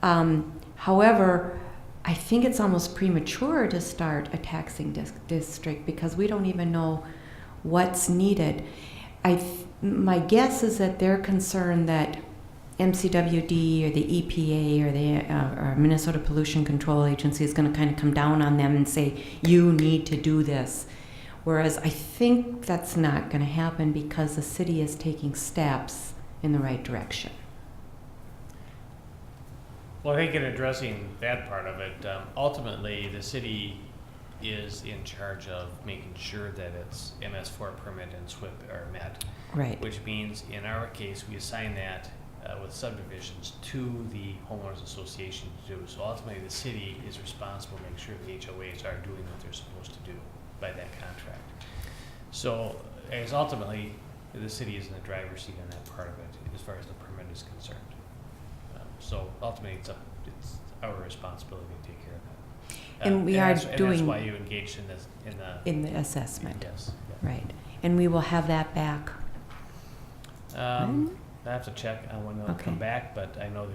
However, I think it's almost premature to start a taxing district because we don't even know what's needed. My guess is that they're concerned that MCWD or the EPA or the or Minnesota Pollution Control Agency is going to kind of come down on them and say, you need to do this. Whereas I think that's not going to happen because the city is taking steps in the right direction. Well, I think in addressing that part of it, ultimately the city is in charge of making sure that its MS4 permit and SWIP are met. Right. Which means in our case, we assign that with subdivisions to the homeowners association to do. So ultimately the city is responsible to make sure the HOAs are doing what they're supposed to do by that contract. So as ultimately the city is in the driver's seat on that part of it as far as the permit is concerned. So ultimately it's our responsibility to take care of that. And we are doing. And that's why you engaged in this, in the assessment. Yes. Yeah. Right. And we will have that back. I have to check on when they'll come back, but I know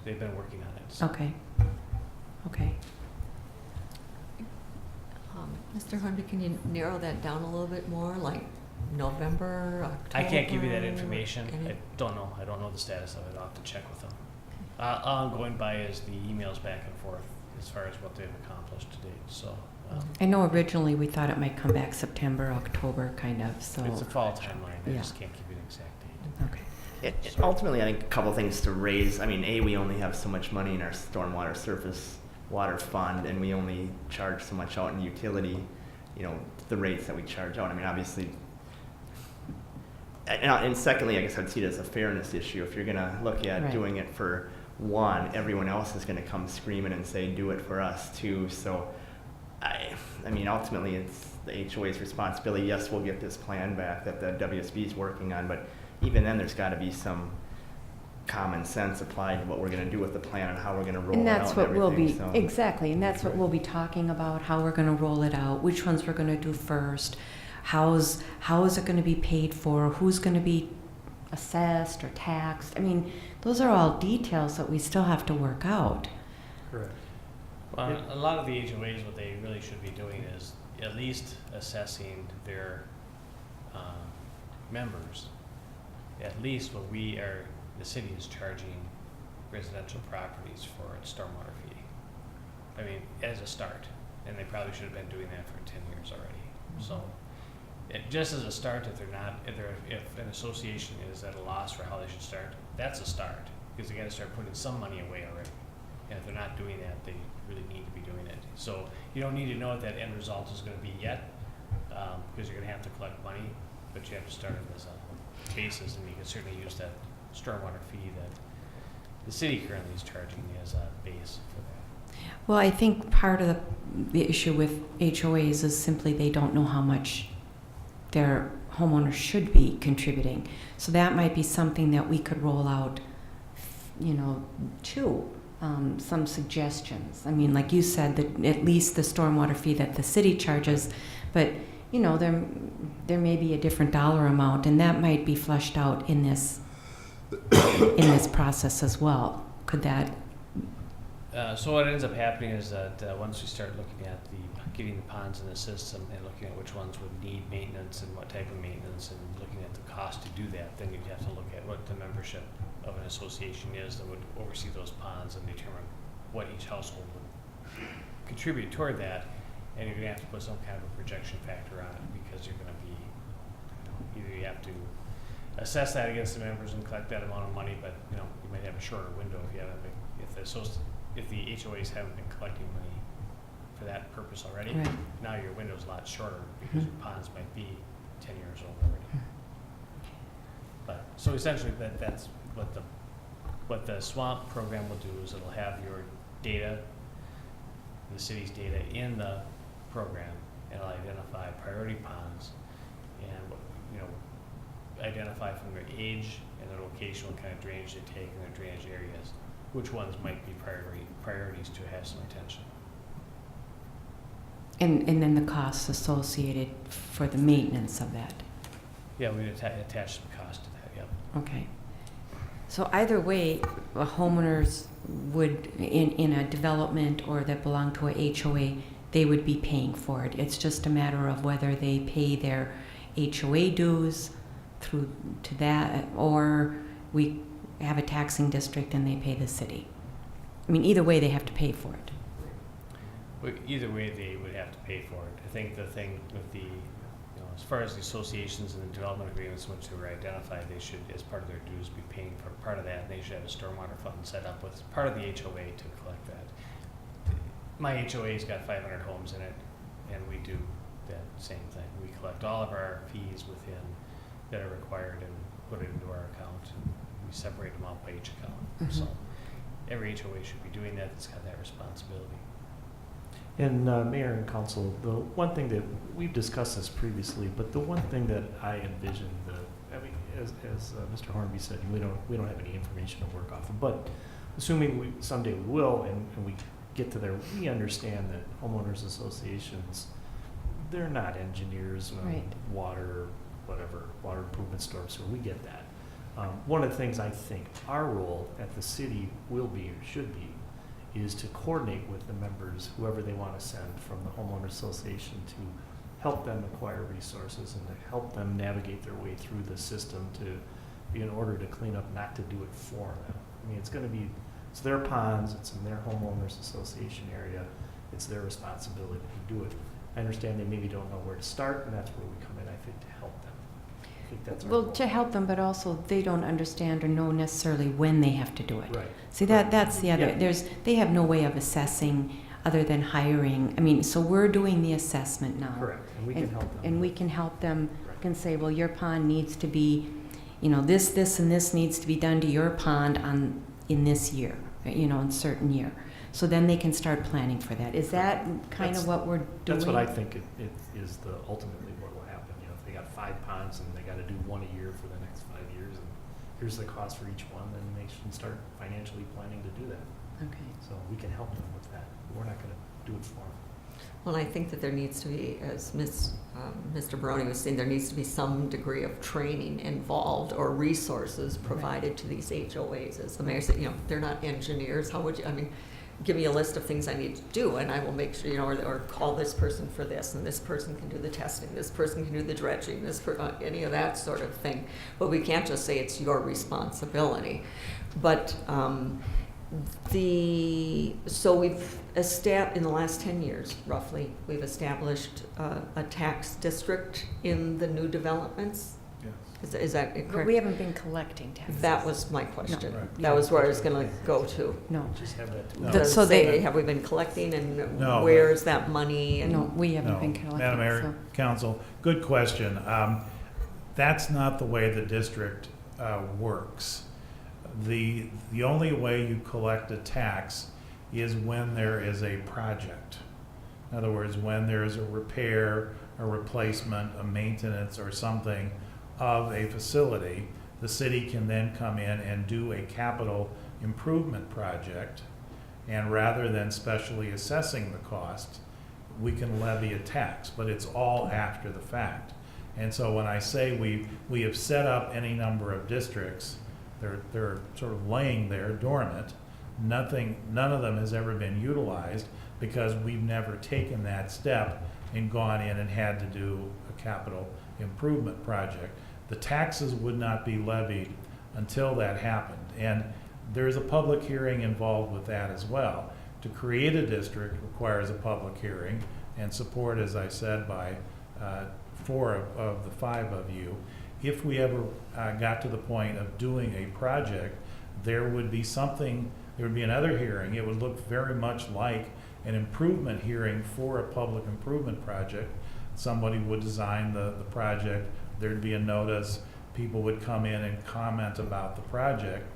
they've been working on it. So. Okay. Okay. Mr. Hornby, can you narrow that down a little bit more, like November, October? I can't give you that information. I don't know. I don't know the status of it. I'll have to check with them. All I'm going by is the emails back and forth as far as what they've accomplished to date. So. I know originally we thought it might come back September, October, kind of. So it's a fall timeline. I yeah. just can't give you an exact date. Okay. Ultimately, I think a couple things to raise. I mean, we only have so much money in our stormwater surface water fund, and we only charge so much out in utility, the rates that we charge out. I mean, obviously, and secondly, I guess I'd see it as a fairness issue. If you're going to look at doing it for one, everyone else is going to come screaming and say, do it for us too. So, I mean, ultimately, it's the HOA's responsibility. Yes, we'll get this plan back that the WSB is working on, but even then, there's got to be some common sense applied to what we're going to do with the plan and how we're going to roll and it out. That's what we'll be exactly, and that's what we'll be talking about. How we're going to roll it out, which ones we're going to do first, how is it going to be paid for, who's going to be assessed or taxed. I mean, those are all details that we still have to work out. Correct. Well, a lot of the HOAs, what they really should be doing is at least assessing their members. At least what the city is charging residential properties for its stormwater fee. I mean, as a start, and they probably should have been doing that for 10 years already. Mm-hmm. So, just as a start, if an association is at a loss for how they should start, that's a start because they got to start putting some money away already. And if they're not doing that, they really need to be doing it. So you don't need to know what that end result is going to be yet, because you're going to have to collect money, but you have to start it as a basis, and you can certainly use that stormwater fee that the city currently is charging as a base for that. Well, I think part of the issue with HOAs is simply they don't know how much their homeowners should be contributing. So that might be something that we could roll out, too. Some suggestions. I mean, like you said, that at least the stormwater fee that the city charges, but there may be a different dollar amount, and that might be fleshed out in this process as well. Could that? So what ends up happening is that once we start looking at getting the ponds in the system and looking at which ones would need maintenance and what type of maintenance, and looking at the cost to do that, then you'd have to look at what the membership of an association is that would oversee those ponds and determine what each household would contribute toward that. And you're going to have to put some kind of a projection factor on it, because you're going to be, either you have to assess that against the members and collect that amount of money, but you might have a shorter window if you haven't been, if the HOAs haven't been collecting money for that purpose already. Right. Now your window's a lot shorter because your ponds might be 10 years old already. But so essentially that's what the swamp program will do is it'll have your data, the city's data in the program, and it'll identify priority ponds and identify from their age and their location what kind of drainage they take in their drainage areas, which ones might be priorities to have some attention. And then the costs associated for the maintenance of that. Yeah, we'd attach some cost to that, yep. Okay. So either way, homeowners would, in a development or that belong to a HOA, they would be paying for it. It's just a matter of whether they pay their HOA dues through to that, or we have a taxing district and they pay the city. I mean, either way, they have to pay for it. Well, either way, they would have to pay for it. I think the thing with the, as far as the associations and the development agreements which were identified, they should, as part of their dues, be paying for part of that, and they should have a stormwater fund set up with part of the HOA to collect that. My HOA's got 500 homes in it, and we do that same thing. We collect all of our fees within that are required and put it into our account, and we separate them out by each account. So every HOA should be doing that. It's got that responsibility. And Mayor and Council, the one thing that we've discussed this previously, but the one thing that I envision, as Mr. Hornby said, we don't have any information to work off of. But assuming someday we will, and we get to there, we understand that homeowners associations, they're not engineers, Right. water, whatever, water improvement storm sewer. We get that. One of the things I think our role at the city will be or should be is to coordinate with the members, whoever they want to send from the homeowner association, to help them acquire resources and to help them navigate their way through the system to, in order to clean up, not to do it for them. I mean, it's their ponds, it's in their homeowners association area, it's their responsibility to do it. I understand they maybe don't know where to start, and that's where we come in, I think, to help them. I think that's our Well, goal. to help them, but also they don't understand or know necessarily when they have to do it. Right. See, Right. that's the other, Yeah. they have no way of assessing other than hiring. I mean, so we're doing the assessment now. Correct, and we can help them. And we can help them, Right. can say, well, your pond needs to be, this, and this needs to be done to your pond in this year, in certain year. So then they can start planning for that. Is that kind That's- of what we're doing? That's what I think it is ultimately what will happen. If they got 5 ponds and they got to do one a year for the next 5 years, and here's the cost for each one, then they should start financially planning to do that. Okay. So we can help them with that. We're not going to do it for them. Well, I think that there needs to be, as Mr. Barone was saying, there needs to be some degree of training involved or resources provided to these HOAs. As the mayor said, they're not engineers. How would you, give me a list of things I need to do, and I will make sure, or call this person for this, and this person can do the testing, this person can do the dredging, any of that sort of thing. But we can't just say it's your responsibility. But so we've established, in the last 10 years, roughly, we've established a tax district in the new developments. Yes. Is that correct? But we haven't been collecting taxes. That was my question. No. Right. That was where I was going to go to. No. Just have that. No. Does So say, they- have we been collecting, and No. where's that money? And No, we haven't No. been collecting. Madam Mayor, so- Council, good question. That's not the way the district works. The only way you collect a tax is when there is a project. In other words, when there is a repair, a replacement, a maintenance, or something of a facility, the city can then come in and do a capital improvement project, and rather than specially assessing the cost, we can levy a tax, but it's all after the fact. And so when I say we have set up any number of districts, they're sort of laying there dormant. None of them has ever been utilized because we've never taken that step and gone in and had to do a capital improvement project. The taxes would not be levied until that happened. And there's a public hearing involved with that as well. To create a district requires a public hearing and support, as I said, by 4 of the 5 of you. If we ever got to the point of doing a project, there would be another hearing. It would look very much like an improvement hearing for a public improvement project. Somebody would design the project, there'd be a notice, people would come in and comment about the project,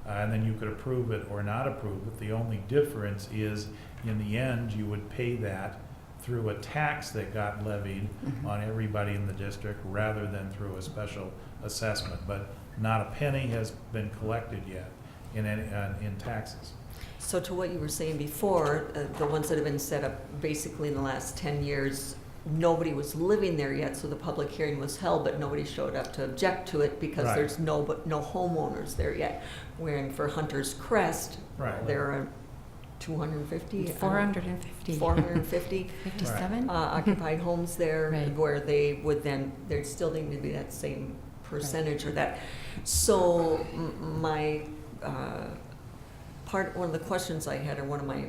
and then you could approve it or not approve it. The only difference is, in the end, you would pay that through a tax that got levied on everybody in the district rather than through a special assessment. But not a penny has been collected yet in taxes. So to what you were saying before, the ones that have been set up basically in the last 10 years, nobody was living there yet, so the public hearing was held, but nobody showed up to object to it because Right. there's no homeowners there yet. Wherein for Hunter's Crest, Right. there are 250? 450. 450 57? occupied homes there, Right. where they would then, there'd still need to be that same percentage or that. So my one of the questions I had, or one of my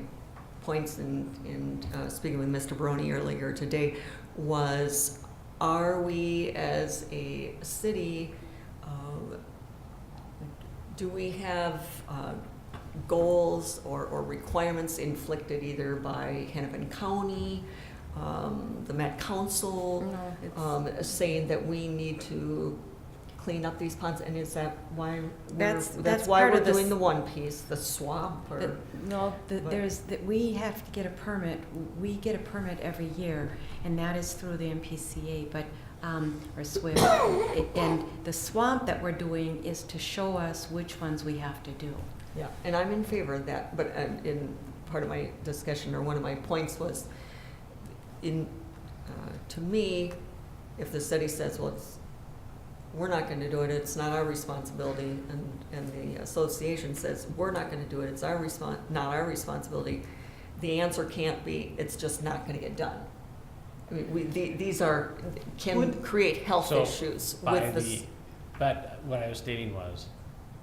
points in speaking with Mr. Barone earlier today, was, are we as a city, do we have goals or requirements inflicted either by Hennepin County, the Met Council, saying that we need to clean up these ponds, and is that why that's why part we're of this- doing the one piece, the swamp, or? We have to get a permit. We get a permit every year, and that is through the MPCA, but or SWIP. And the swamp that we're doing is to show us which ones we have to do. Yeah, and I'm in favor of that, but in part of my discussion, or one of my points was, to me, if the city says, well, we're not going to do it, it's not our responsibility, and the association says, we're not going to do it, it's not our responsibility, the answer can't be, it's just not going to get done. I mean, these can create health issues with this. But what I was stating was,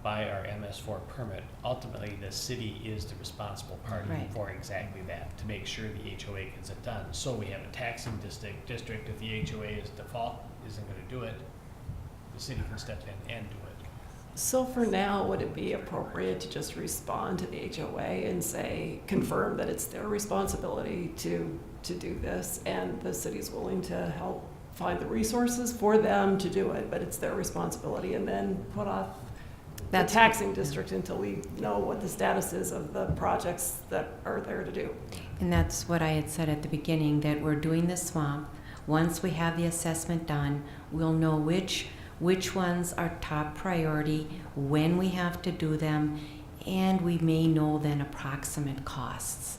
by our MS4 permit, ultimately the city is the responsible party for exactly that, to make sure the HOA gets it done. So we have a taxing district, if the HOA is default, isn't going to do it, the city can step in and do it. So for now, would it be appropriate to just respond to the HOA and say, confirm that it's their responsibility to do this, and the city's willing to help find the resources for them to do it, but it's their responsibility, and then put off the taxing district until we know what the status is of the projects that are there to do? And that's what I had said at the beginning, that we're doing the swamp. Once we have the assessment done, we'll know which ones are top priority, when we have to do them, and we may know then approximate costs,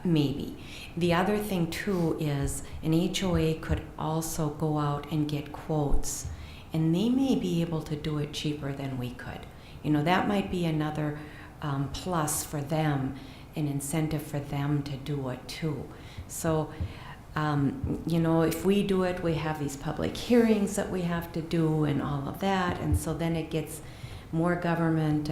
maybe. The other thing too is an HOA could also go out and get quotes, and they may be able to do it cheaper than we could. That might be another plus for them, an incentive for them to do it too. So, if we do it, we have these public hearings that we have to do and all of that, and so then it gets more government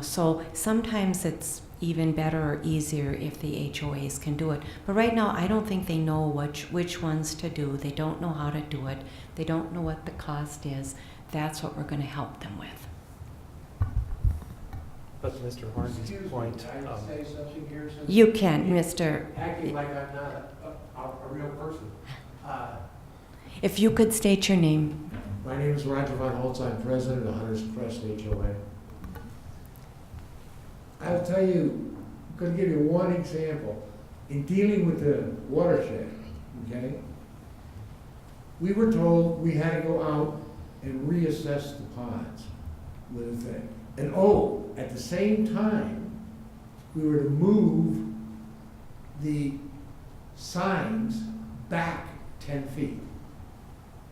so sometimes it's even better or easier if the HOAs can do it. But right now, I don't think they know which ones to do. They don't know how to do it. They don't know what the cost is. That's what we're going to help them with. But Mr. Hornby's point, Can I say something here? You can, Mr. Acting like I'm not a real person. If you could state your name. My name is Roger Von Holtz. I'm president of Hunters Crest HOA. I'll tell you, I'm going to give you one example. In dealing with the watershed, okay, we were told we had to go out and reassess the ponds with a thing. And at the same time, we were to move the signs back 10 feet.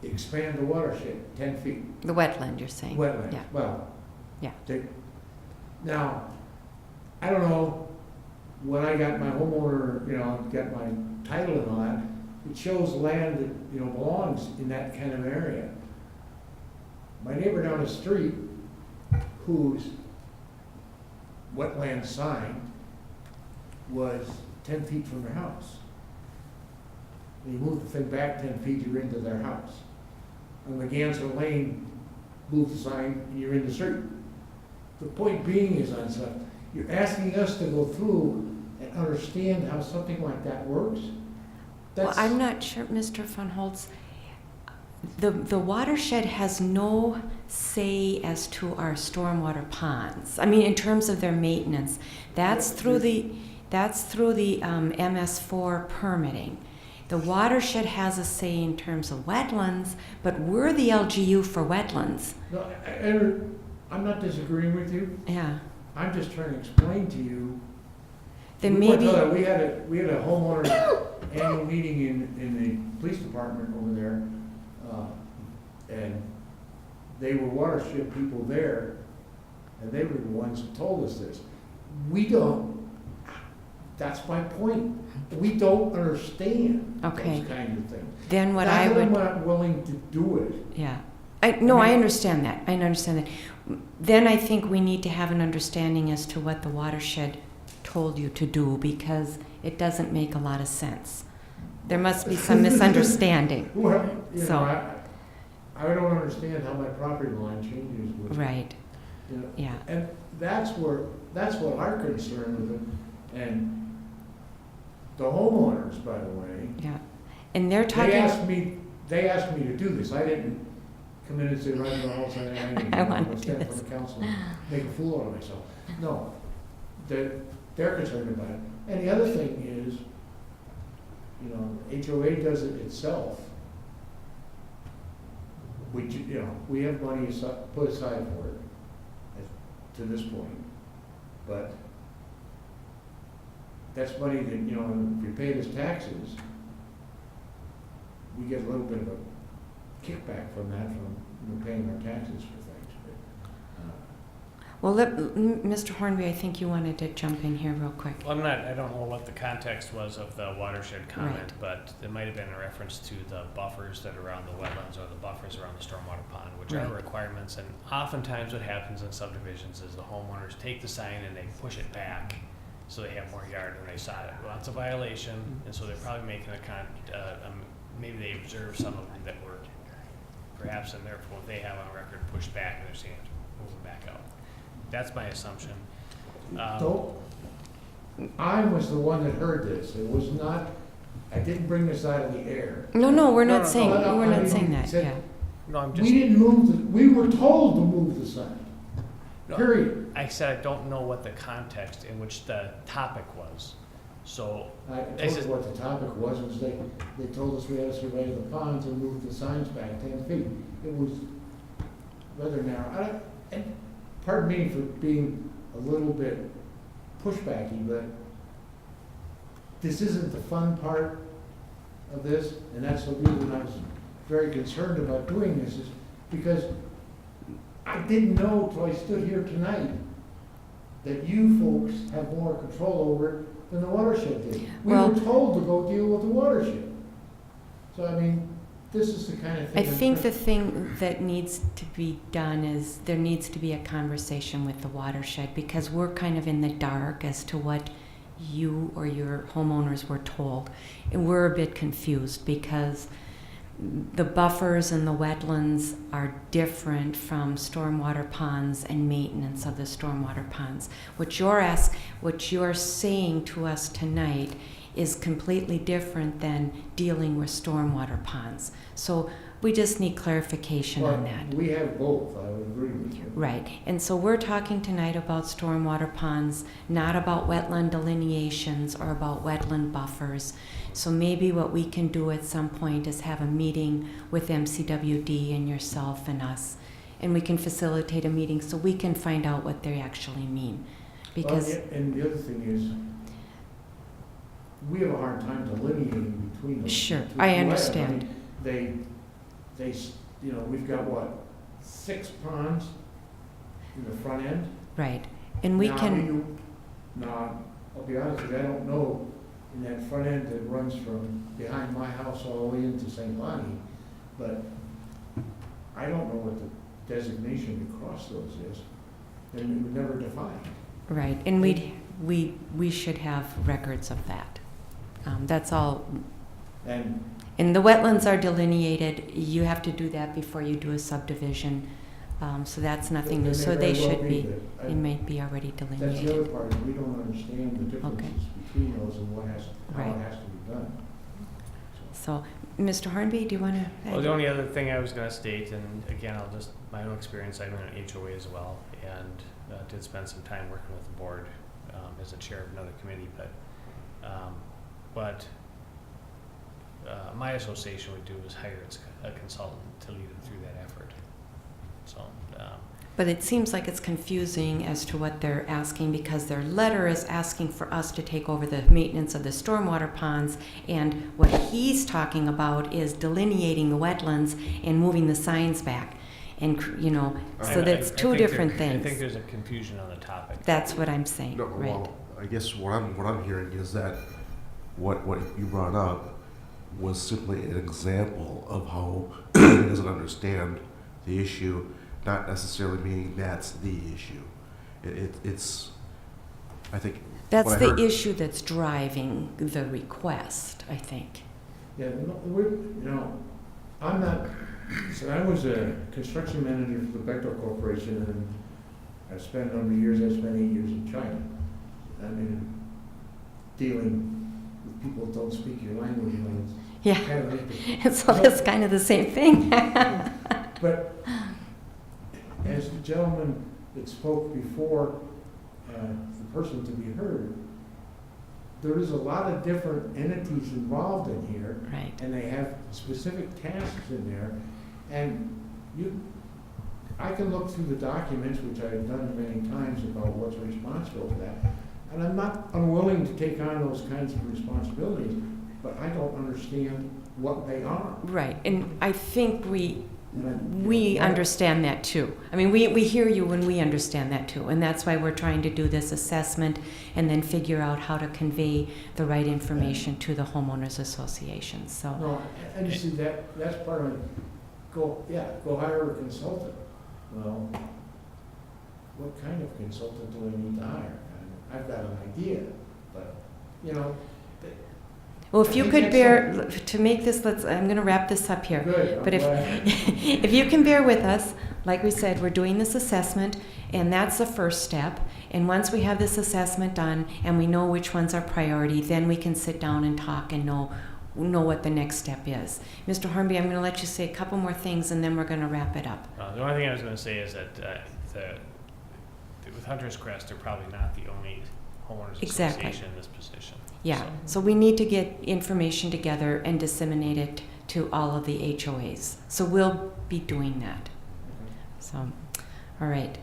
Expand the watershed 10 feet. The wetland, you're saying? Wetland, yeah. well. Yeah. Now, I don't know, when I got my homeowner, got my title and all that, it shows land that, belongs in that kind of area. My neighbor down the street, whose wetland sign was 10 feet from their house. And you move the thing back 10 feet, you're into their house. On McGanser Lane, move the sign, and you're in the street. The point being is on stuff, you're asking us to go through and understand how something like that works. Well, I'm not sure, Mr. Von Holtz. The watershed has no say as to our stormwater ponds. I mean, in terms of their maintenance, that's through the MS4 permitting. The watershed has a say in terms of wetlands, but we're the LGU for wetlands. No, I'm not disagreeing with you. Yeah. I'm just trying to explain to you. Then maybe we had a homeowner annual meeting in the police department over there, and they were watershed people there, and they were the ones who told us this. We don't. That's my point. We don't understand those kind of things. Then what Not I that would. I'm not willing to do it. Yeah. No, I understand that. I understand that. Then I think we need to have an understanding as to what the watershed told you to do, because it doesn't make a lot of sense. There must be some misunderstanding. Well, you So- know, I don't understand how my property line changes with. Right. You know, Yeah. and that's what our concern with it, and the homeowners, by the way. Yeah. And they're talking. They asked me to do this. I didn't come in and say, right now, all of a sudden, I I'm want going to to do stand this. for the council and make a fool out of myself. No, they're concerned about it. And the other thing is, you know, HOA does it itself. We have money put aside for it to this point, but that's money that, you know, if we pay it as taxes, we get a little bit of a kickback from that, from paying our taxes for things. Well, Mr. Hornby, I think you wanted to jump in here real quick. Well, I don't know what the context was of the watershed comment, Right. but it might have been a reference to the buffers that are around the wetlands or the buffers around the stormwater pond, which are Right. requirements. And oftentimes what happens in subdivisions is the homeowners take the sign and they push it back so they have more yard than they saw it. Well, that's a violation, and so they're probably making maybe they observed some of them that were perhaps, and therefore they have on record pushed back and they're saying move them back out. That's my assumption. I was the one that heard this. It was not, I didn't bring this out of the air. No, we're not No, saying, no, we're I not mean, saying that, said- yeah. No, I'm We just, didn't move we were told to move the sign, No. period. I said I don't know what the context in which the topic was. So, I told just- you what the topic was they told us we had to survey the ponds and move the signs back 10 feet. It was rather narrow. And pardon me for being a little bit pushbacky, but this isn't the fun part of this, and that's the reason I was very concerned about doing this, is because I didn't know till I stood here tonight that you folks have more control over it than the watershed did. We Well- were told to go deal with the watershed. So, I mean, this is the kind of I thing. think the thing that needs to be done is there needs to be a conversation with the watershed, because we're kind of in the dark as to what you or your homeowners were told. And we're a bit confused because the buffers and the wetlands are different from stormwater ponds and maintenance of the stormwater ponds. What you're saying to us tonight is completely different than dealing with stormwater ponds. So we just need clarification on that. We have both, I would agree with you. Right, and so we're talking tonight about stormwater ponds, not about wetland delineations or about wetland buffers. So maybe what we can do at some point is have a meeting with MCWD and yourself and us, and we can facilitate a meeting so we can find out what they actually mean. Because, Well, yeah, and the other thing is, we have a hard time delineating between those. Sure, two I items. understand. mean, they, you know, we've got what, 6 ponds in the front end? right, and we Now, can, Now, I'll be honest with you, I don't know in that front end that runs from behind my house all the way into St. Bonnie, but I don't know what the designation to cross those is, and it was never defined. right, and we should have records of that. That's all. And And the wetlands are delineated. You have to do that before you do a subdivision. So that's nothing new. So they should be, it might be already that's the other delineated. part, we don't understand the differences between those and how Right. it has to be done. So, Mr. Hornby, do you want to? well, the only other thing I was going to state, and again, my own experience, I'm in an HOA as well, and did spend some time working with the board as a chair of another committee, but my association would do is hire a consultant to lead them through that effort. So, But it seems like it's confusing as to what they're asking, because their letter is asking for us to take over the maintenance of the stormwater ponds, and what he's talking about is delineating the wetlands and moving the signs back. And, so that's two different I things. think there's a confusion on the topic. That's what I'm saying, No, right? well, I guess what I'm hearing is that what you brought up was simply an example of how he doesn't understand the issue, not necessarily meaning that's the issue. It's, I think. That's what I the heard- issue that's driving the request, I think. Yeah, no, I'm not, so I was a construction manager for the Bechtel Corporation, and I spent a number of years, I spent 8 years in China. I mean, dealing with people that don't speak your language, it's Yeah, kind of interesting. and so that's kind of the same thing. But as the gentleman that spoke before, the person to be heard, there is a lot of different entities involved in here. Right. And they have specific tasks in there. And I can look through the documents, which I've done many times, about what's responsible for that. And I'm not unwilling to take on those kinds of responsibilities, but I don't understand what they are. Right, and I think we Yeah. understand that too. I mean, we hear you and we understand that too, and that's why we're trying to do this assessment and then figure out how to convey the right information to the homeowners association, so. No, and you see, that's part of it. Go hire a consultant. Well, what kind of consultant do I need to hire? I've got an idea, but, Well, if I you think could that's bear, to make this, I'm gonna wrap this up here. Good, I'm But glad. if you can bear with us, like we said, we're doing this assessment, and that's the first step. And once we have this assessment done, and we know which one's our priority, then we can sit down and talk and know what the next step is. Mr. Hornby, I'm gonna let you say a couple more things, and then we're gonna wrap it up. The only thing I was going to say is that with Hunter's Crest, they're probably not the only homeowners Exactly. association in this position. Yeah, so we need to get information together and disseminate it to all of the HOAs. So we'll be doing that. So, all right.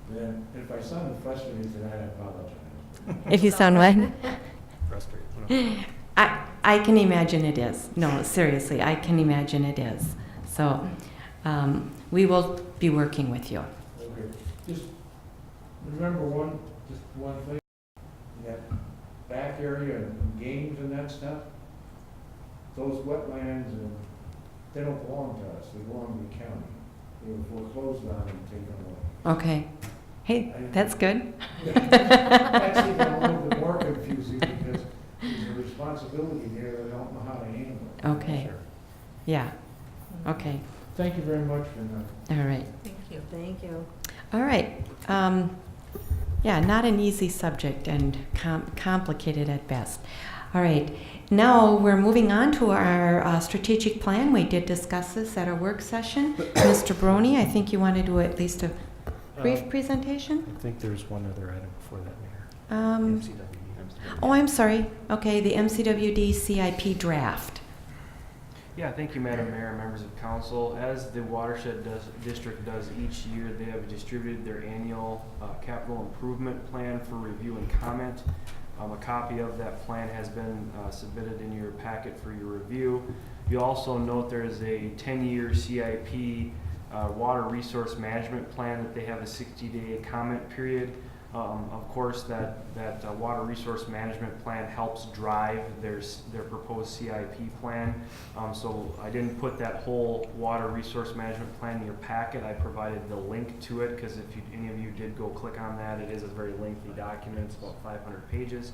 Then, if I sound frustrated tonight, I apologize. If you sound what? Frustrated. I can imagine it is. No, seriously, I can imagine it is. So we will be working with you. Okay, just remember one thing, that back area and games and that stuff, those wetlands, and they don't belong to us, they belong to the county. They were foreclosed on and taken away. Okay. Hey, that's good. That's even a little bit more confusing because there's a responsibility there that I don't know how to handle it. Okay. Sure. Yeah. Okay. Thank you very much for that. All right. Thank you. Thank you. All right. Yeah, not an easy subject and complicated at best. All right. Now we're moving on to our strategic plan. We did discuss this at our work session. Mr. Barone, I think you want to do at least a brief presentation? I think there's one other item before that, Mayor. MCW. Oh, I'm sorry. Okay, the MCWD CIP draft. Yeah, thank you, Madam Mayor and members of council. As the watershed district does each year, they have distributed their annual capital improvement plan for review and comment. A copy of that plan has been submitted in your packet for your review. You also note there is a 10-year CIP water resource management plan that they have a 60-day comment period. Of course, that water resource management plan helps drive their proposed CIP plan. So I didn't put that whole water resource management plan in your packet. I provided the link to it because if any of you did go click on that, it is a very lengthy document. It's about 500 pages.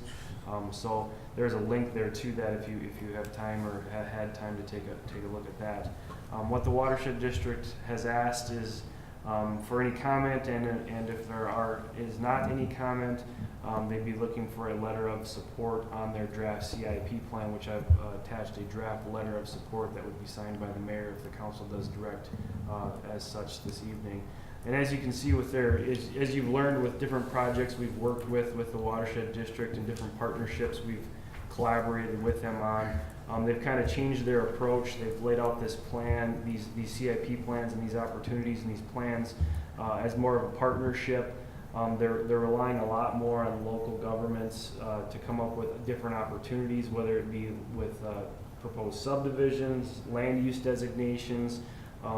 So there's a link there to that if you have time or had time to take a look at that. What the watershed district has asked is for any comment, and if there is not any comment, they'd be looking for a letter of support on their draft CIP plan, which I've attached a draft letter of support that would be signed by the mayor if the council does direct as such this evening. And as you can see with as you've learned with different projects we've worked with the watershed district and different partnerships we've collaborated with them on, they've kind of changed their approach. They've laid out this plan, these CIP plans and these opportunities and these plans as more of a partnership. They're relying a lot more on local governments to come up with different opportunities, whether it be with proposed subdivisions, land use designations.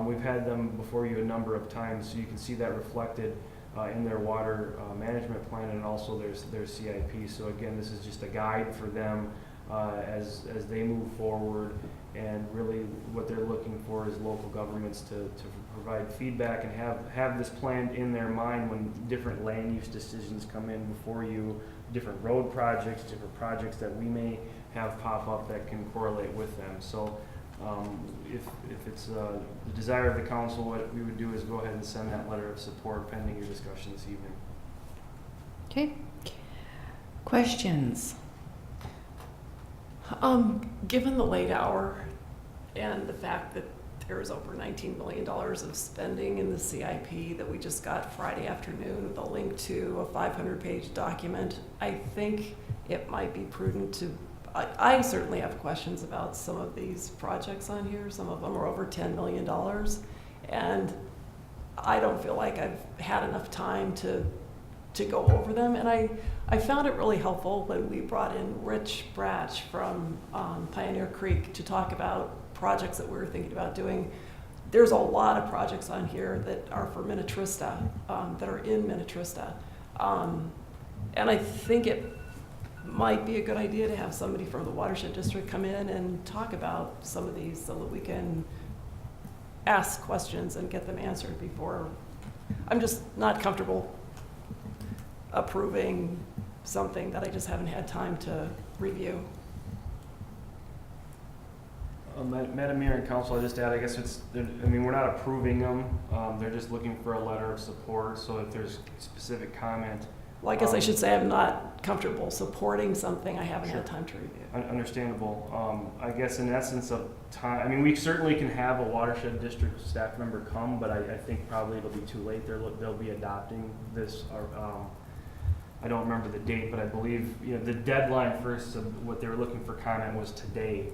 We've had them before you a number of times, so you can see that reflected in their water management plan and also their CIP. So again, this is just a guide for them as they move forward And really what they're looking for is local governments to provide feedback and have this planned in their mind when different land use decisions come in before you, different road projects, different projects that we may have pop up that can correlate with them. So if it's the desire of the council, what we would do is go ahead and send that letter of support pending your discussion this evening. Okay. Questions? Given the late hour and the fact that there's over $19 million of spending in the CIP that we just got Friday afternoon with a link to a 500-page document, I think it might be prudent to, I certainly have questions about some of these projects on here. Some of them are over $10 million. And I don't feel like I've had enough time to go over them. And I found it really helpful when we brought in Rich Bratch from Pioneer Creek to talk about projects that we were thinking about doing. There's a lot of projects on here that are for Minnetrista, that are in Minnetrista. And I think it might be a good idea to have somebody from the watershed district come in and talk about some of these so that we can ask questions and get them answered before. I'm just not comfortable approving something that I just haven't had time to review. Madam Mayor and Council, I just add, I guess we're not approving them. They're just looking for a letter of support. So if there's specific comment. Well, I guess I should say I'm not comfortable supporting something I haven't had time to review. Understandable. I guess in essence of time, we certainly can have a watershed district staff member come, but I think probably it'll be too late. They'll be adopting this. I don't remember the date, but I believe the deadline for what they were looking for comment was today.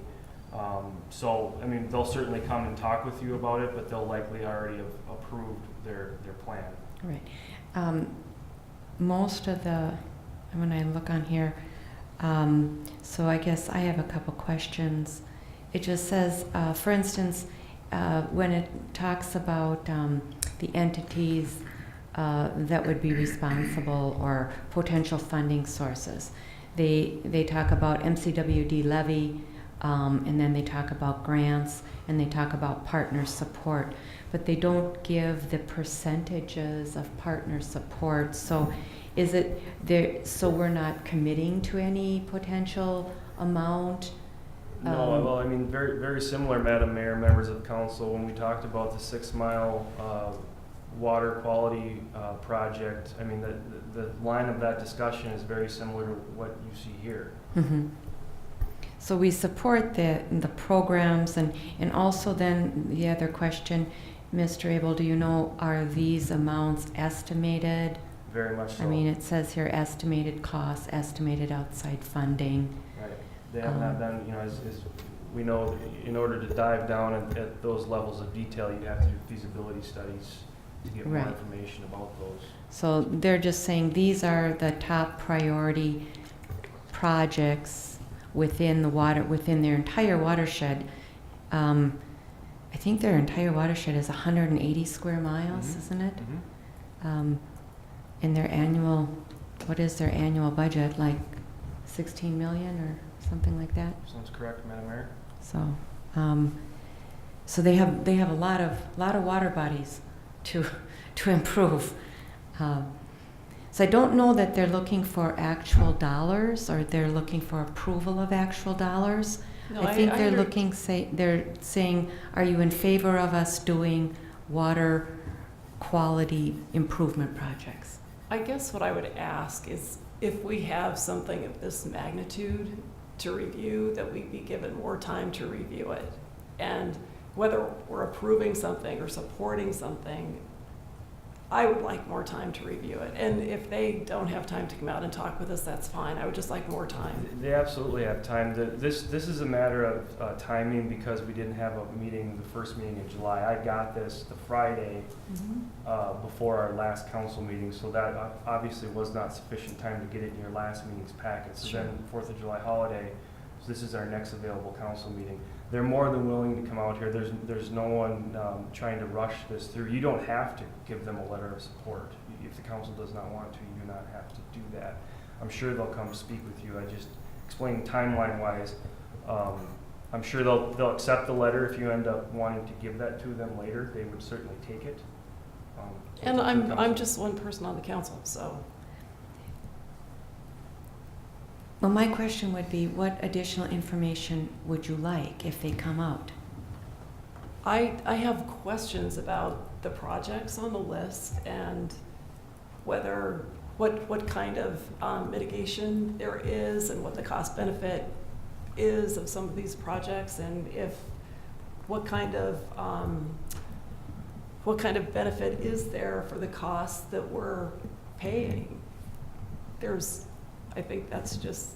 So they'll certainly come and talk with you about it, but they'll likely already have approved their plan. Right. Most of when I look on here, so I guess I have a couple questions. It just says, for instance, when it talks about the entities that would be responsible or potential funding sources, they talk about MCWD levy, and then they talk about grants, and they talk about partner support, but they don't give the percentages of partner support. So is it there, so we're not committing to any potential amount? No, well, very, very similar, Madam Mayor, members of council, when we talked about the 6 Mile water quality project, the line of that discussion is very similar to what you see here. Mm-hmm. So we support the programs, and also then the other question, Mr. Abel, do you know, are these amounts estimated? Very much so. It says here estimated costs, estimated outside funding. Right. They have not done, as we know, in order to dive down at those levels of detail, you'd have to do feasibility studies to get more information about those. So they're just saying these are the top priority projects within their entire watershed. I think their entire watershed is 180 square miles, isn't it? Mm-hmm. And their annual, what is their annual budget? Like 16 million or something like that? Sounds correct, Madam Mayor. So, so they have a lot of water bodies to improve. So I don't know that they're looking for actual dollars or they're looking for approval of actual dollars. No, I think they're saying, are you in favor of us doing water quality improvement projects? I guess what I would ask is if we have something of this magnitude to review, that we be given more time to review it. And whether we're approving something or supporting something, I would like more time to review it. And if they don't have time to come out and talk with us, that's fine. I would just like more time. They absolutely have time. This is a matter of timing because we didn't have a meeting, the first meeting in July. I got this the Friday before our last council meeting, so that obviously was not sufficient time to get it in your last meeting's packet. So then 4th of July holiday, so this is our next available council meeting. They're more than willing to come out here. There's no one trying to rush this through. You don't have to give them a letter of support. If the council does not want to, you do not have to do that. I'm sure they'll come speak with you. I just explained timeline-wise. I'm sure they'll accept the letter if you end up wanting to give that to them later. They would certainly take it. And I'm just one person on the council, so. Well, my question would be, what additional information would you like if they come out? I have questions about the projects on the list and whether, what kind of mitigation there is and what the cost benefit is of some of these projects, and what kind of benefit is there for the costs that we're paying. I think that's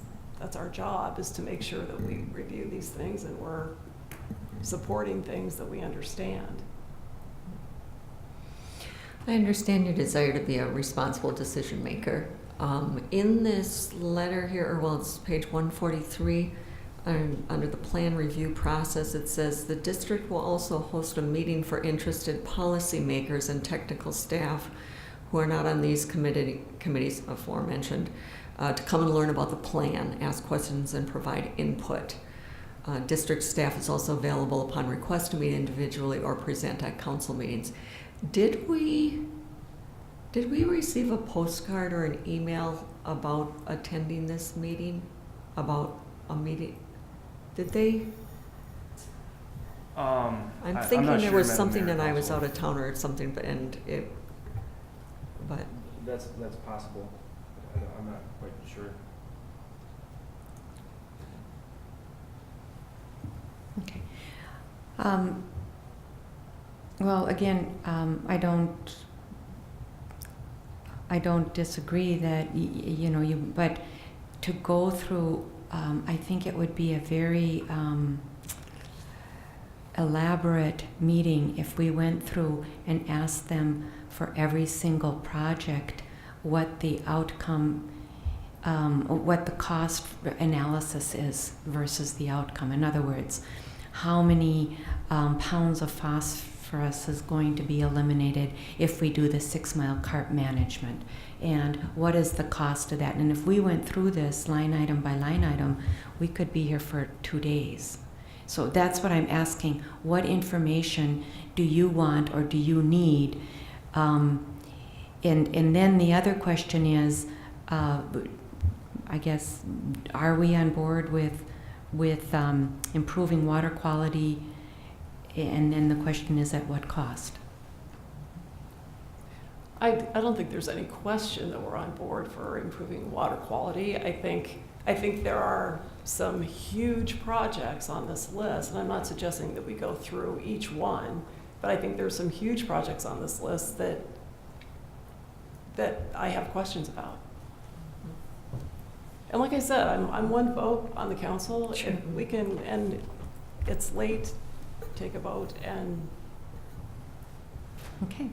our job, is to make sure that we review these things and we're supporting things that we understand. I understand your desire to be a responsible decision maker. In this letter here, it's page 143, under the plan review process, it says the district will also host a meeting for interested policymakers and technical staff who are not on these committees aforementioned to come and learn about the plan, ask questions, and provide input. District staff is also available upon request to meet individually or present at council meetings. Did we receive a postcard or an email about attending this meeting? About a meeting? Did they? I'm thinking not there sure, was Madam something Mayor, that I was Council. out of town or something, but That's possible. I'm not quite sure. Okay. Well, again, I don't disagree that but to go through, I think it would be a very elaborate meeting if we went through and asked them for every single project what the outcome, what the cost analysis is versus the outcome. In other words, how many pounds of phosphorus is going to be eliminated if we do the 6 mile carp management, and what is the cost of that? And if we went through this line item by line item, we could be here for 2 days. So that's what I'm asking. What information do you want or do you need? And then the other question is, I guess, are we on board with improving water quality? And then the question is, at what cost? I don't think there's any question that we're on board for improving water quality. I think there are some huge projects on this list, and I'm not suggesting that we go through each one, but I think there's some huge projects on this list that I have questions about. And like I said, I'm one vote on the council. Sure. If we can, and it's late, take a vote and. Okay.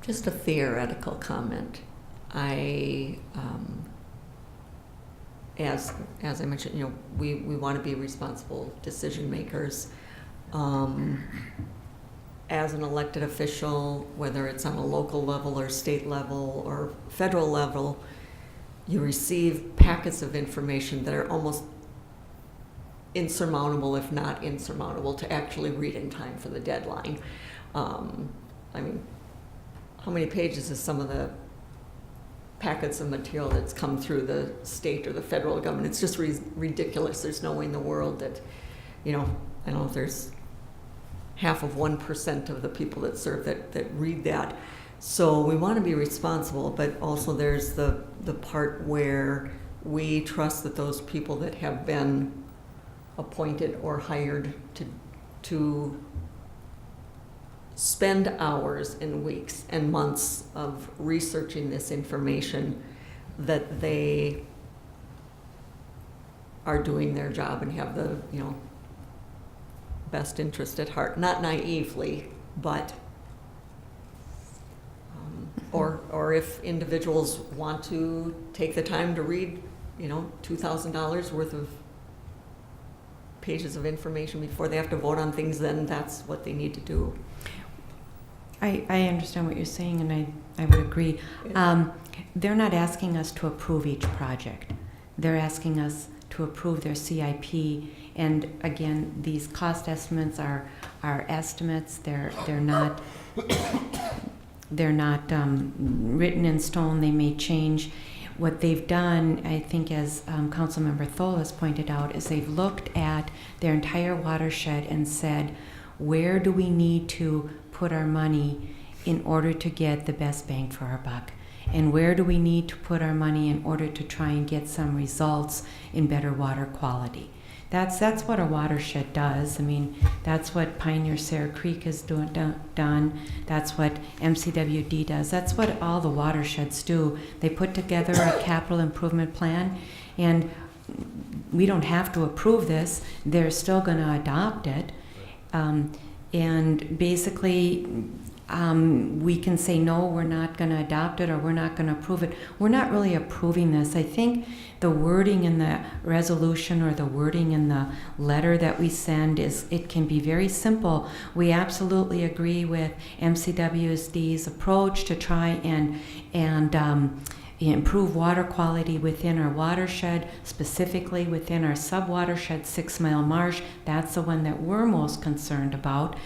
Just a theoretical comment. As I mentioned, we want to be responsible decision makers. As an elected official, whether it's on a local level or state level or federal level, you receive packets of information that are almost insurmountable, if not insurmountable, to actually read in time for the deadline. I mean, how many pages is some of the packets of material that's come through the state or the federal government? It's just ridiculous. There's no way in the world that, I don't know if there's 0.5% of the people that serve that read that. So we want to be responsible, but also there's the part where we trust that those people that have been appointed or hired to spend hours and weeks and months of researching this information, that they are doing their job and have the best interest at heart, not naively, but or if individuals want to take the time to read $2,000 worth of pages of information before they have to vote on things, then that's what they need to do. I understand what you're saying, and I would agree. They're not asking us to approve each project. They're asking us to approve their CIP. And again, these cost estimates are estimates. They're not written in stone. They may change. What they've done, I think, as Councilmember Thoele has pointed out, is they've looked at their entire watershed and said, where do we need to put our money in order to get the best bang for our buck? And where do we need to put our money in order to try and get some results in better water quality? That's what a watershed does. I mean, that's what Pioneer Sarah Creek has done. That's what MCWD does. That's what all the watersheds do. They put together a capital improvement plan, and we don't have to approve this. They're still going to adopt it. And basically, we can say, no, we're not going to adopt it, or we're not going to approve it. We're not really approving this. I think the wording in the resolution or the wording in the letter that we send it can be very simple. We absolutely agree with MCWSD's approach to try and improve water quality within our watershed, specifically within our sub-watershed 6 Mile Marsh. That's the one that we're most concerned about.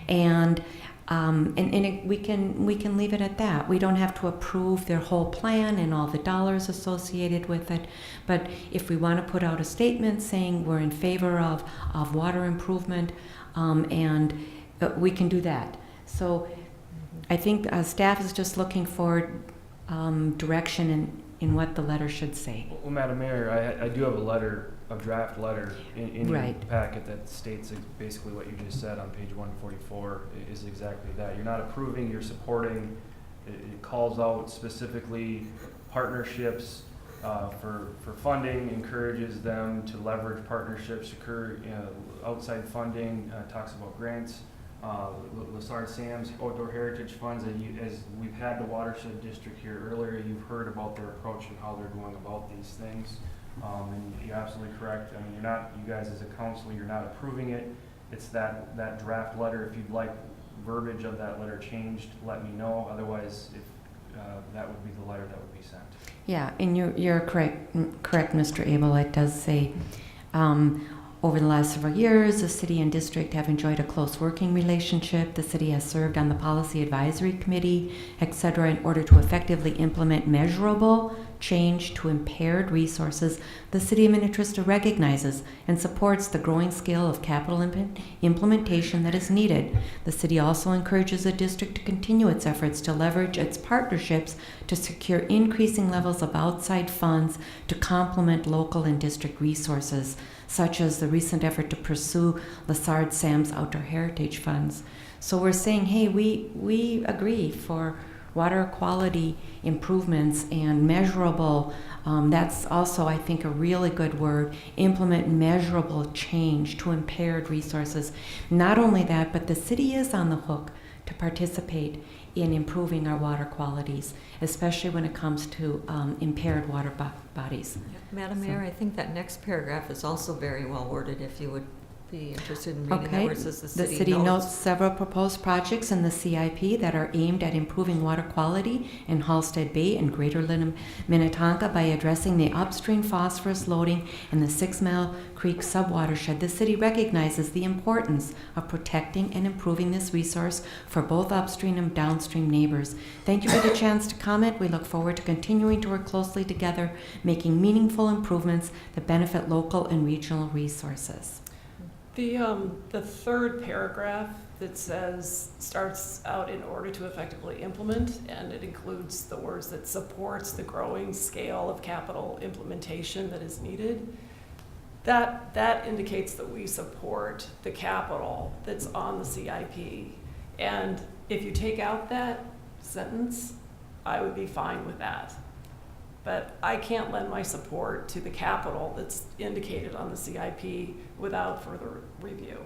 And we can leave it at that. We don't have to approve their whole plan and all the dollars associated with it. But if we want to put out a statement saying we're in favor of water improvement, we can do that. So I think staff is just looking for direction in what the letter should say. Well, Madam Mayor, I do have a draft letter in Right. your packet that states basically what you just said on page 144 is exactly that. You're not approving, you're supporting. It calls out specifically partnerships for funding, encourages them to leverage partnerships, outside funding, talks about grants. Lessard Sam's Outdoor Heritage Funds, and as we've had the watershed district here earlier, you've heard about their approach and how they're going about these things. And you're absolutely correct. I mean, you guys as a council, you're not approving it. It's that draft letter. If you'd like verbiage of that letter changed, let me know. Otherwise, that would be the letter that would be sent. Yeah, and you're correct, Mr. Abel. It does say, over the last several years, the city and district have enjoyed a close working relationship. The city has served on the Policy Advisory Committee, etc., in order to effectively implement measurable change to impaired resources. The city of Minnetrista recognizes and supports the growing scale of capital implementation that is needed. The city also encourages the district to continue its efforts to leverage its partnerships to secure increasing levels of outside funds to complement local and district resources, such as the recent effort to pursue Lessard Sam's Outdoor Heritage Funds. So we're saying, hey, we agree for water quality improvements and measurable, that's also, I think, a really good word, implement measurable change to impaired resources. Not only that, but the city is on the hook to participate in improving our water qualities, especially when it comes to impaired water bodies. Madam Mayor, I think that next paragraph is also very well worded, if you would be interested in reading that, where it says the city notes several proposed projects in the CIP that are aimed at improving water quality in Halstead Bay and Greater Minnetonka by addressing the upstream phosphorus loading in the 6 Mile Creek subwatershed. The city recognizes the importance of protecting and improving this resource for both upstream and downstream neighbors. Thank you for the chance to comment. We look forward to continuing to work closely together, making meaningful improvements that benefit local and regional resources. The third paragraph that starts out in order to effectively implement, and it includes the words that supports the growing scale of capital implementation that is needed. That indicates that we support the capital that's on the CIP. And if you take out that sentence, I would be fine with that. But I can't lend my support to the capital that's indicated on the CIP without further review.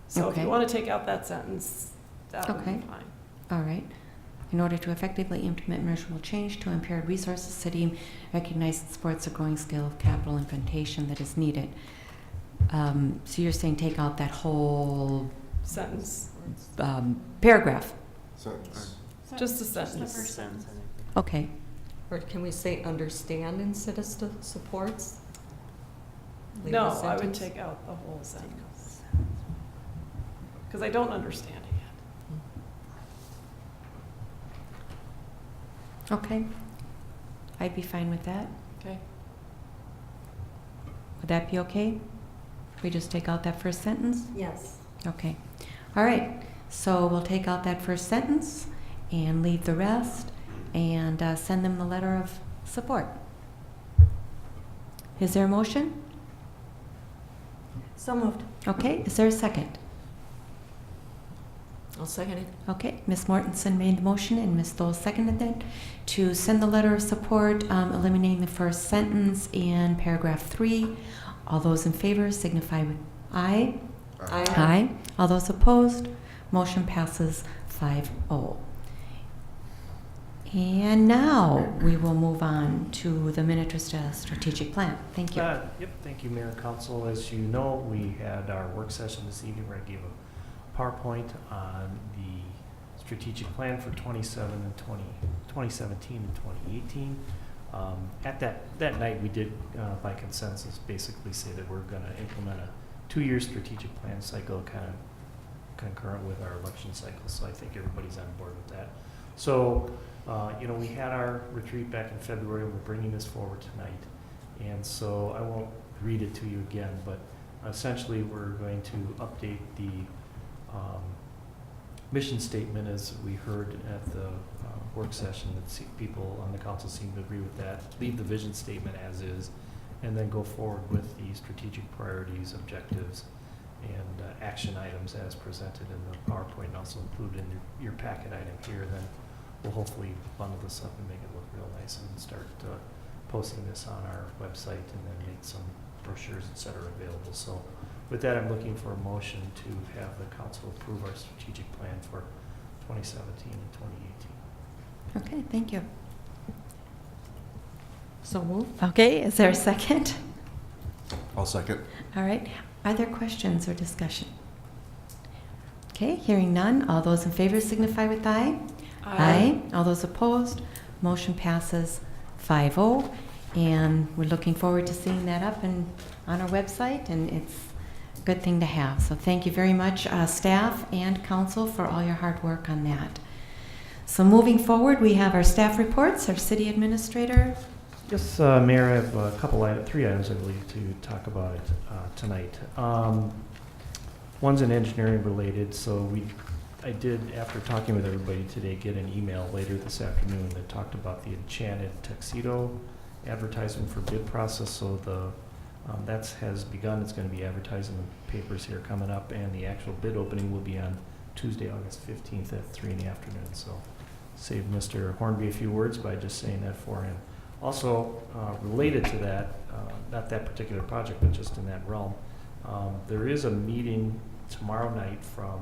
So if you want to take out that sentence, that would be fine. All right. In order to effectively implement measurable change to impaired resources, the city recognizes and supports a growing scale of capital implementation that is needed. So you're saying take out that whole sentence, paragraph. Sentence. Just a sentence. Just the first sentence. Okay. Or can we say understand instead of supports? Leave No, the I would sentence? take out the whole sentence. Because I don't understand it yet. Okay. I'd be fine with that. Okay. Would that be okay? We just take out that first sentence? Yes. Okay. All right. So we'll take out that first sentence and leave the rest and send them the letter of support. Is there a motion? So moved. Okay. Is there a second? I'll second it. Okay. Ms. Mortenson made the motion and Ms. Thoele seconded it to send the letter of support, eliminating the first sentence in paragraph 3. All those in favor signify with aye. Aye. Aye. All those opposed, motion passes 5-0. And now we will move on to the Minnetrista strategic plan. Thank you. Yep, thank you, Mayor and Council. As you know, we had our work session this evening where I gave a PowerPoint on the strategic plan for 2017 and 2018. At that night, we did, by consensus, basically say that we're going to implement a 2-year strategic plan cycle, kind of concurrent with our election cycle. So I think everybody's on board with that. So, we had our retreat back in February. We're bringing this forward tonight. And so I won't read it to you again, but essentially we're going to update the mission statement, as we heard at the work session, that people on the council seem to agree with that. Leave the vision statement as is, and then go forward with the strategic priorities, objectives, and action items as presented in the PowerPoint, and also included in your packet item here. Then we'll hopefully bundle this up and make it look real nice and start posting this on our website, and then make some brochures, et cetera, available. So with that, I'm looking for a motion to have the council approve our strategic plan for 2017 and 2018. Okay, thank you. So moved. Okay, is there a second? I'll second. All right. Are there questions or discussion? Okay, hearing none. All those in favor signify with aye. Aye. All those opposed, motion passes 5-0. And we're looking forward to seeing that up and on our website, and it's a good thing to have. So thank you very much, staff and council, for all your hard work on that. So moving forward, we have our staff reports. Our city administrator. Yes, Mayor, I have 3 items, I believe, to talk about tonight. One's an engineering related, so I did, after talking with everybody today, get an email later this afternoon that talked about the Enchanted Tuxedo advertisement for bid process. So that has begun. It's going to be advertised in the papers here coming up, and the actual bid opening will be on Tuesday, August 15th at 3 in the afternoon. So save Mr. Hornby a few words by just saying that for him. Also, related to that, not that particular project, but just in that realm, there is a meeting tomorrow night from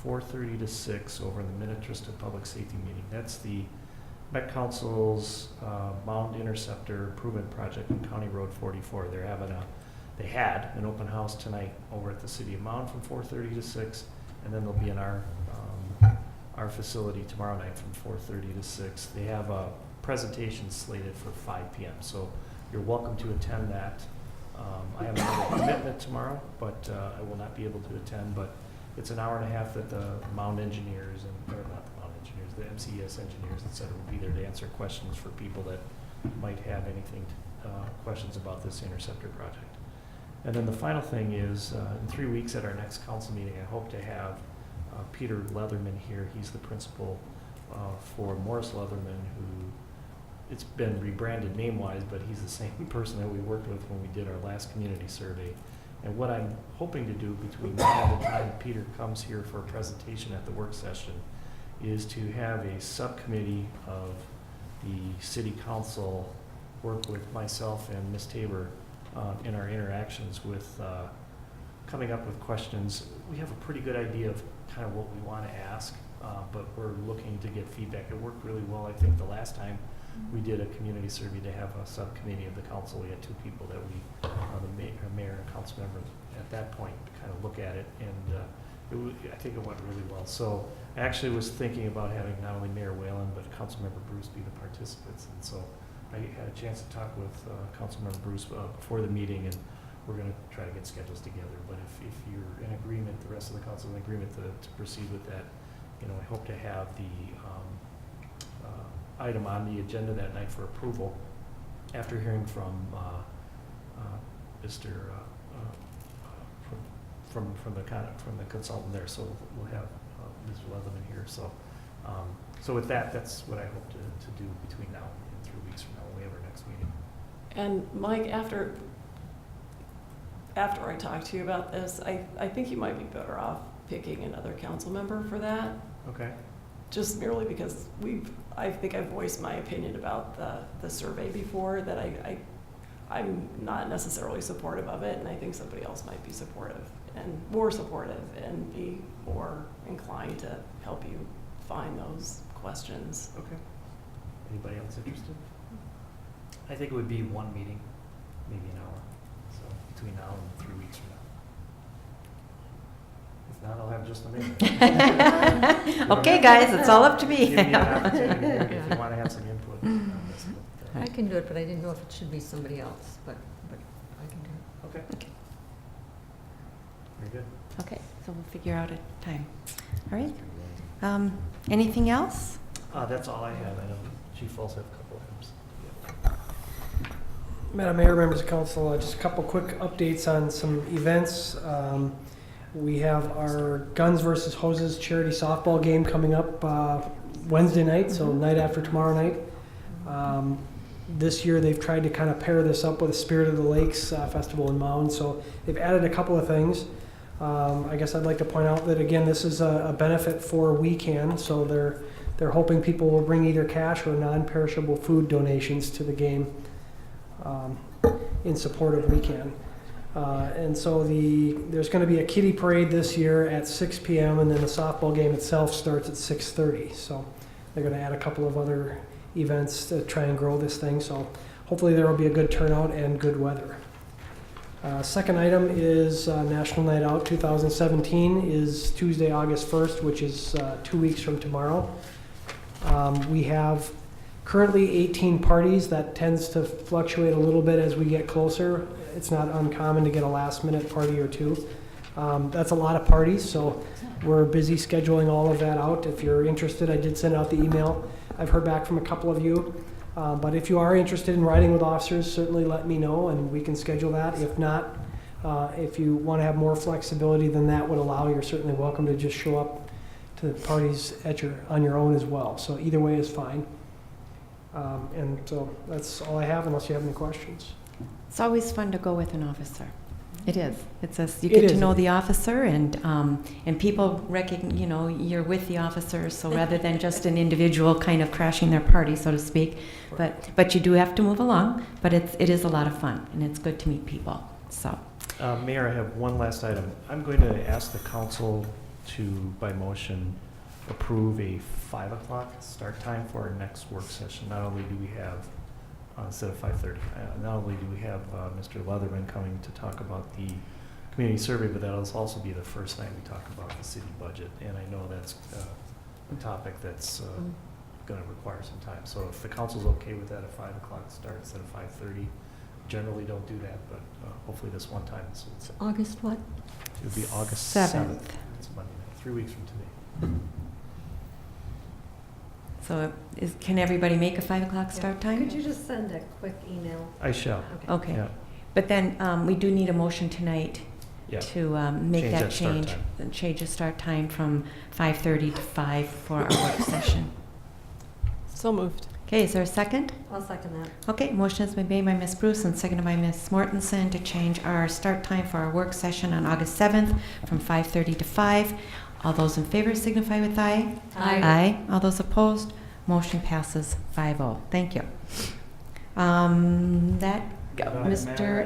4:30 to 6 over in the Minnetrista Public Safety meeting. That's the Met Council's Mound Interceptor Improvement Project on County Road 44. They had an open house tonight over at the City of Mound from 4:30 to 6, and then they'll be in our facility tomorrow night from 4:30 to 6. They have a presentation slated for 5 p.m. So you're welcome to attend that. I have another commitment tomorrow, but I will not be able to attend. But it's an hour and a half that the Mound engineers, or not the Mound engineers, the MCES engineers, et cetera, will be there to answer questions for people that might have anything, questions about this interceptor project. And then the final thing is, in 3 weeks at our next council meeting, I hope to have Peter Leatherman here. He's the principal for Morris Leatherman, who it's been rebranded name-wise, but he's the same person that we worked with when we did our last community survey. And what I'm hoping to do between now and the time Peter comes here for a presentation at the work session is to have a subcommittee of the city council work with myself and Ms. Tabor in our interactions with coming up with questions. We have a pretty good idea of kind of what we want to ask, but we're looking to get feedback. It worked really well, I think, the last time we did a community survey to have a subcommittee of the council. We had 2 people that the mayor and council member at that point kind of look at it, and I think it went really well. So I actually was thinking about having not only Mayor Whalen, but Councilmember Bruce be the participants. And so I had a chance to talk with Councilmember Bruce before the meeting, and we're gonna try to get schedules together, but if you're in agreement, the rest of the council in agreement to proceed with that, you know, I hope to have the item on the agenda that night for approval after hearing from Mr. From the consultant there. So we'll have Mr. Leatherman here. So so with that, that's what I hope to do between now and 3 weeks from now when we have our next meeting. And Mike, after I talk to you about this, I think you might be better off picking another council member for that. Okay. Just merely because I think I've voiced my opinion about the survey before, that I'm not necessarily supportive of it, and I think somebody else might be supportive and be more inclined to help you find those questions. Okay. Anybody else interested? I think it would be one meeting, maybe an hour. So between now and 3 weeks from now. If not, I'll have just a minute. Okay, guys, it's all up to me. Give me an opportunity if you want to have some input on this. But, I can do it, but I didn't know if it should be somebody else, but I can do it. okay. Okay. Very good. Okay, so we'll figure out a time. All right. Anything else? That's all I have. I know Chief Falls have a couple items. Madam Mayor, members of council, just a couple quick updates on some events. We have our Guns versus Hoses charity softball game coming up Wednesday night, so night after tomorrow night. This year they've tried to kind of pair this up with the Spirit of the Lakes Festival in Mound, so they've added a couple of things. I guess I'd like to point out that, again, this is a benefit for We Can, so they're hoping people will bring either cash or non-perishable food donations to the game in support of We Can. And so there's going to be a kiddie parade this year at 6 p.m. and then the softball game itself starts at 6:30. So they're going to add a couple of other events to try and grow this thing. So hopefully there will be a good turnout and good weather. Second item is National Night Out 2017 is Tuesday, August 1st, which is 2 weeks from tomorrow. We have currently 18 parties. That tends to fluctuate a little bit as we get closer. It's not uncommon to get a last-minute party or two. That's a lot of parties, so we're busy scheduling all of that out. If you're interested, I did send out the email. I've heard back from a couple of you. But if you are interested in riding with officers, certainly let me know and we can schedule that. If not, if you want to have more flexibility than that would allow, you're certainly welcome to just show up to the parties on your own as well. So either way is fine. And so that's all I have, unless you have any questions. It's always fun to go with an officer. It is. You get to know the officer, and people recognize, you're with the officer. So rather than just an individual kind of crashing their party, so to speak, but you do have to move along. But it is a lot of fun, and it's good to meet people. So, Mayor, I have one last item. I'm going to ask the council to, by motion, approve a 5 o'clock start time for our next work session. Not only do we have instead of 5:30. Not only do we have Mr. Leatherman coming to talk about the community survey, but that'll also be the first night we talk about the city budget. And I know that's a topic that's going to require some time. So if the council's okay with that, a 5 o'clock start instead of 5:30, generally don't do that, but hopefully this one time this will. August what? It would be August 7th. It's Monday night, 3 weeks from today. So can everybody make a 5 o'clock start time? Could you just send a quick email? I shall. Okay. Yeah. But then we do need a motion tonight to make that change. Change the start time from 5:30 to 5 for our work session. So moved. Okay, is there a second? I'll second that. Okay, motion has been made by Ms. Bruce and seconded by Ms. Mortenson to change our start time for our work session on August 7th from 5:30 to 5. All those in favor signify with aye. Aye. Aye. All those opposed, motion passes 5-0. Thank you. Mr.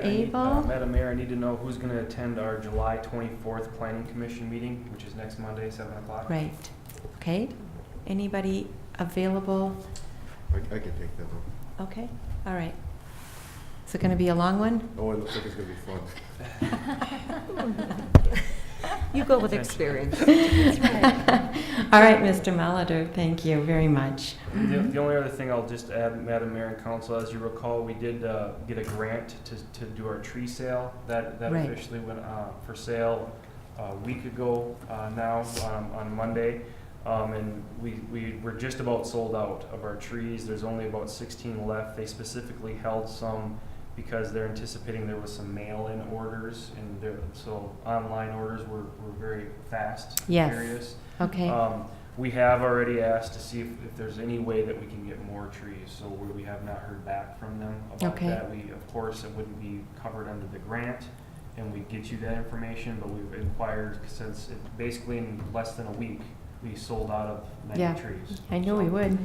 Abel? Madam Mayor, I need to know who's going to attend our July 24th Planning Commission meeting, which is next Monday, 7 o'clock. Right. Okay. Anybody available? I can take that one. Okay. All right. Is it going to be a long one? Oh, it looks like it's going to be fun. You go with experience. That's right. All right, Mr. Molitor, thank you very much. The only other thing I'll just add, Madam Mayor and Council, as you recall, we did get a grant to do our tree sale. That Right. officially went for sale a week ago now on Monday. And we were just about sold out of our trees. There's only about 16 left. They specifically held some because they're anticipating there was some mail-in orders, and so online orders were very fast. Yes. Furious. Okay. We have already asked to see if there's any way that we can get more trees, so we have not heard back from them about Okay. that. Of course, it wouldn't be covered under the grant, and we'd get you that information, but we've inquired since basically in less than a week, we sold out of many Yeah. trees. I knew we would.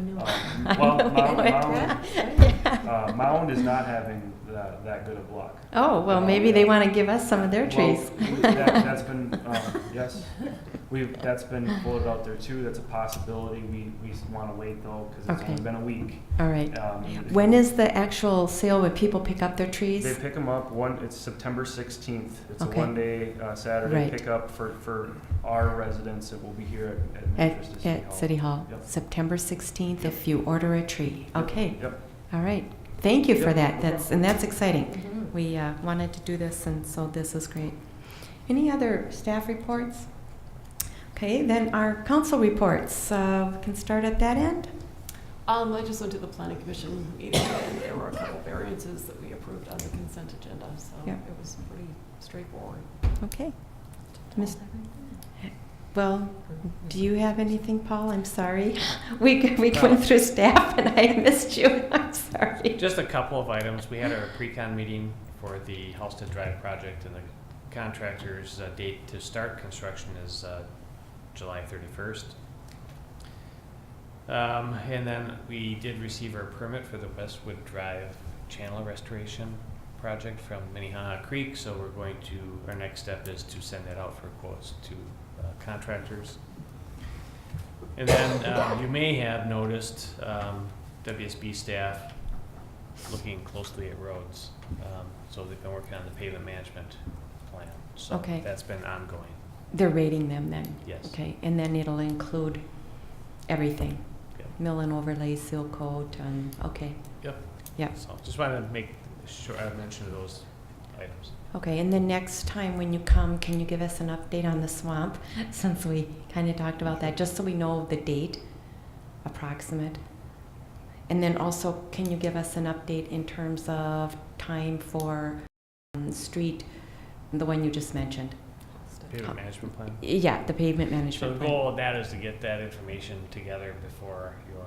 Mound is not having that good of luck. Oh, well, maybe they want to give us some of their trees. Well, that's been, yes, that's been floated out there too. That's a possibility. We want to wait though, because it's Okay. only been a week. All right. When is the actual sale where people pick up their trees? They pick them up it's September 16th. It's Okay. a one-day Saturday Right. pickup for our residents that will be here at Minnetrista City Hall. Yep. September 16th, if you order a tree. Okay. Yep. All right. Thank you for Yep. that. That's exciting. We wanted to do this, and so this is great. Any other staff reports? Okay, then our council reports. We can start at that end. I just went to the planning commission meeting, and there were a couple variances that we approved on the consent agenda, so Yeah. it was pretty straightforward. Okay. Miss. Well, do you have anything, Paul? I'm sorry. We went through staff and I missed you. I'm sorry. Just a couple of items. We had our pre-con meeting for the Halsted Drive project, and the contractor's date to start construction is July 31st. And then we did receive our permit for the Westwood Drive channel restoration project from Minnehaha Creek, so our next step is to send that out for quotes to contractors. And then you may have noticed WSB staff looking closely at roads. So they've been working on the pavement management plan. So Okay. that's been ongoing. They're rating them then? Yes. Okay, and then it'll include everything? Yep. Mill and overlay, seal coat, and, okay. Yep. Yep. So just wanted to make sure I mentioned those items. Okay, and then next time when you come, can you give us an update on the swamp? Since we kind of talked about that, just so we know the date, approximate. And then also, can you give us an update in terms of time for street, the one you just mentioned? Pavement management plan? Yeah, the pavement So management the plan. goal of that is to get that information together before your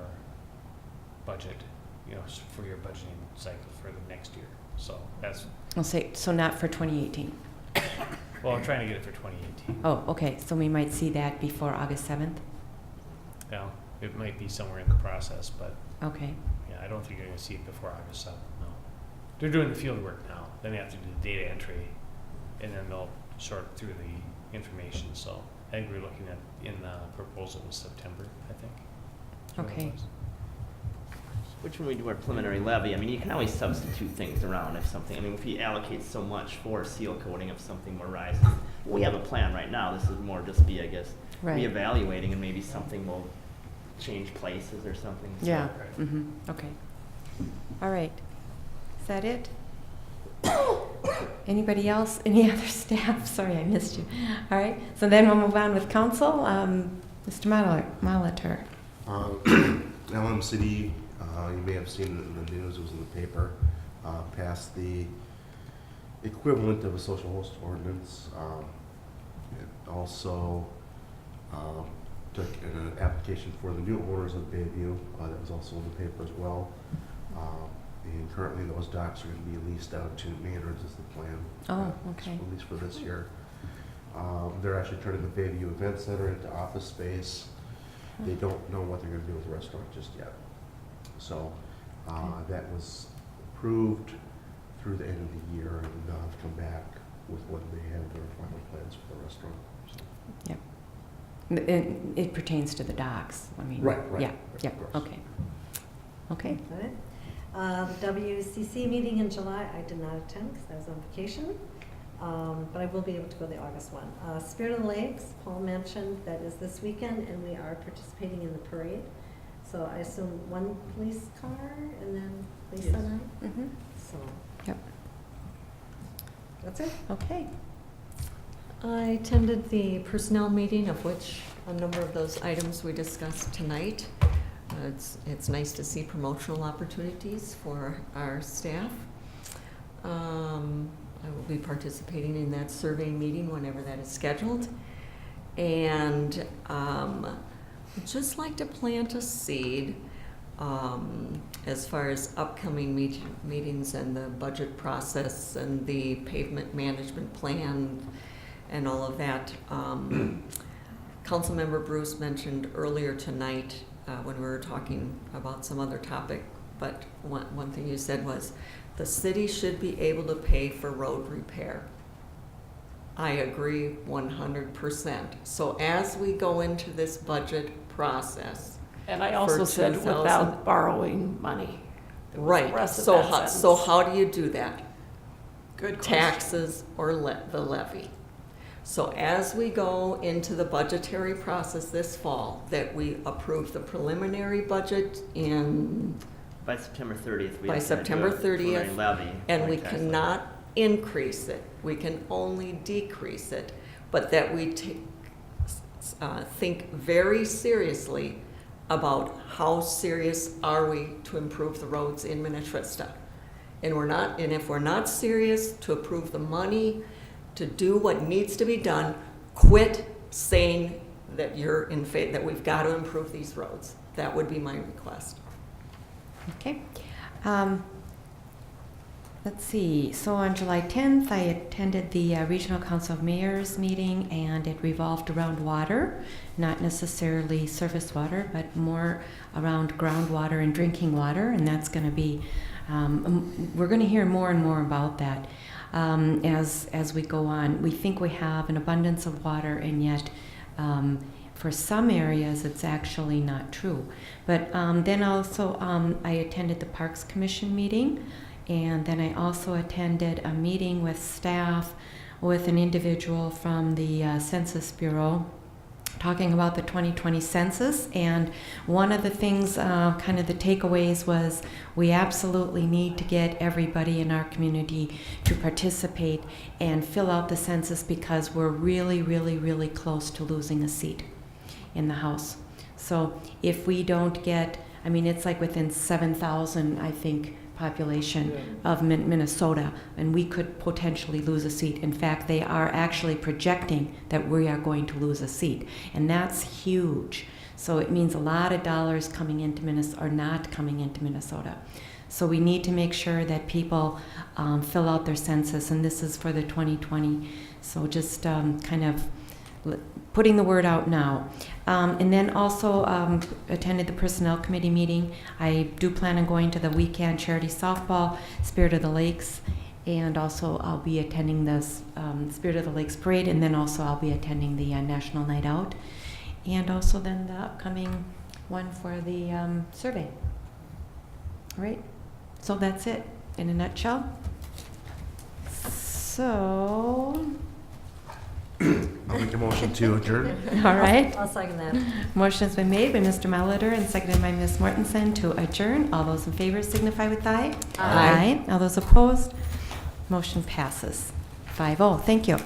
budget, for your budgeting cycle for the next year. So that's, I'll say, so not for 2018? well, I'm trying to get it for 2018. Oh, okay, so we might see that before August 7th? Now, it might be somewhere in the process, but Okay, yeah, I don't think you're going to see it before August 7th, no. They're doing the field work now. Then they have to do the data entry, and then they'll sort through the information. So I think we're looking at, in the proposal was September, I think. is when it Okay. was. Which when we do our preliminary levy, you can always substitute things around if something, if you allocate so much for seal coating if something more rises. We have a plan right now. This is more just be, I guess, right. reevaluating, and maybe something will change places or something. So- Yeah, okay. All right. Is that it? Anybody else? Any other staff? Sorry, I missed you. All right, so then we'll move on with council. Mr. Molitor. LMCD, you may have seen it in the news, it was in the paper, passed the equivalent of a social host ordinance. It also took an application for the new owners of Bayview, that was also in the paper as well. And currently those docks are going to be leased out to Maynard's is the plan. Oh, okay. At least for this year. They're actually turning the Bayview Event Center into office space. They don't know what they're going to do with the restaurant just yet. So that was approved through the end of the year, and I've come back with when they have their final plans for the restaurant. So. Yep. It pertains to the docks. Right. Yeah, yeah, okay. Okay. All right. The WCC meeting in July, I did not attend because I was on vacation. but I will be able to go to the August one. Spirit of the Lakes, Paul mentioned that is this weekend, and we are participating in the parade. So I assume one police car, and then Lisa and I. Mm-hmm. So Yep. that's it. Okay. I attended the personnel meeting, of which a number of those items we discussed tonight. It's nice to see promotional opportunities for our staff. I will be participating in that survey meeting whenever that is scheduled. And I'd just like to plant a seed as far as upcoming meetings and the budget process and the pavement management plan and all of that. Councilmember Bruce mentioned earlier tonight when we were talking about some other topic, but one thing you said was the city should be able to pay for road repair. I agree 100%. So as we go into this budget process, And I also said without borrowing money. There was the right, rest of so that how, sentence. so how do you do that? Good question. Taxes or the levy. So as we go into the budgetary process this fall, that we approve the preliminary budget in By September 30th. by September 30th, Levy. and we like tax levy. cannot increase it, we can only decrease it, but that we think very seriously about how serious are we to improve the roads in Minnetrista. And if we're not serious to approve the money to do what needs to be done, quit saying that you're in favor, that we've got to improve these roads. That would be my request. Okay. Let's see. So on July 10th, I attended the Regional Council of Mayors meeting, and it revolved around water, not necessarily surface water, but more around groundwater and drinking water. And that's going to be, we're going to hear more and more about that as we go on. We think we have an abundance of water, and yet for some areas it's actually not true. But then also I attended the Parks Commission meeting. And then I also attended a meeting with staff with an individual from the Census Bureau talking about the 2020 census. And one of the things, kind of the takeaways, was we absolutely need to get everybody in our community to participate and fill out the census, because we're really, really, really close to losing a seat in the House. So if we don't get, I mean, it's like within 7,000, I think, population of Minnesota, and we could potentially lose a seat. In fact, they are actually projecting that we are going to lose a seat, and that's huge. So it means a lot of dollars coming into Minnesota are not coming into Minnesota. So we need to make sure that people fill out their census, and this is for the 2020. So just kind of putting the word out now. And then also attended the Personnel Committee meeting. I do plan on going to the weekend charity softball, Spirit of the Lakes, and also I'll be attending the Spirit of the Lakes parade, and then also I'll be attending the National Night Out, and also then the upcoming one for the survey. All right, so that's it in a nutshell. So... I'll make a motion to adjourn. All right. I'll second that. Motion's been made by Mr. Molitor and seconded by Ms. Mortenson to adjourn. All those in favor signify with aye. Aye. All those opposed? Motion passes 5-0. Thank you.